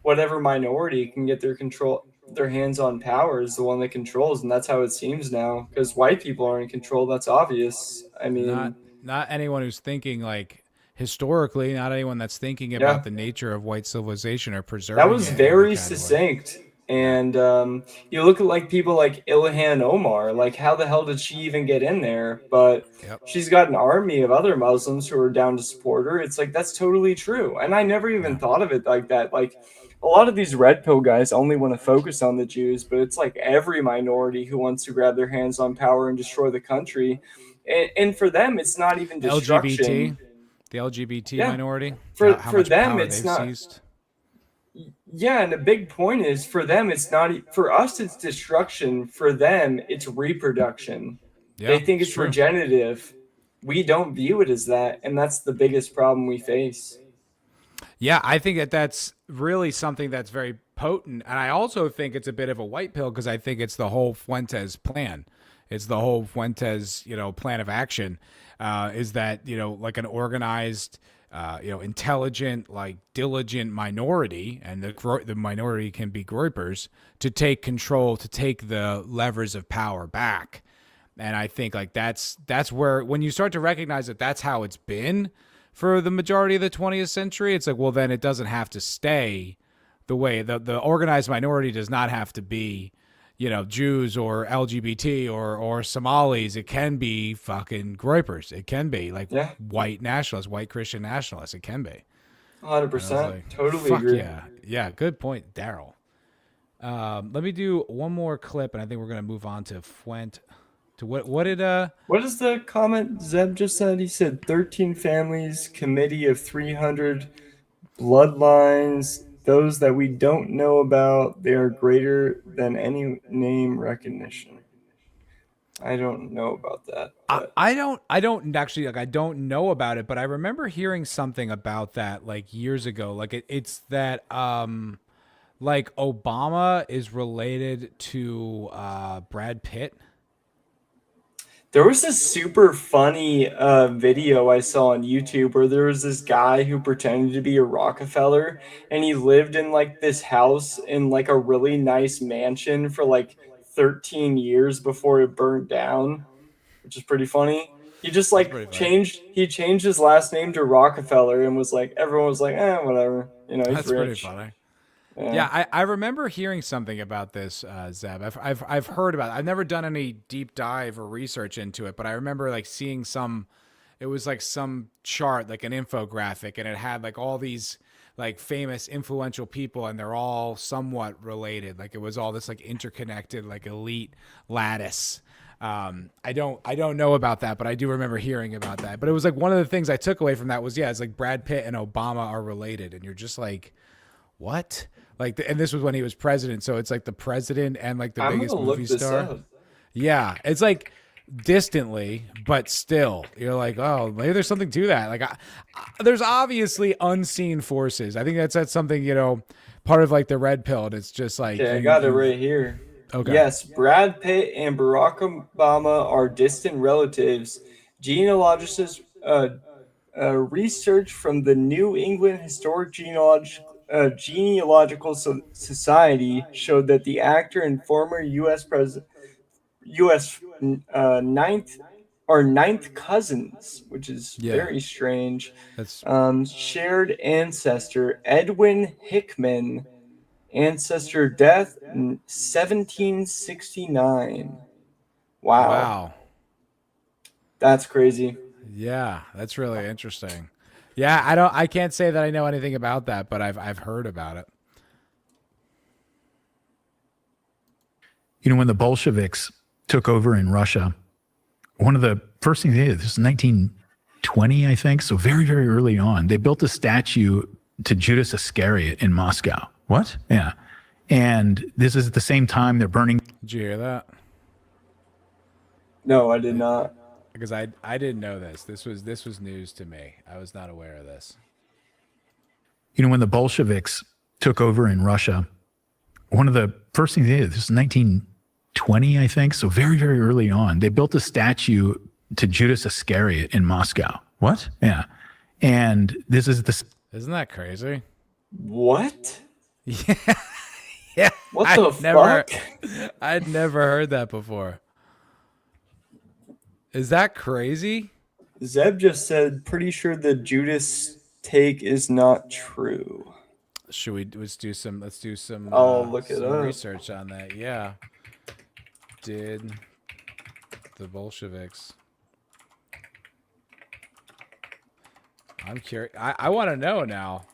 whatever minority can get their hands on power is the one that controls, and that's how it seems now. Because white people are in control, that's obvious. I mean, not anyone who's thinking like historically, not anyone that's thinking about the nature of white civilization or preserving. That was very succinct. And you look at like people like Ilhan Omar, like how the hell did she even get in there? But she's got an army of other Muslims who are down to support her. It's like, that's totally true. And I never even thought of it like that. Like a lot of these red pill guys only want to focus on the Jews, but it's like every minority who wants to grab their hands on power and destroy the country. And for them, it's not even destruction. The LGBT minority. For them, it's not. Seized. Yeah, and the big point is for them, it's not. For us, it's destruction. For them, it's reproduction. Yeah, they think it's regenerative. We don't view it as that, and that's the biggest problem we face. Yeah, I think that's really something that's very potent, and I also think it's a bit of a white pill because I think it's the whole Fuentes plan. It's the whole Fuentes, plan of action. Is that like an organized. Intelligent, like diligent minority, and the minority can be groypers, to take control, to take the levers of power back. And I think like that's where, when you start to recognize that that's how it's been for the majority of the 20th century, it's like, well, then it doesn't have to stay the way the organized minority does not have to be, Jews or LGBT or Somalis. It can be fucking groypers. It can be like white nationalists, white Christian nationalists. It can be. 100%. Totally agree. Yeah. Good point, Darryl. Let me do one more clip, and I think we're gonna move on to Fuente. To what is the comment Zeb just said? He said 13 families, committee of 300 bloodlines. Those that we don't know about, they are greater than any name recognition. I don't know about that. I don't actually, like, I don't know about it, but I remember hearing something about that like years ago. Like it's that like Obama is related to Brad Pitt. There was this super funny video I saw on YouTube where there was this guy who pretended to be a Rockefeller, and he lived in like this house in like a really nice mansion for like 13 years before it burnt down, which is pretty funny. He just like changed his last name to Rockefeller and was like, everyone was like, whatever. You know, he's That's rich. pretty funny. Yeah, I remember hearing something about this, Zeb. I've heard about it. I've never done any deep dive or research into it, but I remember like seeing it was like some chart, like an infographic, and it had like all these like famous influential people, and they're all somewhat related. Like it was all this like interconnected, like elite lattice. I don't know about that, but I do remember hearing about that. But it was like one of the things I took away from that was, it's like Brad Pitt and Obama are related, and you're just like, what? Like, and this was when he was president, so it's like the president and like the biggest movie star. Yeah, it's like distantly, but still, you're like, oh, maybe there's something to that. Like, there's obviously unseen forces. I think that's something, part of like the red pill. And it's just like, I got it right here. Okay. Yes, Brad Pitt and Barack Obama are distant relatives. Genealogists, research from the New England Historic Genealogical Society showed that the actor and former U.S. ninth cousins, which is very strange. That's shared ancestor Edwin Hickman, ancestor death 1769. Wow. That's crazy. Yeah, that's really interesting. Yeah, I can't say that I know anything about that, but I've heard about it. When the Bolsheviks took over in Russia, one of the first things they did, this is 1920, I think, so very, very early on, they built a statue to Judas Iscariot in Moscow. What? Yeah. And this is at the same time they're burning. Did you hear that? No, I did not. Because I didn't know this. This was news to me. I was not aware of this. When the Bolsheviks took over in Russia, one of the first things they did, this is 1920, I think, so very, very early on, they built a statue to Judas Iscariot in Moscow. What? Yeah. And this is Isn't that crazy? What? Yeah. Yeah. What the fuck? I'd never heard that before. Is that crazy? Zeb just said, pretty sure the Judas take is not true. Should we let's do some Look it some up. research on that? Yeah. Did the Bolsheviks? I'm curious. I want to know now.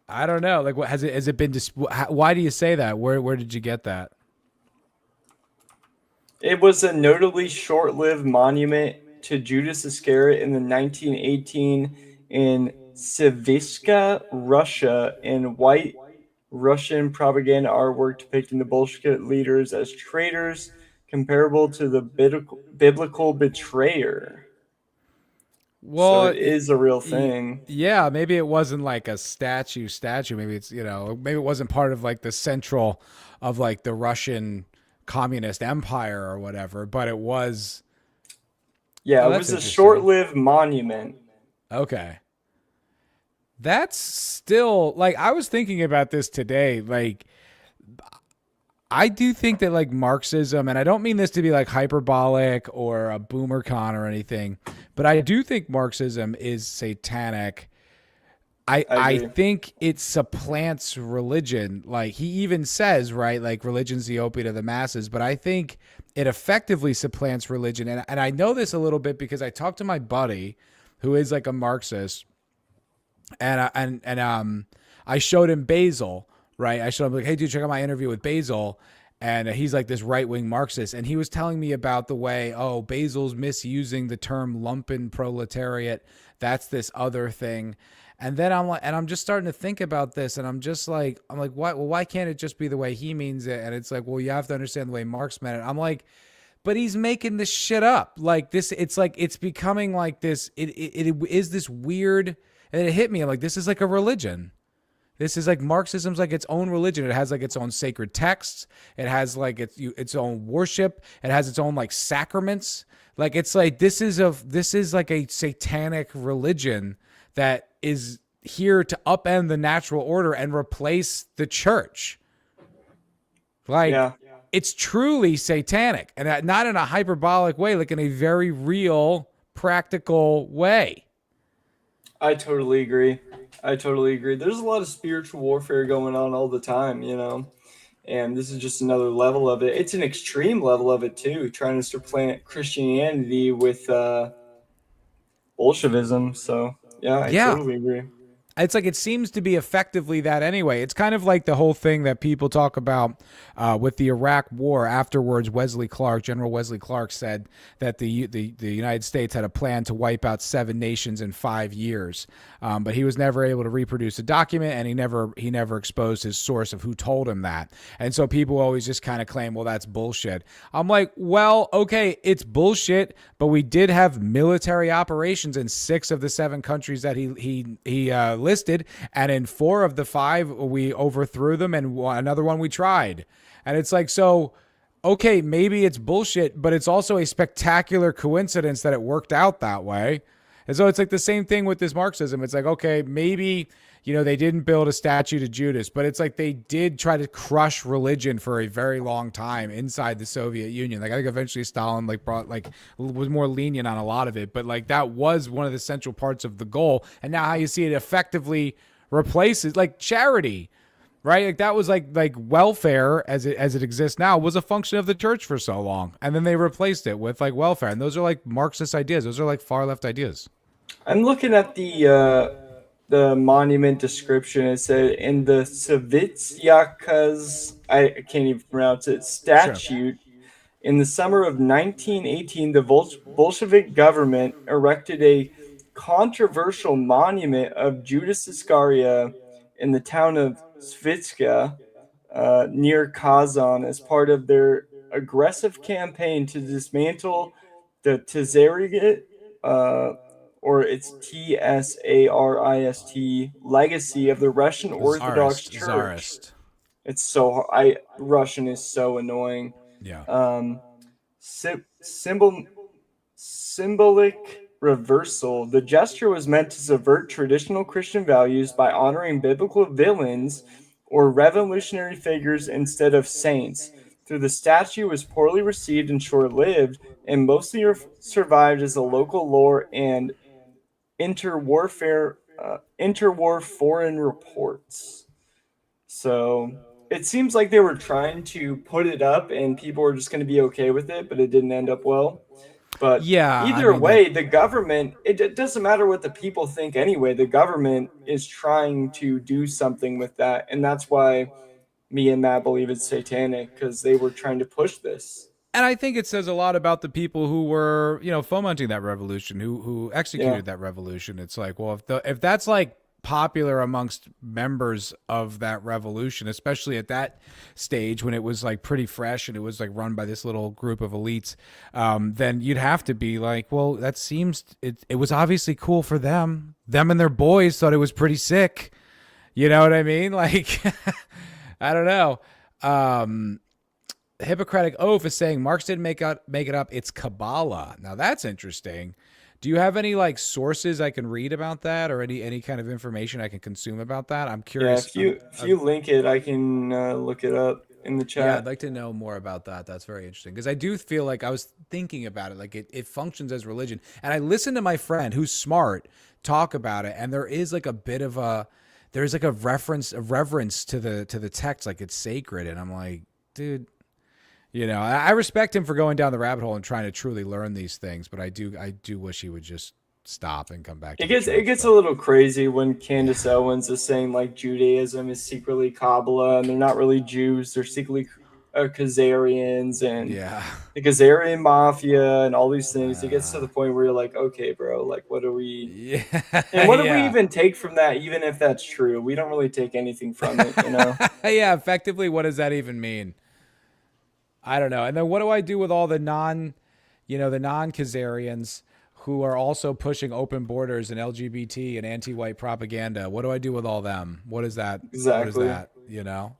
I don't know. Like, what has it been? Why do you say that? Where did you get that? It was a notably short-lived monument to Judas Iscariot in the 1918 in Savitska, Russia, and white Russian propaganda artwork depicting the Bolshevik leaders as traitors, comparable to the biblical betrayer. Well, so it is a real thing. Yeah, maybe it wasn't like a statue. Maybe it's, maybe it wasn't part of like the central of like the Russian communist empire or whatever, but it was. Yeah, it was a short-lived monument. Okay. That's still, like, I was thinking about this today. Like, I do think that, like, Marxism, and I don't mean this to be, like, hyperbolic or a boomer con or anything, but I do think Marxism is satanic. I think it supplants religion. Like, he even says, right, like, religion's the opiate of the masses, but I think it effectively supplants religion. And I know this a little bit because I talked to my buddy who is, like, a Marxist, and I showed him Basil, right? I showed him, like, hey, dude, check out my interview with Basil. And he's like this right-wing Marxist. And he was telling me about the way, Basil's misusing the term lumpen proletariat. That's this other thing. And then I'm just starting to think about this, and I'm like, why can't it just be the way he means it? And it's like, well, you have to understand the way Marx meant it. I'm like, but he's making this shit up. Like this, it's like, it's becoming like this. It is this weird, and it hit me. I'm like, this is like a religion. This is like Marxism's like its own religion. It has like its own sacred texts. It has like its own worship. It has its own like sacraments. Like it's like this is like a satanic religion that is here to upend the natural order and replace the church. Like, it's truly satanic, and not in a hyperbolic way, like in a very real, practical way. I totally agree. There's a lot of spiritual warfare going on all the time, and this is just another level of it. It's an extreme level of it too, trying to supplant Christianity with Bolshevism. So yeah, I Yeah. totally agree. It's like it seems to be effectively that anyway. It's kind of like the whole thing that people talk about with the Iraq War. Afterwards, General Wesley Clark said that the United States had a plan to wipe out 7 nations in 5 years, but he was never able to reproduce a document, and he never exposed his source of who told him that. And so people always just kind of claim, well, that's bullshit. I'm like, well, okay, it's bullshit, but we did have military operations in 6 of the 7 countries that he listed, and in 4 of the 5 we overthrew them, and another one we tried. And it's like, so okay, maybe it's bullshit, but it's also a spectacular coincidence that it worked out that way. And so it's like the same thing with this Marxism. It's like, okay, maybe they didn't build a statue to Judas, but it's like they did try to crush religion for a very long time inside the Soviet Union. Like I think eventually Stalin was more lenient on a lot of it, but like that was one of the central parts of the goal. And now how you see it effectively replaces like charity, right? Like that was like welfare as it exists now was a function of the church for so long, and then they replaced it with like welfare. And those are like Marxist ideas. Those are like far left ideas. I'm looking at the monument description. It said in the Savitsyaka's, I can't even pronounce it, statute. Sure. In the summer of 1918, the Bolshevik government erected a controversial monument of Judas Iscariot in the town of Svitska near Kazan as part of their aggressive campaign to dismantle the Tsarist, or it's Tsarist legacy of the Russian Orthodox Church. Tsarist. It's so Russian is so annoying. Yeah. Symbolic reversal. The gesture was meant to subvert traditional Christian values by honoring biblical villains or revolutionary figures instead of saints. Though the statue was poorly received and short-lived, and mostly survived as a local lore and interwar foreign reports. So it seems like they were trying to put it up and people were just going to be okay with it, but it didn't end up well. But yeah, either way, the government, it doesn't matter what the people think anyway. The government is trying to do something with that. And that's why me and Matt believe it's satanic, because they were trying to push this. And I think it says a lot about the people who were, fomenting that revolution, who executed that revolution. It's like, well, if that's like popular amongst members of that revolution, especially at that stage when it was like pretty fresh and it was like run by this little group of elites, then you'd have to be like, well, that seems it was obviously cool for them. Them and their boys thought it was pretty sick. You know what I mean? Like, I don't know. Hippocratic Oath is saying Marx didn't make it up. It's Kabbalah. Now that's interesting. Do you have any like sources I can read about that, or any kind of information I can consume about that? I'm curious. Yeah, if you link it, I can look it up in the chat. Yeah, I'd like to know more about that. That's very interesting, because I do feel like I was thinking about it, like it functions as religion. And I listened to my friend who's smart talk about it, and there is like a bit of there's like a reverence to the text, like it's sacred. And I'm like, dude, I respect him for going down the rabbit hole and trying to truly learn these things, but I do wish he would just stop and come back. It gets a little crazy when Candace Owens is saying like Judaism is secretly Kabbalah, and they're not really Jews; they're secretly Khazarians and the Khazarian mafia and all these things. It gets to the point where you're like, okay, bro, like what do we? Yeah. And what do we even take from that? Even if that's true, we don't really take anything from it, Yeah, effectively, what does that even mean? I don't know. And then what do I do with all the non-Khazarians who are also pushing open borders and LGBT and anti-white propaganda? What do I do with all them? What is that? Exactly. What is that?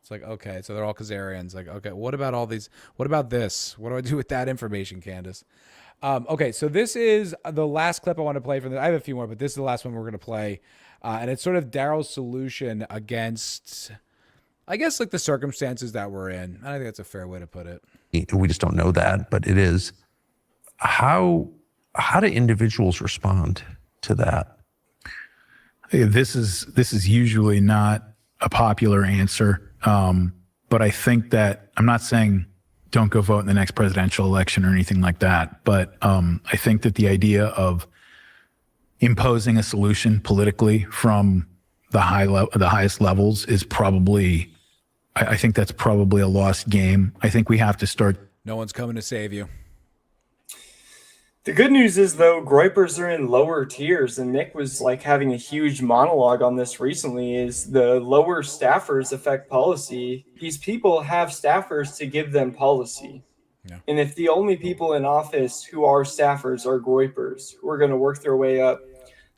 It's like, okay, so they're all Khazarians. Like, okay, what about all these? What about this? What do I do with that information, Candace? Okay, so this is the last clip I want to play from this. I have a few more, but this is the last one we're going to play. And it's sort of Darryl's solution against I guess like the circumstances that we're in. I think that's a fair way to put it. We just don't know that, but it is. How do individuals respond to that? This is usually not a popular answer, but I think that I'm not saying don't go vote in the next presidential election or anything like that, but I think that the idea of imposing a solution politically from the highest levels is probably, I think that's probably a lost game. I think we have to start. No one's coming to save you. The good news is, though, Groypers are in lower tiers, and Nick was like having a huge monologue on this recently, is the lower staffers affect policy. These people have staffers to give them policy. Yeah. And if the only people in office who are staffers are Groypers, who are going to work their way up,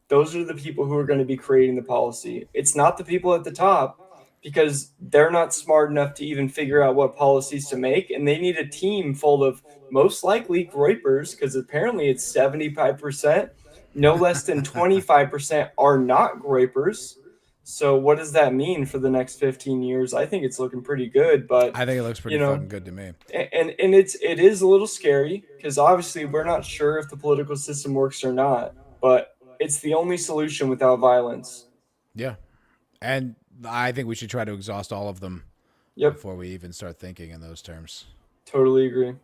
those are the people who are going to be creating the policy. It's not the people at the top, because they're not smart enough to even figure out what policies to make, and they need a team full of most likely Groypers, because apparently it's 75%. No less than 25% are not Groypers. So what does that mean for the next 15 years? I think it's looking pretty good, but I think it looks pretty fucking good to me. And it is a little scary, because obviously we're not sure if the political system works or not, but it's the only solution without violence. Yeah. And I think we should try to exhaust all of them before we even start thinking in those terms. Totally agree.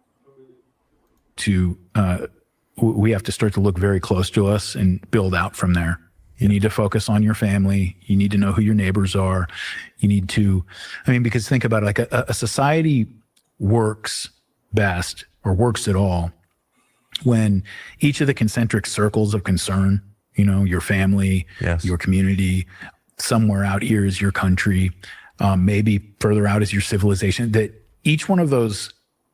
We have to start to look very close to us and build out from there. You need to focus on your family. You need to know who your neighbors are. You need to, because think about it, like a society works best or works at all when each of the concentric circles of concern, your family, your community, somewhere out here is your country, maybe further out is your civilization, that each one of those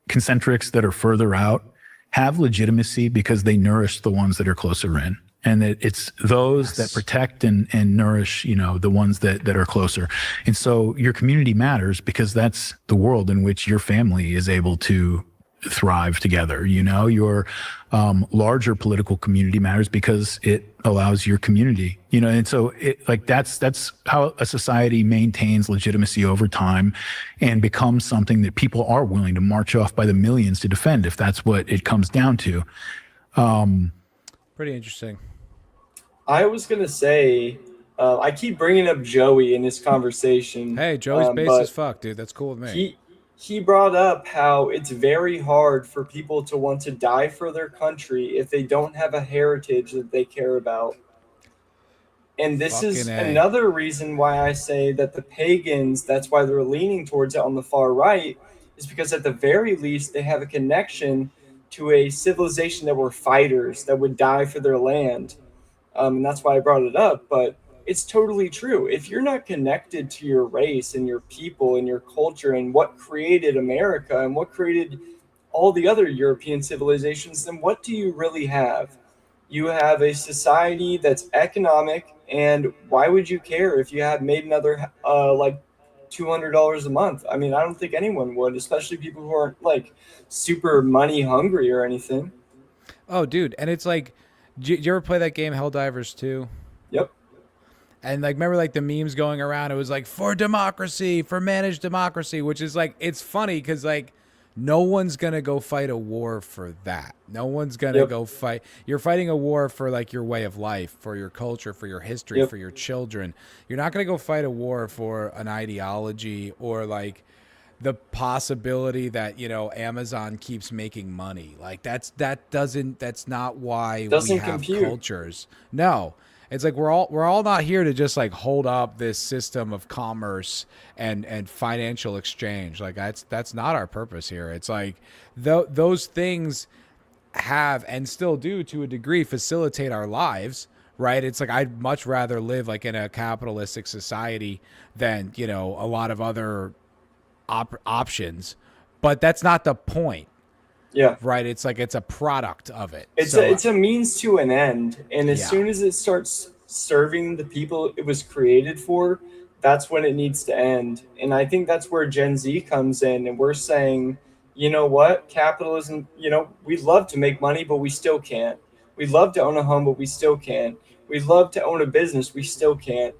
concentrics that are further out have legitimacy because they nourish the ones that are closer in. And that it's those that protect and nourish, the ones that are closer. And so your community matters because that's the world in which your family is able to thrive together. Your larger political community matters because it allows your community, and so that's how a society maintains legitimacy over time and becomes something that people are willing to march off by the millions to defend if that's what it comes down to. Pretty interesting. I was going to say, I keep bringing up Joey in this conversation. Hey, Joey's base as fuck, dude. That's cool with me. He brought up how it's very hard for people to want to die for their country if they don't have a heritage that they care about. And this is another reason why I say that the pagans, that's why they're leaning towards it on the far right, is because at the very least they have a connection to a civilization that were fighters, that would die for their land. And that's why I brought it up. But it's totally true. If you're not connected to your race and your people and your culture and what created America and what created all the other European civilizations, then what do you really have? You have a society that's economic, and why would you care if you had made another $200 a month? I don't think anyone would, especially people who aren't like super money hungry or anything. Oh, dude. And it's like, did you ever play that game Helldivers 2? Yep. And remember the memes going around, it was like, for democracy, for managed democracy, which is it's funny because no one's going to go fight a war for that. No one's going to go fight. You're fighting a war for your way of life, for your culture, for your history, for your children. You're not going to go fight a war for an ideology or the possibility that, Amazon keeps making money. That's not why we have cultures. No. It's we're all not here to just hold up this system of commerce and financial exchange. That's not our purpose here. It's those things have and still do to a degree facilitate our lives, right? It's I'd much rather live in a capitalistic society than, a lot of other options, but that's not the point. Yeah. Right. It's it's a product of it. It's a means to an end. And as soon as it starts serving the people it was created for, that's when it needs to end. And I think that's where Gen Z comes in. And we're saying, you know what? Capitalism, we'd love to make money, but we still can't. We'd love to own a home, but we still can't. We'd love to own a business. We still can't.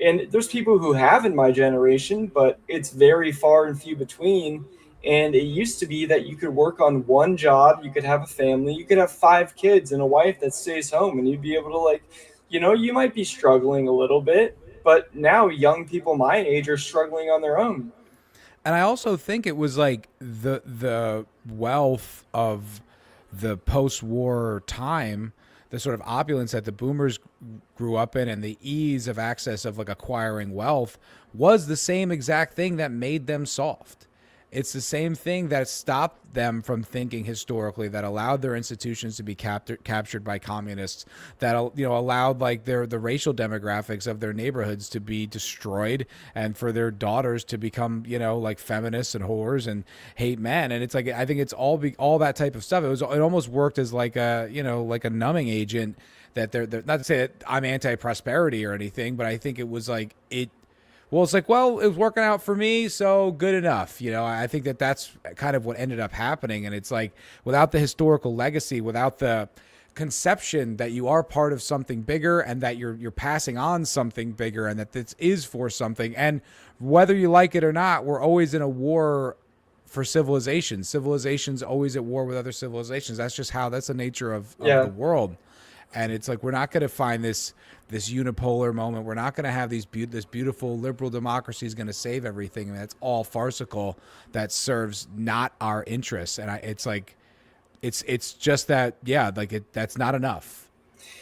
And there's people who have in my generation, but it's very far and few between. And it used to be that you could work on one job, you could have a family, you could have 5 kids and a wife that stays home, and you'd be able to, like, you might be struggling a little bit, but now young people my age are struggling on their own. And I also think it was like the wealth of the post-war time, the sort of opulence that the boomers grew up in, and the ease of access of like acquiring wealth was the same exact thing that made them soft. It's the same thing that stopped them from thinking historically, that allowed their institutions to be captured by communists, that allowed like the racial demographics of their neighborhoods to be destroyed, and for their daughters to become like feminists and whores and hate men. And it's like, I think it's all that type of stuff. It almost worked as like a like a numbing agent. That they're not to say that I'm anti-prosperity or anything, but I think it was like it. Well, it's like, well, it was working out for me, so good enough. I think that's kind of what ended up happening. And it's like, without the historical legacy, without the conception that you are part of something bigger, and that you're passing on something bigger, and that this is for something. And whether you like it or not, we're always in a war for civilization. Civilization's always at war with other civilizations. That's the nature of the world. And it's like, we're not going to find this unipolar moment. We're not going to have this beautiful liberal democracy is going to save everything. I mean, that's all farcical. That serves not our interests. And it's like, it's just that, that's not enough.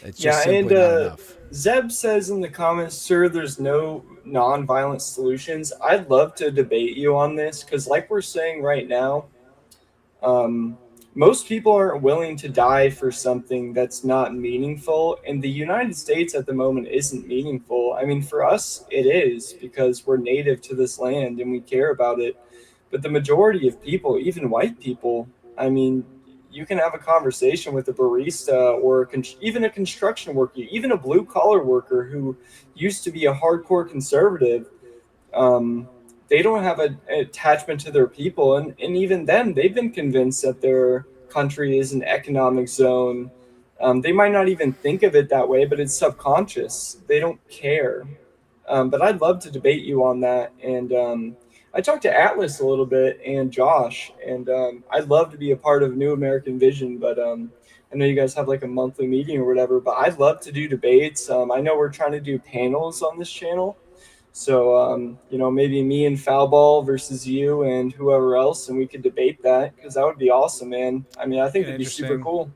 It's just simply not enough. Zeb says in the comments, sir, there's no non-violent solutions. I'd love to debate you on this, because like we're saying right now, most people aren't willing to die for something that's not meaningful, and the United States at the moment isn't meaningful. I mean, for us, it is, because we're native to this land and we care about it. But the majority of people, even white people, I mean, you can have a conversation with a barista or even a construction worker, even a blue-collar worker who used to be a hardcore conservative. They don't have an attachment to their people. And even then, they've been convinced that their country is an economic zone. They might not even think of it that way, but it's subconscious. They don't care. But I'd love to debate you on that. And I talked to Atlas a little bit and Josh, and I'd love to be a part of New American Vision, but I know you guys have like a monthly meeting or whatever, but I'd love to do debates. I know we're trying to do panels on this channel. So, maybe me and Foulball versus you and whoever else, and we could debate that, because that would be awesome, man. I mean, I think it'd be super cool.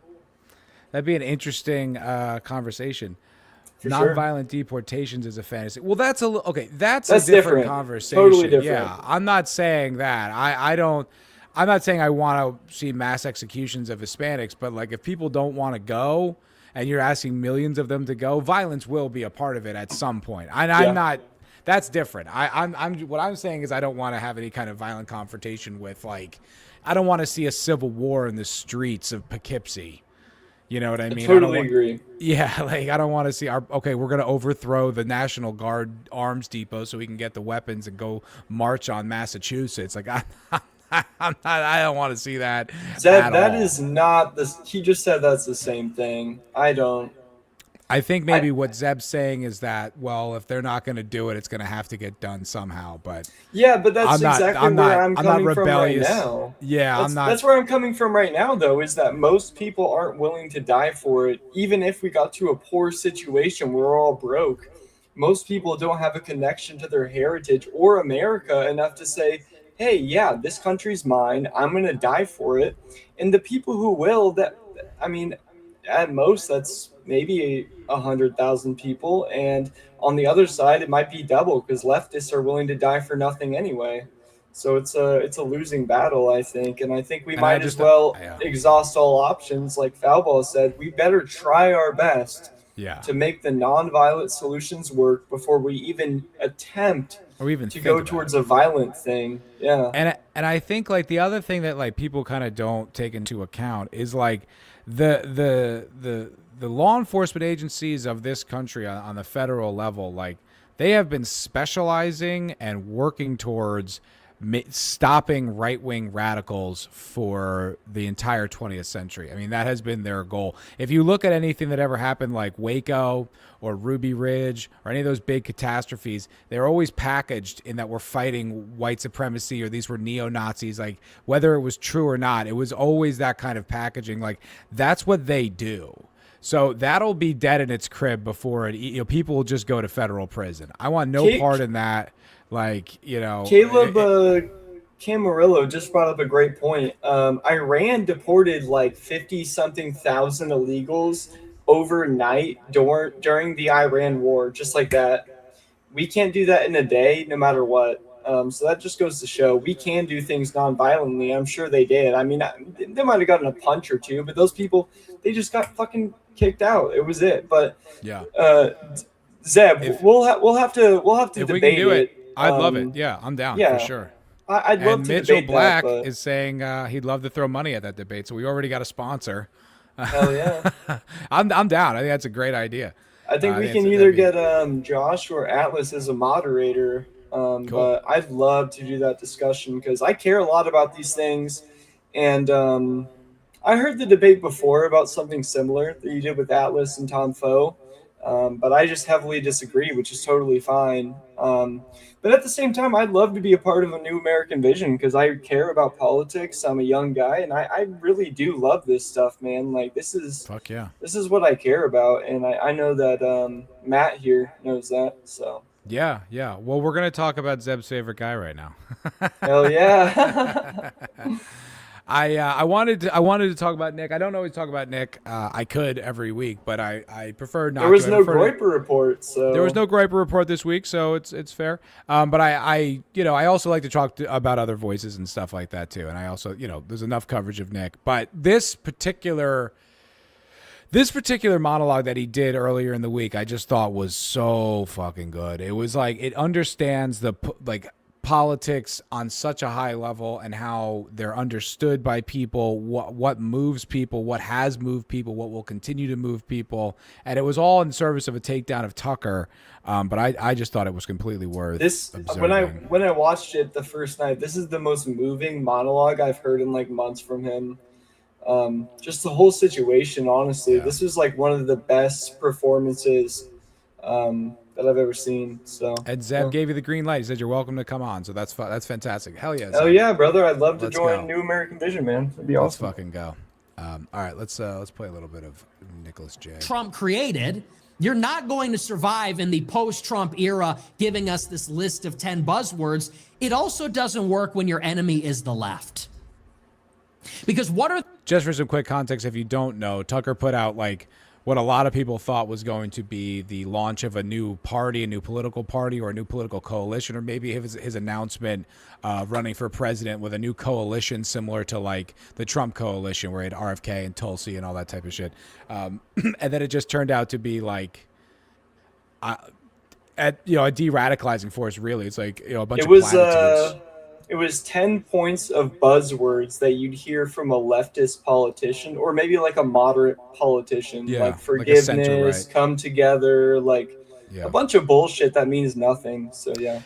That'd be an interesting conversation. For Nonviolent deportations is a fantasy. Well, that's a different different conversation. Totally different. Yeah, I'm not saying that. I'm not saying I want to see mass executions of Hispanics, but like, if people don't want to go and you're asking millions of them to go, violence will be a part of it at some point. I'm not. That's different. What I'm saying is, I don't want to have any kind of violent confrontation with, like, I don't want to see a civil war in the streets of Poughkeepsie. You know what I mean? I totally agree. Yeah, like, I don't want to see we're going to overthrow the National Guard arms depot so we can get the weapons and go march on Massachusetts. Like, I don't want to see that. That is not this. He just said that's the same thing. I think maybe what Zeb's saying is that, well, if they're not going to do it, it's going to have to get done somehow. But yeah, but that's exactly where I'm coming from right now. Yeah, that's where I'm coming from right now, though, is that most people aren't willing to die for it. Even if we got to a poor situation, we're all broke. Most people don't have a connection to their heritage or America enough to say, hey, yeah, this country's mine. I'm going to die for it. And the people who will, at most, that's maybe 100,000 people, and on the other side it might be double, because leftists are willing to die for nothing anyway. So it's a losing battle, I think, and I think we might as well exhaust all options. Like Foulball said, we better try our best to make the non-violent solutions work before we even attempt to go towards a violent thing. And I think, like, the other thing that, like, people kind of don't take into account is, like, the law enforcement agencies of this country on the federal level, like, they have been specializing and working towards stopping right-wing radicals for the entire 20th century. I mean, that has been their goal. If you look at anything that ever happened like Waco or Ruby Ridge or any of those big catastrophes, they're always packaged in that we're fighting white supremacy or these were neo-Nazis. Like, whether it was true or not, it was always that kind of packaging. Like, that's what they do. So that'll be dead in its crib before it, people will just go to federal prison. I want no part in that. Like, Caleb Camarillo just brought up a great point. Iran deported like 50-something thousand illegals overnight during the Iran war, just like that. We can't do that in a day, no matter what. So that just goes to show we can do things non-violently. I'm sure they did. I mean, they might have gotten a punch or two, but those people, they just got fucking kicked out. It was it. But yeah, Zeb, we'll have to if debate we can do it. I'd love it. Um, Yeah, I'm down yeah. for sure. I'd love And to Mitchell debate Black that, but is saying he'd love to throw money at that debate. So we already got a sponsor. hell yeah. I'm down. I think that's a great idea. I think we can either get Josh or Atlas as a moderator. Cool. But I'd love to do that discussion because I care a lot about these things. And I heard the debate before about something similar that you did with Atlas and Tom Foe. But I just heavily disagree, which is totally fine. But at the same time, I'd love to be a part of a new American vision because I care about politics. I'm a young guy, and I really do love this stuff, man. Like, this is Fuck yeah. This is what I care about, and I know that Matt here knows that. So Yeah. Well, we're gonna talk about Zeb's favorite guy right now. hell yeah. I wanted to talk about Nick. I don't always talk about Nick. I could every week, but I prefer not. There was to. no Groiper report, so There was no Groiper report this week, so it's fair. But I also like to talk about other voices and stuff like that too. And I also, there's enough coverage of Nick. But this particular monologue that he did earlier in the week, I just thought was so fucking good. It was like it understands the politics on such a high level and how they're understood by people, what moves people, what has moved people, what will continue to move people. And it was all in service of a takedown of Tucker. But I just thought it was completely worth this observing. when I watched it the first night, this is the most moving monologue I've heard in like months from him. Just the whole situation, honestly. Yeah. This was like one of the best performances that I've ever seen. So And Zeb gave you the green light. He said you're welcome to come on. So that's fantastic. Hell yeah. hell Zeb. yeah, brother. I'd love to Let's join go. New American Vision, man. It'd be Let's awesome. fucking go. All right, let's play a little bit of Nicholas J. Trump created, you're not going to survive in the post-Trump era giving us this list of 10 buzzwords. It also doesn't work when your enemy is the left. Because what are... Just for some quick context, if you don't know, Tucker put out like what a lot of people thought was going to be the launch of a new party, a new political party, or a new political coalition, or maybe his announcement running for president with a new coalition similar to like the Trump coalition where he had RFK and Tulsi and all that type of shit. And then it just turned out to be like a de-radicalizing force, really. It's like, a bunch of platitudes. It was 10 points of buzzwords that you'd hear from a leftist politician or maybe like a moderate politician, Yeah, like like a forgiveness, center-right. come together, like Yeah. a bunch of bullshit that means nothing. So yeah.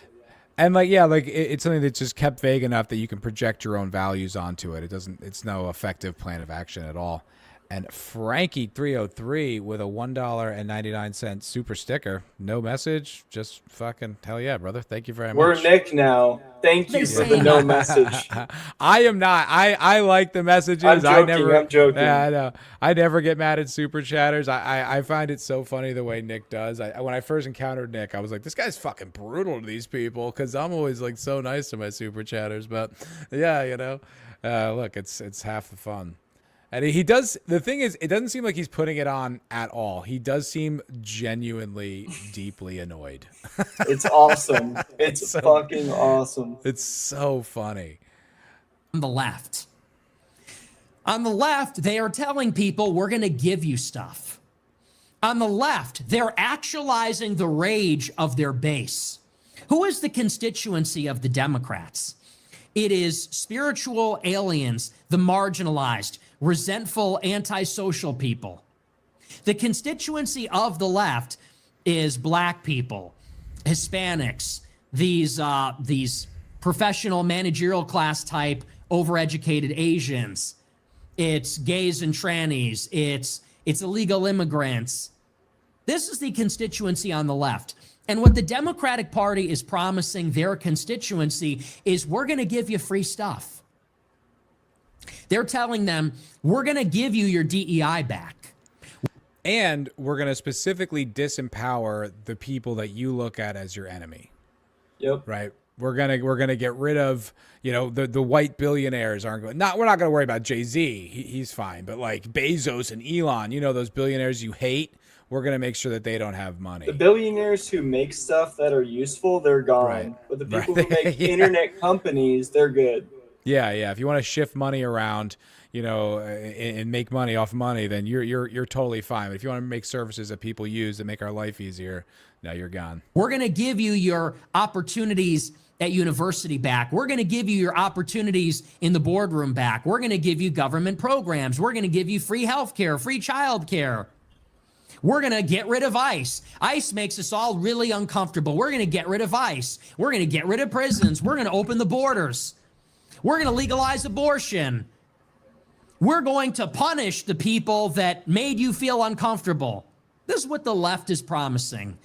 And it's something that just kept vague enough that you can project your own values onto it. It's no effective plan of action at all. And Frankie303 with a $1.99 super sticker. No message, just fucking hell yeah, brother. Thank you very much. We're Nick now. Thank you for the no message. I am not. I like the messages. I'm joking. Yeah, I know. I never get mad at super chatters. I find it so funny the way Nick does. When I first encountered Nick, I was like, this guy's fucking brutal to these people because I'm always like so nice to my super chatters. But yeah, look, it's half the fun. And he does. The thing is, it doesn't seem like he's putting it on at all. He does seem genuinely, deeply annoyed. It's awesome. It's fucking awesome. It's so funny. On the left. On the left, they are telling people we're going to give you stuff. On the left, they're actualizing the rage of their base. Who is the constituency of the Democrats? It is spiritual aliens, the marginalized, resentful, antisocial people. The constituency of the left is black people, Hispanics, these professional managerial class type overeducated Asians. It's gays and trannies. It's illegal immigrants. This is the constituency on the left. And what the Democratic Party is promising their constituency is we're going to give you free stuff. They're telling them, we're going to give you your DEI back. And we're going to specifically disempower the people that you look at as your enemy. Yep. Right. We're gonna get rid of, the white billionaires aren't going. We're not gonna worry about Jay-Z. He's fine. But like Bezos and Elon, those billionaires you hate, we're gonna make sure that they don't have money. The billionaires who make stuff that are useful, they're gone. Right. But the people who make internet companies, they're good. Yeah. If you want to shift money around, and make money off money, then you're totally fine. But if you want to make services that people use that make our life easier, now you're gone. We're going to give you your opportunities at university back. We're going to give you your opportunities in the boardroom back. We're going to give you government programs. We're going to give you free healthcare, free childcare. We're going to get rid of ICE. ICE makes us all really uncomfortable. We're going to get rid of ICE. We're going to get rid of prisons. We're going to open the borders. We're going to legalize abortion. We're going to punish the people that made you feel uncomfortable. This is what the left is promising.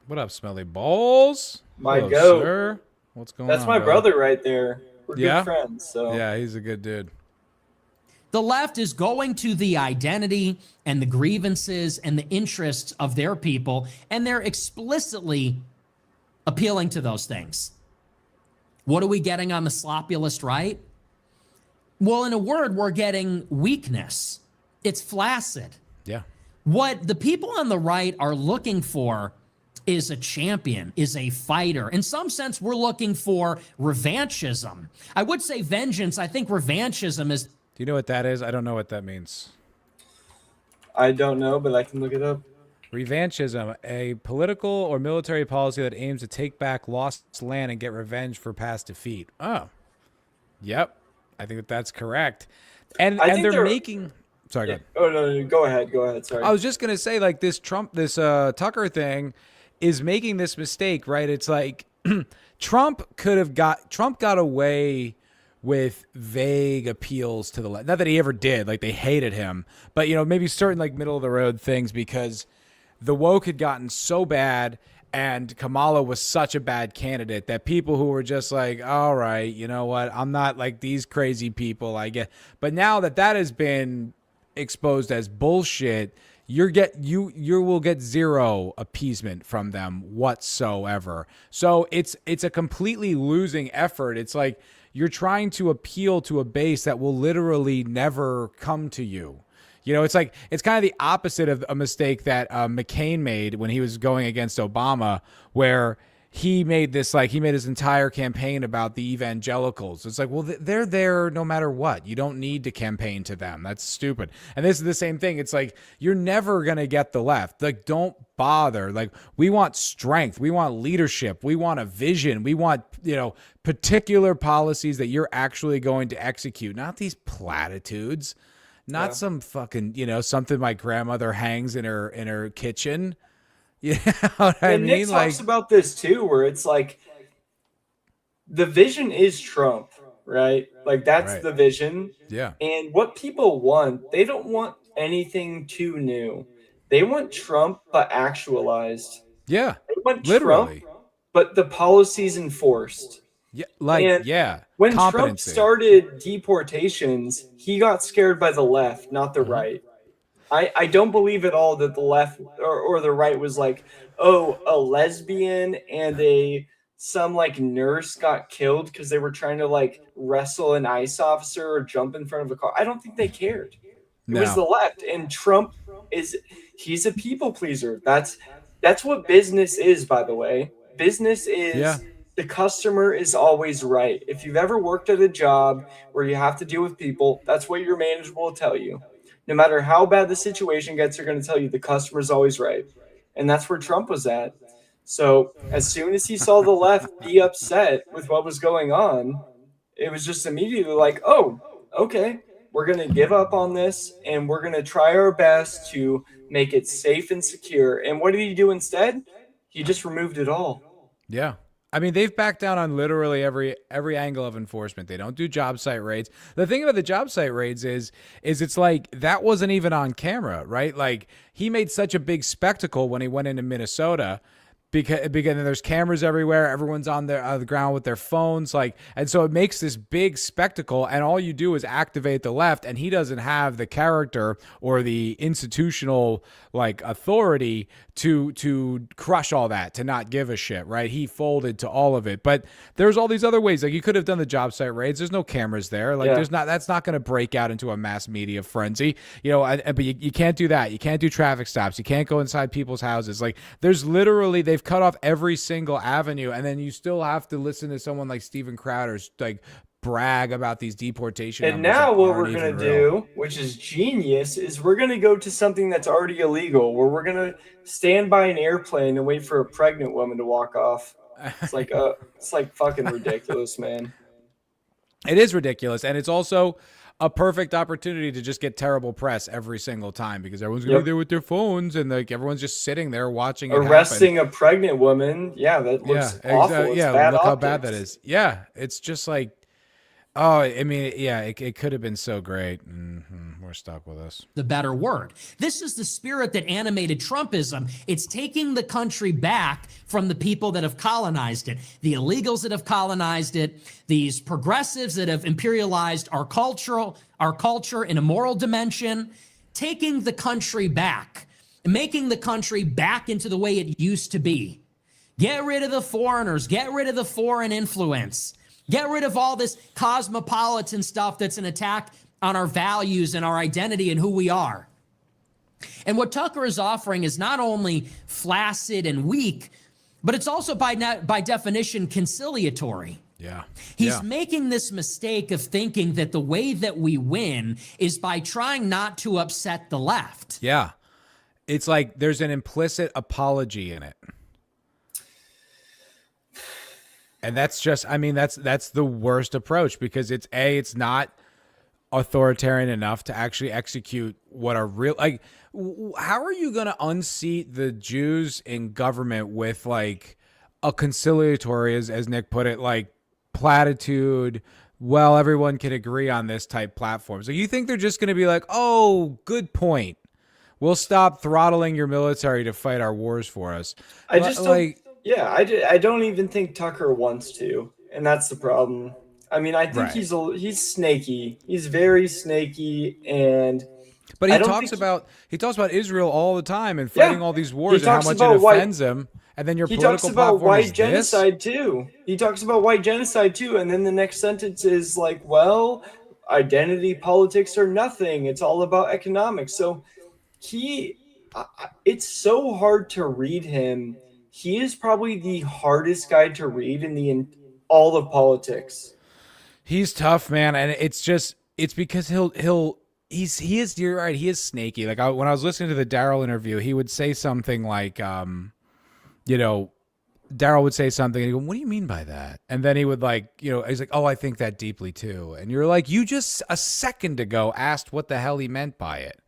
What up, Smelly Balls? My Hello, goat. sir. What's going on? That's my brother right there. We're Yeah? good friends. So Yeah, he's a good dude. The left is going to the identity and the grievances and the interests of their people, and they're explicitly appealing to those things. What are we getting on the sloppulist right? Well, in a word, we're getting weakness. It's flaccid. Yeah. What the people on the right are looking for is a champion, is a fighter. In some sense, we're looking for revanchism. I would say vengeance. I think revanchism is... Do you know what that is? I don't know what that means. I don't know, but I can look it up. Revanchism, a political or military policy that aims to take back lost land and get revenge for past defeat. Oh. Yep. I think that's correct. And they're making... Sorry, go ahead. Oh, no, go ahead. Sorry. I was just going to say, like, this Tucker thing is making this mistake, right? It's like Trump got away with vague appeals to the left. Not that he ever did, like they hated him, but maybe certain like middle of the road things because the woke had gotten so bad and Kamala was such a bad candidate that people who were just like, all right, you know what? I'm not like these crazy people, I get. But now that has been exposed as bullshit, you will get zero appeasement from them whatsoever. So it's a completely losing effort. It's like you're trying to appeal to a base that will literally never come to you. It's like it's kind of the opposite of a mistake that McCain made when he was going against Obama, where he made his entire campaign about the evangelicals. It's like, well, they're there no matter what. You don't need to campaign to them. That's stupid. And this is the same thing. It's like, you're never going to get the left. Like, don't bother. Like, we want strength. We want leadership. We want a vision. We want, particular policies that you're actually going to execute, not these platitudes, not some fucking, something my grandmother hangs in her kitchen. You know what I mean? Nick talks about this too, where it's like the vision is Trump, right? Like that's the vision. Yeah. And what people want, they don't want anything too new. They want Trump, but actualized. Yeah. They want literally. Trump, but the policies enforced. Yeah. When Trump started deportations, he got scared by the left, not the right. I don't believe at all that the left or the right was like, oh, a lesbian and some like nurse got killed because they were trying to like wrestle an ICE officer or jump in front of a car. I don't think they cared. It was the left, and Trump he's a people pleaser. That's what business is, by the way. Business is the customer is always right. If you've ever worked at a job where you have to deal with people, that's what your manager will tell you. No matter how bad the situation gets, they're going to tell you the customer's always right. And that's where Trump was at. So as soon as he saw the left be upset with what was going on, it was just immediately like, oh, okay, we're going to give up on this and we're going to try our best to make it safe and secure. And what did he do instead? He just removed it all. Yeah. I mean, they've backed down on literally every angle of enforcement. They don't do job site raids. The thing about the job site raids is it's like that wasn't even on camera, right? Like he made such a big spectacle when he went into Minnesota because there's cameras everywhere. Everyone's on the ground with their phones, like, and so it makes this big spectacle. And all you do is activate the left, and he doesn't have the character or the institutional like authority to crush all that, to not give a shit, right? He folded to all of it. But there's all these other ways. Like you could have done the job site raids. There's no cameras there. Like that's not going to break out into a mass media frenzy, but you can't do that. You can't do traffic stops. You can't go inside people's houses. Like there's literally, they've cut off every single avenue. And then you still have to listen to someone like Steven Crowder's like brag about these deportation and now what we're going to do, which is genius, is we're going to go to something that's already illegal, where we're going to stand by an airplane and wait for a pregnant woman to walk off. It's like fucking ridiculous, man. It is ridiculous, and it's also a perfect opportunity to just get terrible press every single time because everyone's going to be there with their phones, and like everyone's just sitting there watching it arresting a pregnant woman. Yeah, that looks awful. It's bad look optics. how bad that is. Yeah, it's just like, oh, I mean, yeah, it could have been so great. We're stuck with this. The better word. This is the spirit that animated Trumpism. It's taking the country back from the people that have colonized it, the illegals that have colonized it, these progressives that have imperialized our culture in a moral dimension, taking the country back, making the country back into the way it used to be. Get rid of the foreigners, get rid of the foreign influence. Get rid of all this cosmopolitan stuff that's an attack on our values and our identity and who we are. And what Tucker is offering is not only flaccid and weak, but it's also by definition conciliatory. Yeah. He's making this mistake of thinking that the way that we win is by trying not to upset the left. Yeah. It's like there's an implicit apology in it. And that's just, I mean, that's the worst approach because it's not authoritarian enough to actually execute what are real, like, how are you going to unseat the Jews in government with like a conciliatory, as Nick put it, like platitude, well, everyone can agree on this type platform. So you think they're just going to be like, oh, good point. We'll stop throttling your military to fight our wars for us. I just don't, I don't even think Tucker wants to, and that's the problem. I mean, I think he's snaky. He's very snaky, but he talks about Israel all the time and fighting all these wars and how much it offends him. And then your political platform is white genocide too. He talks about white genocide too, and then the next sentence is like, "Well, identity politics are nothing. It's all about economics." So it's so hard to read him. He is probably the hardest guy to read in all of politics. He's tough, man, and it's because he is, you're right, he is snaky. Like when I was listening to the Darryl interview, he would say something like, Darryl would say something and he'd go, what do you mean by that? And then he would he's like, oh, I think that deeply too. And you're like, you just a second ago asked what the hell he meant by it.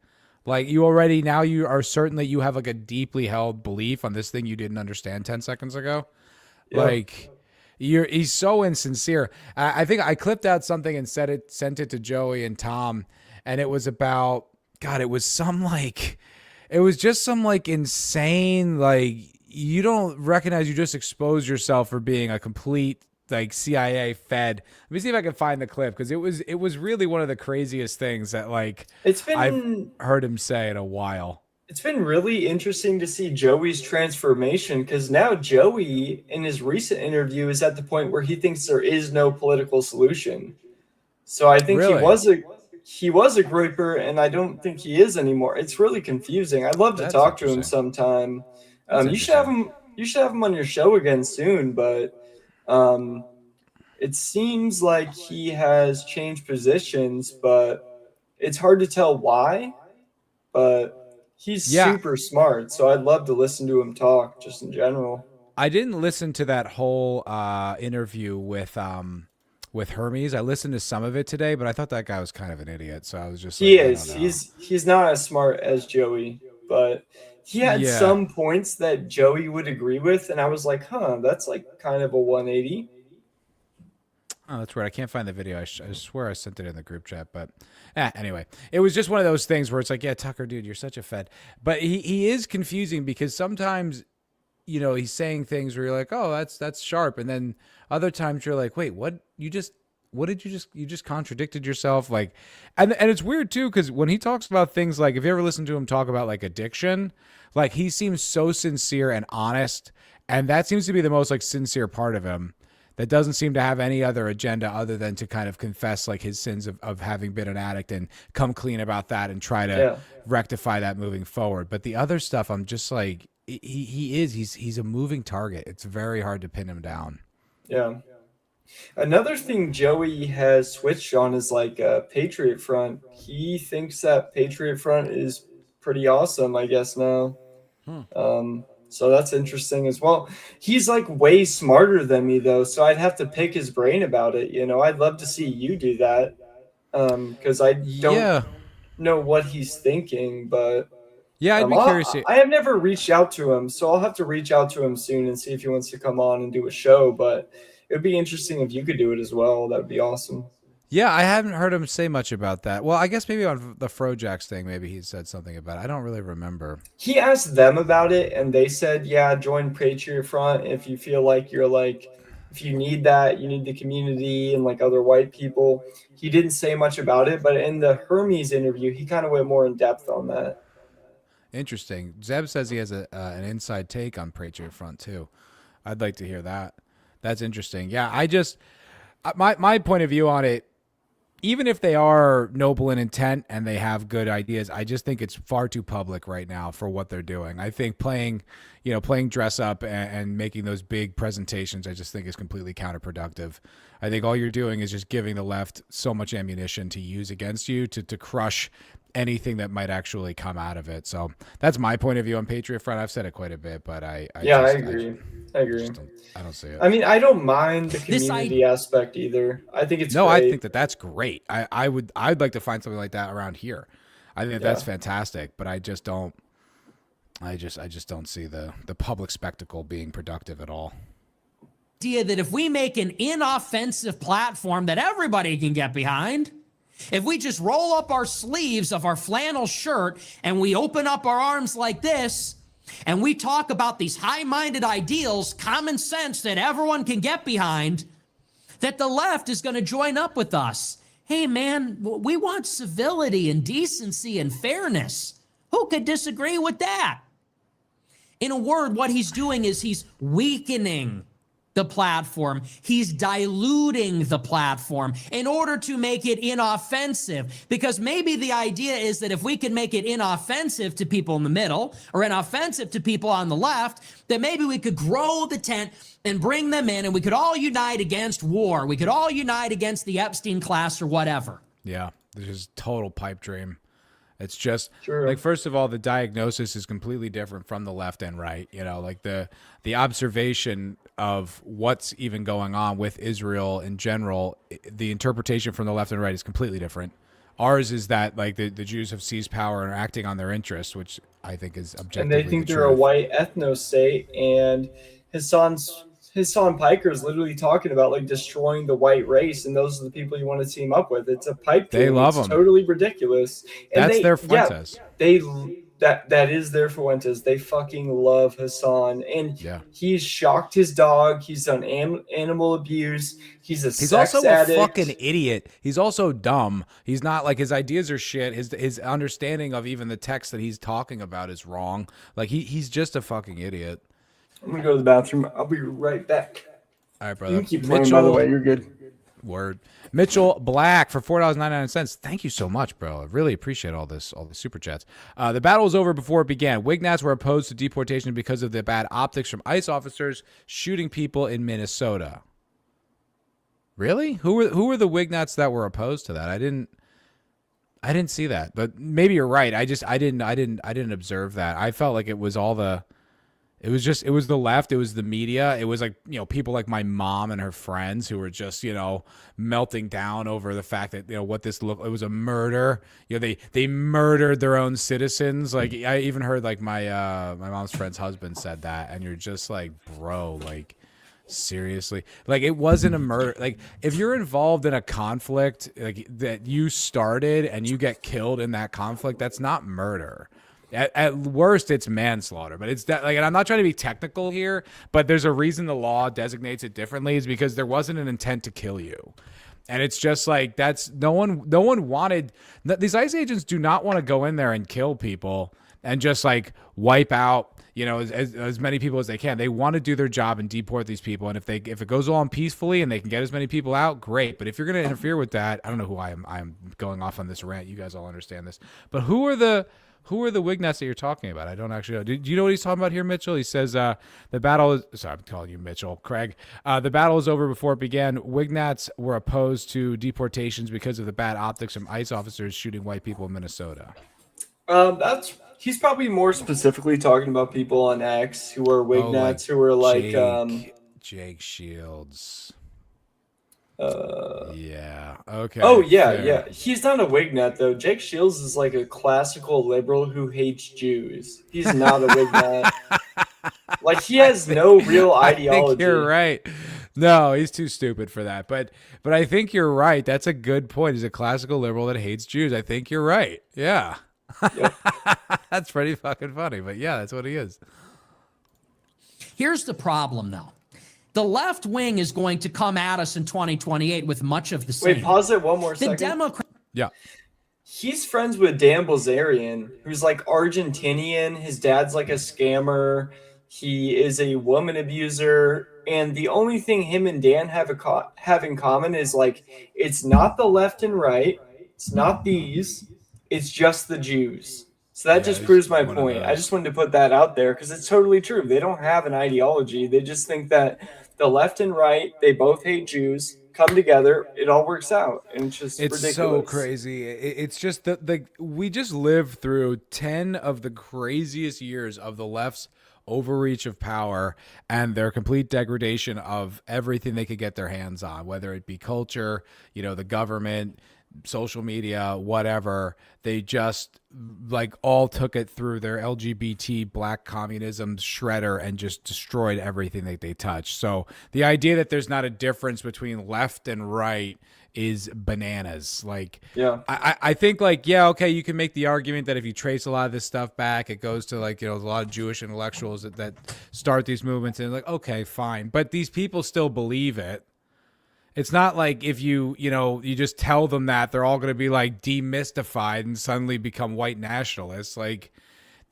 Like you are certain that you have like a deeply held belief on this thing you didn't understand 10 seconds ago. Yeah. Like he's so insincere. I think I clipped out something and sent it to Joey and Tom. And it was about, God, it was just some insane, you don't recognize you just exposed yourself for being a complete CIA fed. Let me see if I can find the clip because it was really one of the craziest things that I've heard him say in a while. It's been really interesting to see Joey's transformation because now Joey in his recent interview is at the point where he thinks there is no political solution. So I think he was a groyper and I don't think he is anymore. It's really confusing. I'd love to talk to him sometime. You should have him on your show again soon, but it seems like he has changed positions, but it's hard to tell why. But he's super smart, so I'd love to listen to him talk just in general. I didn't listen to that whole interview with Hermes. I listened to some of it today, but I thought that guy was kind of an idiot. So I was just he's not as smart as Joey. but he had Yeah. some points that Joey would agree with, and I was like, huh, that's like kind of a 180. Oh, that's weird. I can't find the video. I swear I sent it in the group chat, but anyway, it was just one of those things where it's like, yeah, Tucker, dude, you're such a fed. But he is confusing because sometimes, you know, he's saying things where you're like, oh, that's sharp, and then other times you're like, wait, what did you just contradicted yourself? Like, and it's weird too, because when he talks about things like, if you ever listen to him talk about like addiction, like he seems so sincere and honest, and that seems to be the most like sincere part of him. That doesn't seem to have any other agenda other than to kind of confess like his sins of having been an addict and come clean about that and try to rectify that moving forward. But the other stuff, I'm just like, he's a moving target. It's very hard to pin him down. Yeah. Another thing Joey has switched on is like Patriot Front. He thinks that Patriot Front is pretty awesome, I guess now. So that's interesting as well. He's like way smarter than me though, so I'd have to pick his brain about it. You know, I'd love to see you do that because I don't know what he's thinking. But yeah, I'd be curious. I have never reached out to him, so I'll have to reach out to him soon and see if he wants to come on and do a show. But it would be interesting if you could do it as well. That would be awesome. Yeah, I haven't heard him say much about that. Well, I guess maybe on the Frojax thing, maybe he said something about it. I don't really remember. He asked them about it, and they said, yeah, join Patriot Front if you feel like you're like, if you need that, you need the community and like other white people. He didn't say much about it, but in the Hermes interview, he kind of went more in depth on that. Interesting. Zeb says he has an inside take on Patriot Front, too. I'd like to hear that. That's interesting. Yeah, I just, my point of view on it, even if they are noble in intent and they have good ideas, I just think it's far too public right now for what they're doing. I think playing dress up and making those big presentations, I just think is completely counterproductive. I think all you're doing is just giving the left so much ammunition to use against you to crush anything that might actually come out of it. So that's my point of view on Patriot Front. I've said it quite a bit, but I agree. I don't see it. I mean, I don't mind the community aspect either. I think it's great. I think that's great. I'd like to find something like that around here. I think that's fantastic, but I just don't see the public spectacle being productive at all. Idea that if we make an inoffensive platform that everybody can get behind, if we just roll up our sleeves of our flannel shirt and we open up our arms like this, and we talk about these high-minded ideals, common sense that everyone can get behind, that the left is going to join up with us. Hey, man, we want civility and decency and fairness. Who could disagree with that? In a word, what he's doing is he's weakening the platform. He's diluting the platform in order to make it inoffensive, because maybe the idea is that if we can make it inoffensive to people in the middle or inoffensive to people on the left, that maybe we could grow the tent and bring them in and we could all unite against war. We could all unite against the Epstein class or whatever. Yeah, this is total pipe dream. It's just like, first of all, the diagnosis is completely different from the left and right. You know, like the observation of what's even going on with Israel in general, the interpretation from the left and right is completely different. Ours is that like the Jews have seized power and are acting on their interests, which I think is objectively and they think they're a white ethno state, and Hassan Piker is literally talking about like destroying the white race, and those are the people you want to team up with. It's a pipe dream. They love them. Totally ridiculous. And that's their Fuentes. That is their Fuentes. They fucking love Hassan, and he's shocked his dog. He's done animal abuse. He's sex also addict. A fucking idiot. He's also dumb. He's not like, his ideas are shit. His understanding of even the text that he's talking about is wrong. Like he's just a fucking idiot. I'm gonna go to the bathroom. I'll be right back. All right, brother. You can keep playing, by the way. You're good. Word. Mitchell Black for $4.99. Thank you so much, bro. I really appreciate all the super chats. The battle was over before it began. Wignats were opposed to deportation because of the bad optics from ICE officers shooting people in Minnesota. Really? Who were the Wignats that were opposed to that? I didn't see that, but maybe you're right. I didn't observe that. I felt like it was all the It was the left. It was the media. It was like, people like my mom and her friends who were just, melting down over the fact that, what this looked, it was a murder. They murdered their own citizens. Like, I even heard like my mom's friend's husband said that. And you're just like, bro, like, seriously, like, it wasn't a murder. Like, if you're involved in a conflict like that you started and you get killed in that conflict, that's not murder. At worst, it's manslaughter. But it's that, like, and I'm not trying to be technical here, but there's a reason the law designates it differently, is because there wasn't an intent to kill you. And it's just like, that's no one wanted. These ICE agents do not want to go in there and kill people and just like wipe out, as many people as they can. They want to do their job and deport these people. And if it goes on peacefully and they can get as many people out, great. But if you're going to interfere with that, I don't know who I'm going off on this rant. You guys all understand this. But who are the Wignets that you're talking about? I don't actually know. Do you know what he's talking about here, Mitchell? He says the battle is... Sorry, I'm calling you Mitchell. Craig. The battle is over before it began. Wignets were opposed to deportations because of the bad optics from ICE officers shooting white people in Minnesota. He's probably more specifically talking about people on X who are Wignets, who are like... Jake Shields. Yeah. Okay. Oh yeah, fair. yeah. He's not a Wignet though. Jake Shields is like a classical liberal who hates Jews. He's not a Wignet. Like, he has no real ideology. I think you're right. No, he's too stupid for that. But I think you're right. That's a good point. He's a classical liberal that hates Jews. I think you're right. Yeah. Yep. That's pretty fucking funny. But yeah, that's what he is. Here's the problem, though. The left wing is going to come at us in 2028 with much of the same. Wait, pause it one more second. The Democrats. Yeah. He's friends with Dan Bilzerian, who's like Argentinian. His dad's like a scammer. He is a woman abuser. And the only thing him and Dan have in common is, like, it's not the left and right. It's not these. It's just the Jews. So that just proves my point. I just wanted to put that out there because it's totally true. They don't have an ideology. They just think that the left and right, they both hate Jews, come together, it all works out. And it's ridiculous. So crazy. It's just we just lived through 10 of the craziest years of the left's overreach of power and their complete degradation of everything they could get their hands on, whether it be culture, the government, social media, whatever. They just like all took it through their LGBT black communism shredder and just destroyed everything that they touched. So the idea that there's not a difference between left and right is bananas. Like, yeah, I think like, yeah, okay, you can make the argument that if you trace a lot of this stuff back, it goes to like, a lot of Jewish intellectuals that start these movements, and like, okay, fine. But these people still believe it. It's not like if you just tell them that they're all going to be like demystified and suddenly become white nationalists. Like,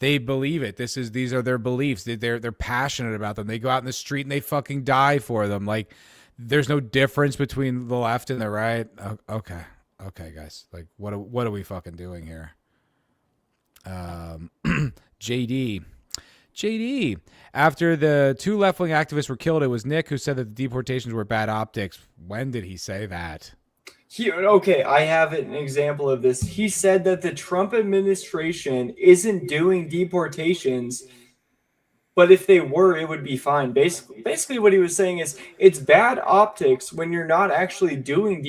they believe it. These are their beliefs. They're passionate about them. They go out in the street and they fucking die for them. Like, there's no difference between the left and the right. Okay, guys. Like, what are we fucking doing here? JD, after the two left-wing activists were killed, it was Nick who said that the deportations were bad optics. When did he say that? Okay, I have an example of this. He said that the Trump administration isn't doing deportations, but if they were, it would be fine. Basically what he was saying is it's bad optics when you're not actually doing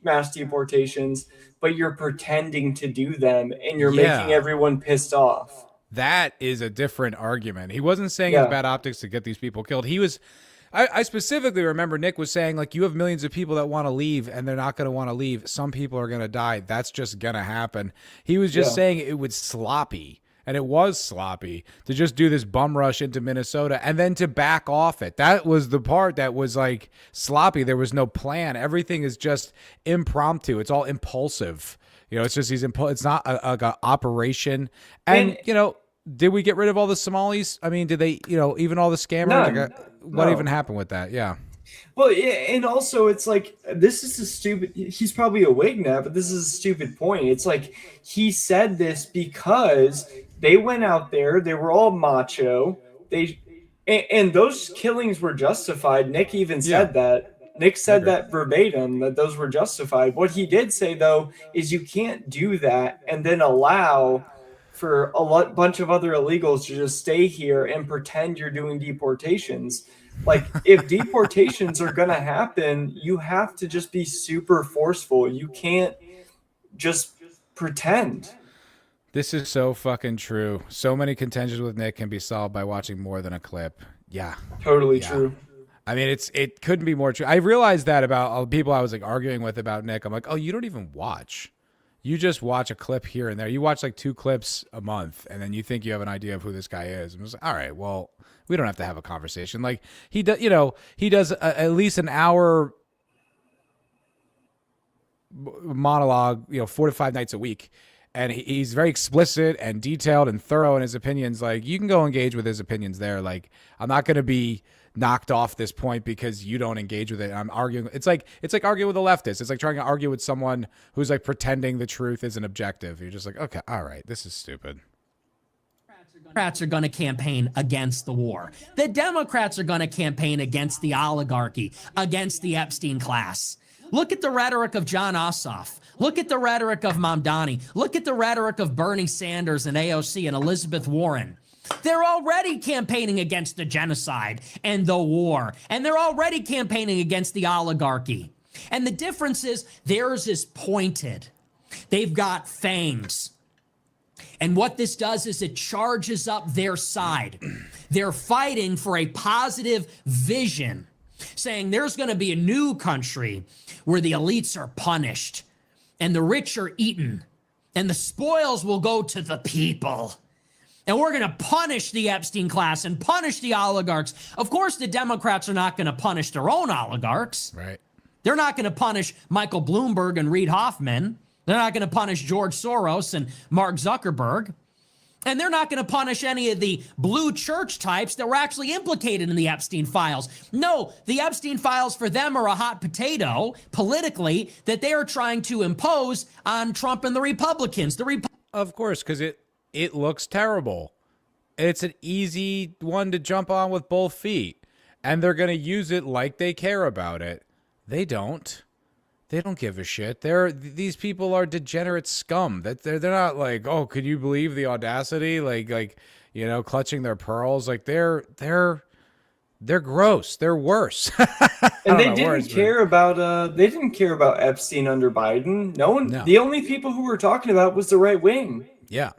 mass deportations, but you're pretending to do them, and you're making everyone pissed off. That is a different argument. He wasn't saying it's bad optics to get these people killed. He was, I specifically remember Nick was saying, like, you have millions of people that want to leave and they're not going to want to leave. Some people are going to die. That's just going to happen. He was just saying it was sloppy, and it was sloppy to just do this bum rush into Minnesota and then to back off it. That was the part that was like sloppy. There was no plan. Everything is just impromptu. It's all impulsive. It's just it's not a operation. And, did we get rid of all the Somalis? I mean, did they, even all the scammers? What even happened with that? Yeah. Well, and also it's like, this is a stupid, he's probably awake now, but this is a stupid point. It's like, he said this because they went out there, they were all macho. And those killings were justified. Nick even said that. Nick said that verbatim, that those were justified. What he did say, though, is you can't do that and then allow for bunch of other illegals to just stay here and pretend you're doing deportations. Like, if deportations are going to happen, you have to just be super forceful. You can't just pretend. This is so fucking true. So many contentions with Nick can be solved by watching more than a clip. Yeah. Totally true. I mean, it couldn't be more true. I realized that about all the people I was like arguing with about Nick. I'm like, oh, you don't even watch. You just watch a clip here and there. You watch like 2 clips a month, and then you think you have an idea of who this guy is. And I was like, all right, well, we don't have to have a conversation. Like he does, he does at least an hour monologue, 4 to 5 nights a week. And he's very explicit and detailed and thorough in his opinions. Like, you can go engage with his opinions there. Like, I'm not going to be knocked off this point because you don't engage with it. I'm arguing. It's like arguing with a leftist. It's like trying to argue with someone who's like pretending the truth isn't objective. You're just like, okay, all right, this is stupid. Democrats are going to campaign against the war. The Democrats are going to campaign against the oligarchy, against the Epstein class. Look at the rhetoric of John Ossoff. Look at the rhetoric of Mamdani. Look at the rhetoric of Bernie Sanders and AOC and Elizabeth Warren. They're already campaigning against the genocide and the war. And they're already campaigning against the oligarchy. And the difference is theirs is pointed. They've got fangs. And what this does is it charges up their side. They're fighting for a positive vision, saying there's going to be a new country where the elites are punished and the rich are eaten and the spoils will go to the people. And we're going to punish the Epstein class and punish the oligarchs. Of course, the Democrats are not going to punish their own oligarchs. Right. They're not going to punish Michael Bloomberg and Reid Hoffman. They're not going to punish George Soros and Mark Zuckerberg. And they're not going to punish any of the blue church types that were actually implicated in the Epstein files. No, the Epstein files for them are a hot potato politically that they are trying to impose on Trump and the Republicans. Of course, because it looks terrible. It's an easy one to jump on with both feet. And they're going to use it like they care about it. They don't. They don't give a shit. These people are degenerate scum. That they're not like, oh, could you believe the audacity? Like clutching their pearls. Like they're gross. They're worse. And they didn't care about Epstein under Biden. No. The only people who were talking about was the right wing. Yeah.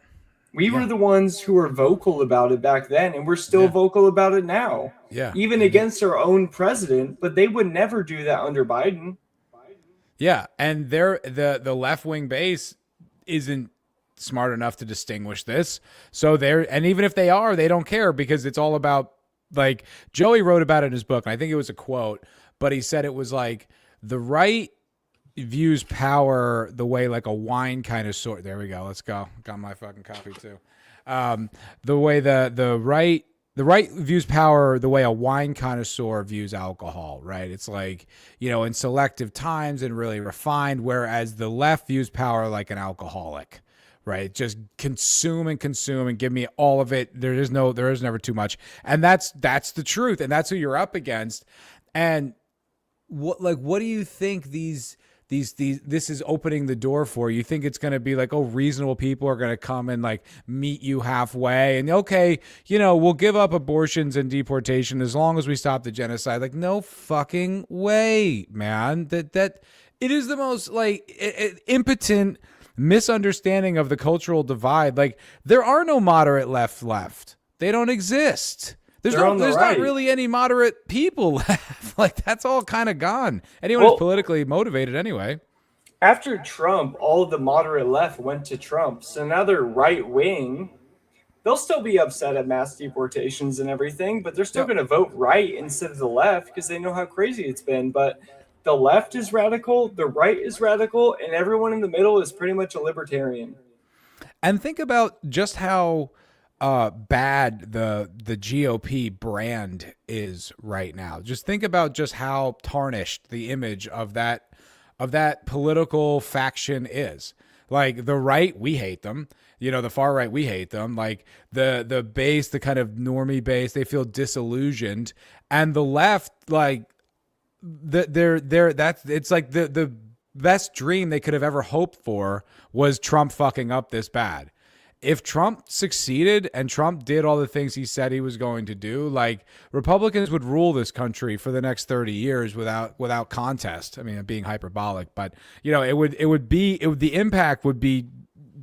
We were the ones who were vocal about it back then, and we're still vocal about it now. Yeah. Even against our own president, but they would never do that under Biden. Yeah, and the left-wing base isn't smart enough to distinguish this. So and even if they are, they don't care because it's all about, like, Joey wrote about it in his book, and I think it was a quote, but he said it was like the right views power the way like a wine kind of sort. There we go. Let's go. Got my fucking copy too. The way the right views power the way a wine connoisseur views alcohol, right? It's like, in selective times and really refined, whereas the left views power like an alcoholic, right? Just consume and give me all of it. There is never too much. And that's the truth. And that's who you're up against. And what do you think this is opening the door for? You think it's going to be like, oh, reasonable people are going to come and like meet you halfway and okay, we'll give up abortions and deportation as long as we stop the genocide. Like, no fucking way, man. That it is the most like impotent misunderstanding of the cultural divide. Like, there are no moderate left. They don't exist. There's not really any moderate people left. Like, that's all kind of gone. Anyone who's politically motivated anyway. After Trump, all of the moderate left went to Trump. So now they're right wing. They'll still be upset at mass deportations and everything, but they're still going to vote right instead of the left because they know how crazy it's been. But the left is radical, the right is radical, and everyone in the middle is pretty much a libertarian. And think about just how bad the GOP brand is right now. Just think about just how tarnished the image of that political faction is. Like, the right, we hate them. The far right, we hate them. Like, the base, the kind of normie base, they feel disillusioned. And the left, like, it's like the best dream they could have ever hoped for was Trump fucking up this bad. if Trump succeeded and Trump did all the things he said he was going to do, like, Republicans would rule this country for the next 30 years without contest. I mean, I'm being hyperbolic, but you know, the impact would be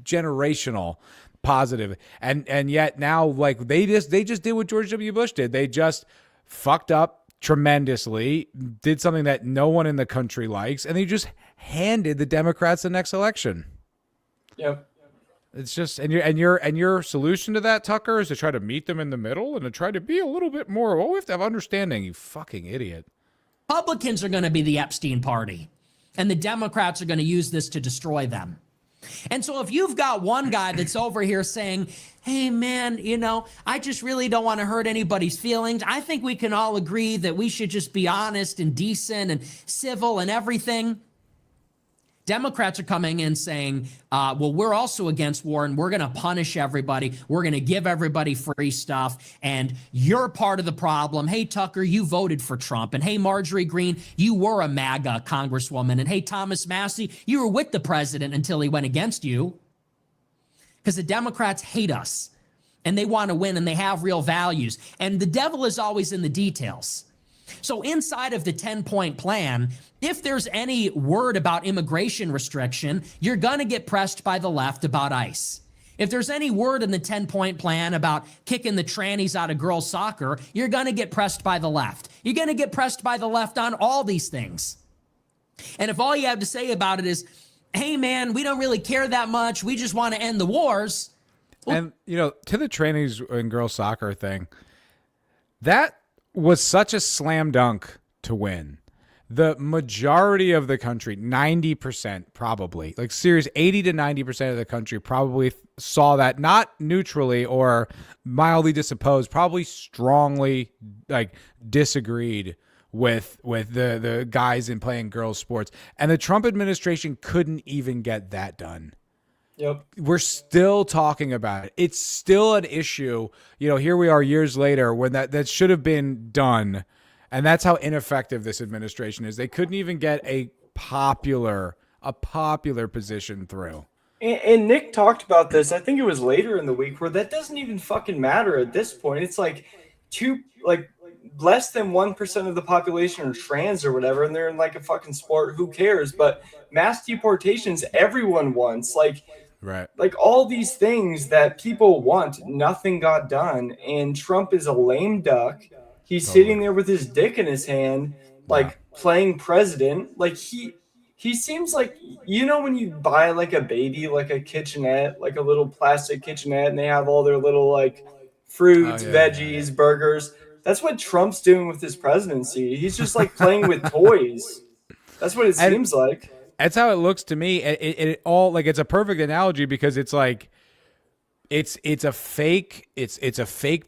generational, positive. And yet now, like, they just did what George W. Bush did. They just fucked up tremendously, did something that no one in the country likes, and they just handed the Democrats the next election. Yep. It's just, and your solution to that, Tucker, is to try to meet them in the middle and to try to be a little bit more. Oh, we have to have understanding. You fucking idiot. Republicans are going to be the Epstein party, and the Democrats are going to use this to destroy them. And so if you've got one guy that's over here saying, hey, man, you know, I just really don't want to hurt anybody's feelings. I think we can all agree that we should just be honest and decent and civil and everything. Democrats are coming in saying, well, we're also against war and we're going to punish everybody. We're going to give everybody free stuff. And you're part of the problem. Hey, Tucker, you voted for Trump. And hey, Marjorie Greene, you were a MAGA congresswoman. And hey, Thomas Massey, you were with the president until he went against you. Because the Democrats hate us and they want to win and they have real values. And the devil is always in the details. So inside of the 10-point plan, if there's any word about immigration restriction, you're going to get pressed by the left about ICE. If there's any word in the 10-point plan about kicking the trannies out of girls' soccer, you're going to get pressed by the left. You're going to get pressed by the left on all these things. And if all you have to say about it is, hey, man, we don't really care that much. We just want to end the wars. Well, and, you know, to the trannies and girls' soccer thing, that was such a slam dunk to win. The majority of the country, 90% probably, like serious 80 to 90% of the country probably saw that, not neutrally or mildly disopposed, probably strongly like disagreed with the guys in playing girls sports. And the Trump administration couldn't even get that done. Yep. We're still talking about it. It's still an issue. You know, here we are years later when that should have been done. And that's how ineffective this administration is. They couldn't even get a popular position through. And Nick talked about this, I think it was later in the week, where that doesn't even fucking matter at this point. It's like less than 1% of the population are trans or whatever, and they're in like a fucking sport. Who cares? But mass deportations, everyone wants. Right. Like all these things that people want, nothing got done. And Trump is a lame duck. He's sitting there with his dick in his hand, like playing president. Like he seems like, you know, when you buy like a baby, like a kitchenette, like a little plastic kitchenette, and they have all their little like fruits, veggies, burgers. That's what Trump's doing with his presidency. He's just like playing with toys. That's what it seems like. That's how it looks to me. It all, like, it's a perfect analogy because it's like it's a fake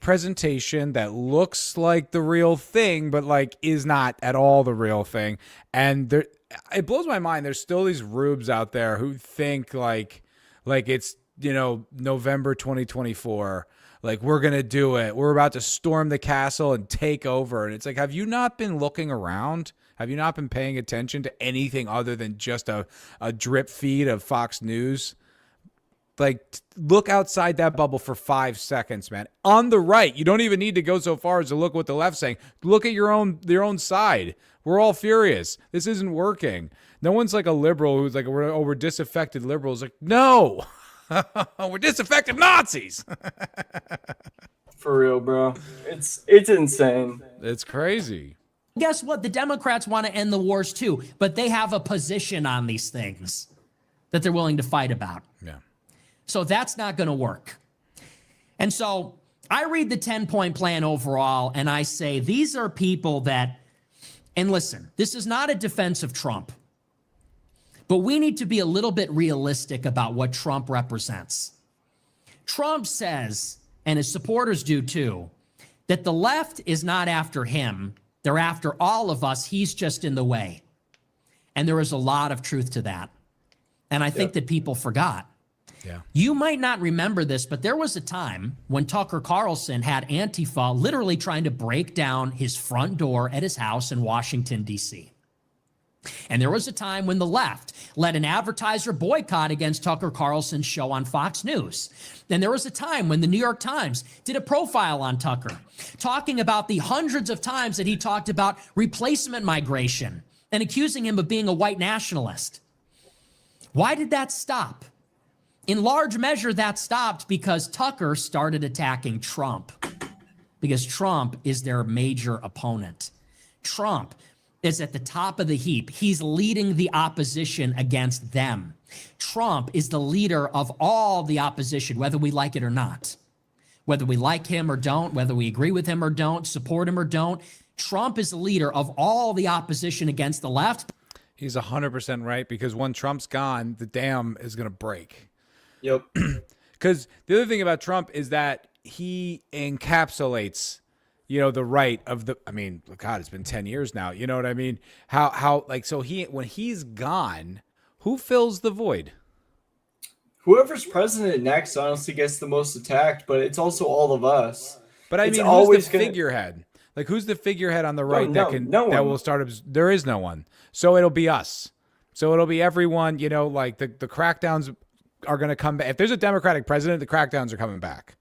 presentation that looks like the real thing, but like is not at all the real thing. And it blows my mind. There's still these rubes out there who think like it's, you know, November 2024. Like, we're going to do it. We're about to storm the castle and take over. And it's like, have you not been looking around? Have you not been paying attention to anything other than just a drip feed of Fox News? Like, look outside that bubble for 5 seconds, man. On the right, you don't even need to go so far as to look what the left's saying. Look at your own side. We're all furious. This isn't working. No one's like a liberal who's like, we're disaffected liberals. Like, no. We're disaffected Nazis. For real, bro. It's insane. It's crazy. guess what? The Democrats want to end the wars too, but they have a position on these things that they're willing to fight about. Yeah. So that's not going to work. And so I read the 10-point plan overall, and I say these are people that, and listen, this is not a defense of Trump, but we need to be a little bit realistic about what Trump represents. Trump says, and his supporters do too, that the left is not after him. They're after all of us. He's just in the way. And there is a lot of truth to that. And I think that people forgot. Yeah. You might not remember this, but there was a time when Tucker Carlson had Antifa literally trying to break down his front door at his house in Washington, D.C. And there was a time when the left led an advertiser boycott against Tucker Carlson's show on Fox News. And there was a time when the New York Times did a profile on Tucker, talking about the hundreds of times that he talked about replacement migration and accusing him of being a white nationalist. Why did that stop? In large measure, that stopped because Tucker started attacking Trump, because Trump is their major opponent. Trump is at the top of the heap. He's leading the opposition against them. Trump is the leader of all the opposition, whether we like it or not. Whether we like him or don't, whether we agree with him or don't, support him or don't, Trump is the leader of all the opposition against the left. He's 100% right, because when Trump's gone, the dam is going to break. Yep. Because the other thing about Trump is that he encapsulates, the right of the, I mean, God, it's been 10 years now. You know what I mean? So when he's gone, who fills the void? Whoever's president next honestly gets the most attacked, but it's also all of us. But I It's mean, always who's the gonna- figurehead? Like, who's the figurehead on the right no that one. will start? There is no one. So it'll be us. So it'll be everyone, like the crackdowns are going to come back. If there's a Democratic president, the crackdowns are coming back.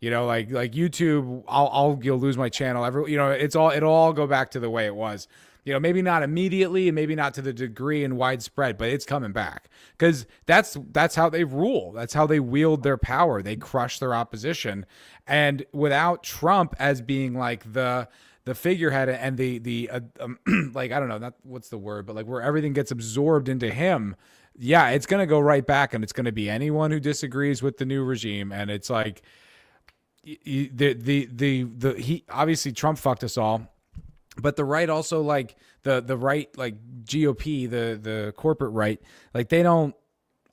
Like YouTube, you'll lose my channel. It'll all go back to the way it was. Maybe not immediately and maybe not to the degree and widespread, but it's coming back, because that's how they rule. That's how they wield their power. They crush their opposition. And without Trump as being like the figurehead and the like, I don't know, not what's the word, but like where everything gets absorbed into him. Yeah, it's going to go right back, and it's going to be anyone who disagrees with the new regime. And it's like, he obviously Trump fucked us all, but the right also, like the right, like GOP, the corporate right, like they don't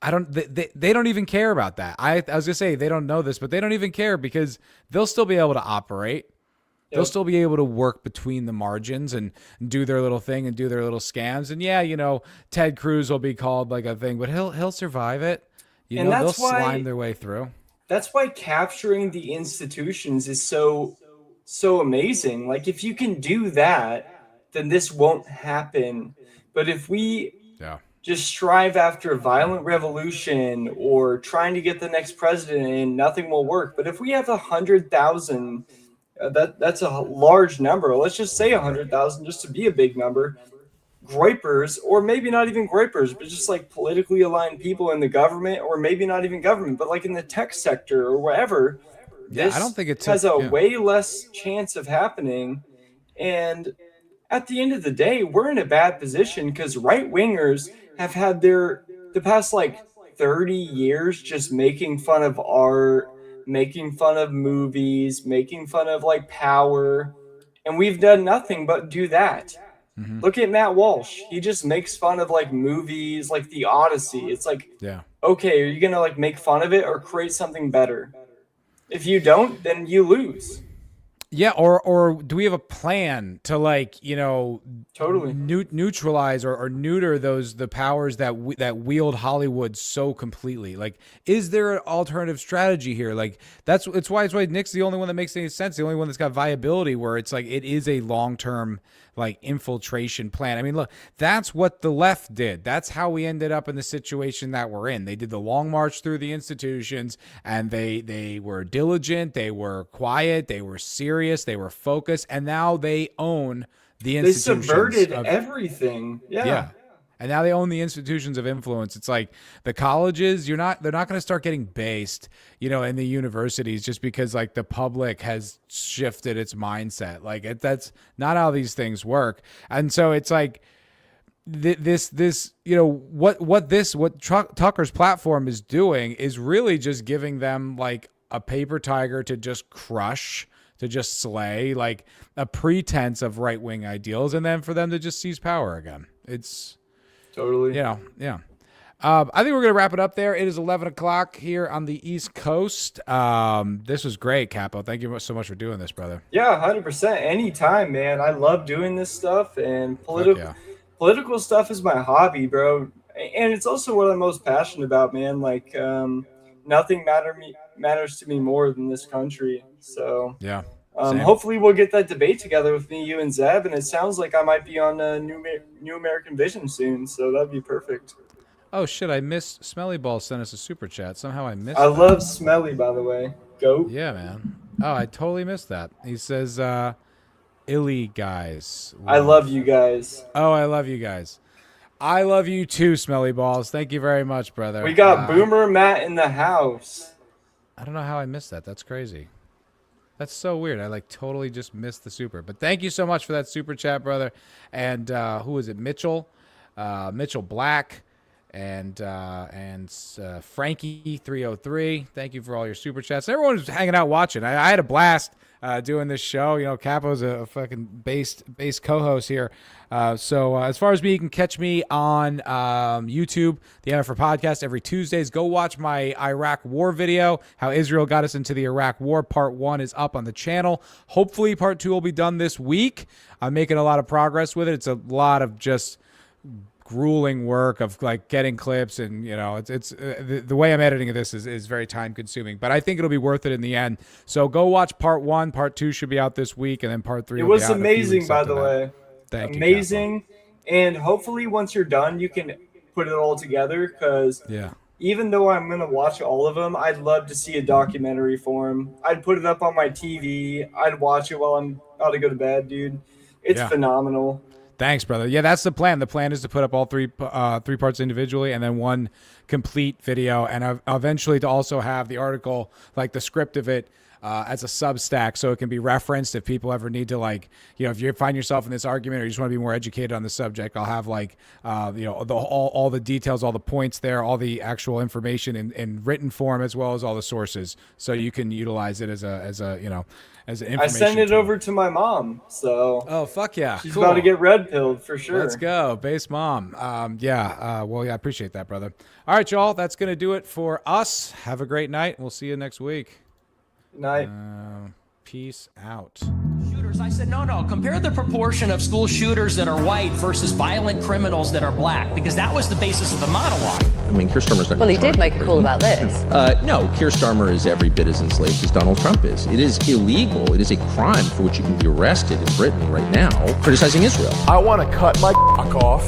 even care about that. I was gonna say they don't know this, but they don't even care, because they'll still be able to operate. They'll still be able to work between the margins and do their little thing and do their little scams. And yeah, Ted Cruz will be called like a thing, but he'll survive it. They'll slime their way through. That's why capturing the institutions is so amazing. Like, if you can do that, then this won't happen. But if we just strive after a violent revolution or trying to get the next president in, nothing will work. But if we have 100,000, that's a large number. Let's just say 100,000, just to be a big number. Groypers, or maybe not even groypers, but just like politically aligned people in the government, or maybe not even government, but like in the tech sector or wherever. Yeah, I don't think it has a way less chance of happening. And at the end of the day, we're in a bad position, because right wingers have had the past like 30 years just making fun of art, making fun of movies, making fun of like power, and we've done nothing but do that. Mm-hmm. Look at Matt Walsh. He just makes fun of like movies like The Odyssey. It's like, okay, are you gonna like make fun of it or create something better? If you don't, then you lose. Yeah, or do we have a plan to totally neutralize or neuter the powers that wield Hollywood so completely? Like, is there an alternative strategy here? Like, it's why Nick's the only one that makes any sense, the only one that's got viability, where it's like it is a long-term like infiltration plan. I mean, look, that's what the left did. That's how we ended up in the situation that we're in. They did the long march through the institutions, and they were diligent, they were quiet, they were serious, they were focused, and now they own the institutions. They subverted everything. Yeah. And now they own the institutions of influence. It's like the colleges, they're not going to start getting based, in the universities just because like the public has shifted its mindset. Like that's not how these things work. And so it's like what Tucker's platform is doing is really just giving them like a paper tiger to just crush, to just slay, like a pretense of right-wing ideals, and then for them to just seize power again. It's totally. Yeah. I think we're going to wrap it up there. It is 11 o'clock here on the East Coast. This was great, Capo. Thank you so much for doing this, brother. Yeah, 100%. Anytime, man. I love doing this stuff, and political stuff is my hobby, bro. And it's also what I'm most passionate about, man. Like, nothing matters to me more than this country. So, yeah. Hopefully we'll get that debate together with me, you, and Zeb, and it sounds like I might be on New American Vision soon, so that'd be perfect. Oh shit! I missed Smelly Ball sent us a super chat. Somehow I missed. I love Smelly, by the way. Go. Yeah, man. Oh, I totally missed that. He says, "Illy guys." I love you guys. Oh, I love you guys. I love you too, Smelly Balls. Thank you very much, brother. We got Boomer Matt in the house. I don't know how I missed that. That's crazy. That's so weird. I like totally just missed the super. But thank you so much for that super chat, brother. And who is it? Mitchell, Mitchell Black, and Frankie 303. Thank you for all your super chats. Everyone was hanging out watching. I had a blast doing this show. You know, Capo's a fucking bass co-host here. So as far as me, you can catch me on YouTube, the MFR podcast every Tuesdays. Go watch my Iraq War video, how Israel got us into the Iraq War. Part 1 is up on the channel. Hopefully Part 2 will be done this week. I'm making a lot of progress with it. It's a lot of just grueling work of like getting clips, and you know, it's the way I'm editing this is very time consuming, but I think it'll be worth it in the end. So go watch Part 1. Part 2 should be out this week, and then Part 3 will be out amazing, by the way. Thank you. Amazing. And hopefully once you're done, you can put it all together, because even though I'm going to watch all of them, I'd love to see a documentary form. I'd put it up on my TV. I'd watch it while I'm about to go to bed, dude. It's phenomenal. Thanks, brother. Yeah, that's the plan. The plan is to put up all three parts individually, and then one complete video, and eventually to also have the article, like the script of it, as a Substack, so it can be referenced if people ever need to, like, you know, if you find yourself in this argument or you just want to be more educated on the subject. I'll have like, you know, all the details, all the points there, all the actual information in written form, as well as all the sources, so you can utilize it as a you know, as an information. I sent it tool. over to my mom, so oh fuck yeah, she's about to get red pilled for sure. Let's go, base mom. Well, yeah, I appreciate that, brother. All right, y'all, that's gonna do it for us. Have a great night. We'll see you next week. Night. Peace out. Shooters, I said, no, compare the proportion of school shooters that are white versus violent criminals that are black, because that was the basis of the monologue. I mean, Keir Starmer's not. Well, he did make a call about this. No, Keir Starmer is every bit as enslaved as Donald Trump is. It is illegal. It is a crime for which you can be arrested in Britain right now, criticizing Israel. I want to cut my off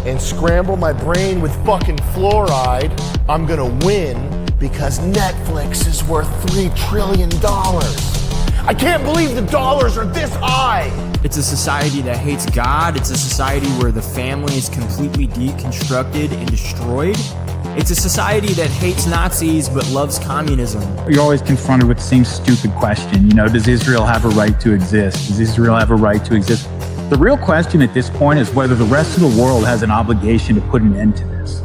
and scramble my brain with fucking fluoride. I'm gonna win because Netflix is worth $3 trillion. I can't believe the dollars are this high. It's a society that hates God. It's a society where the family is completely deconstructed and destroyed. It's a society that hates Nazis but loves communism. You're always confronted with the same stupid question. You know, does Israel have a right to exist? Does Israel have a right to exist? The real question at this point is whether the rest of the world has an obligation to put an end to this.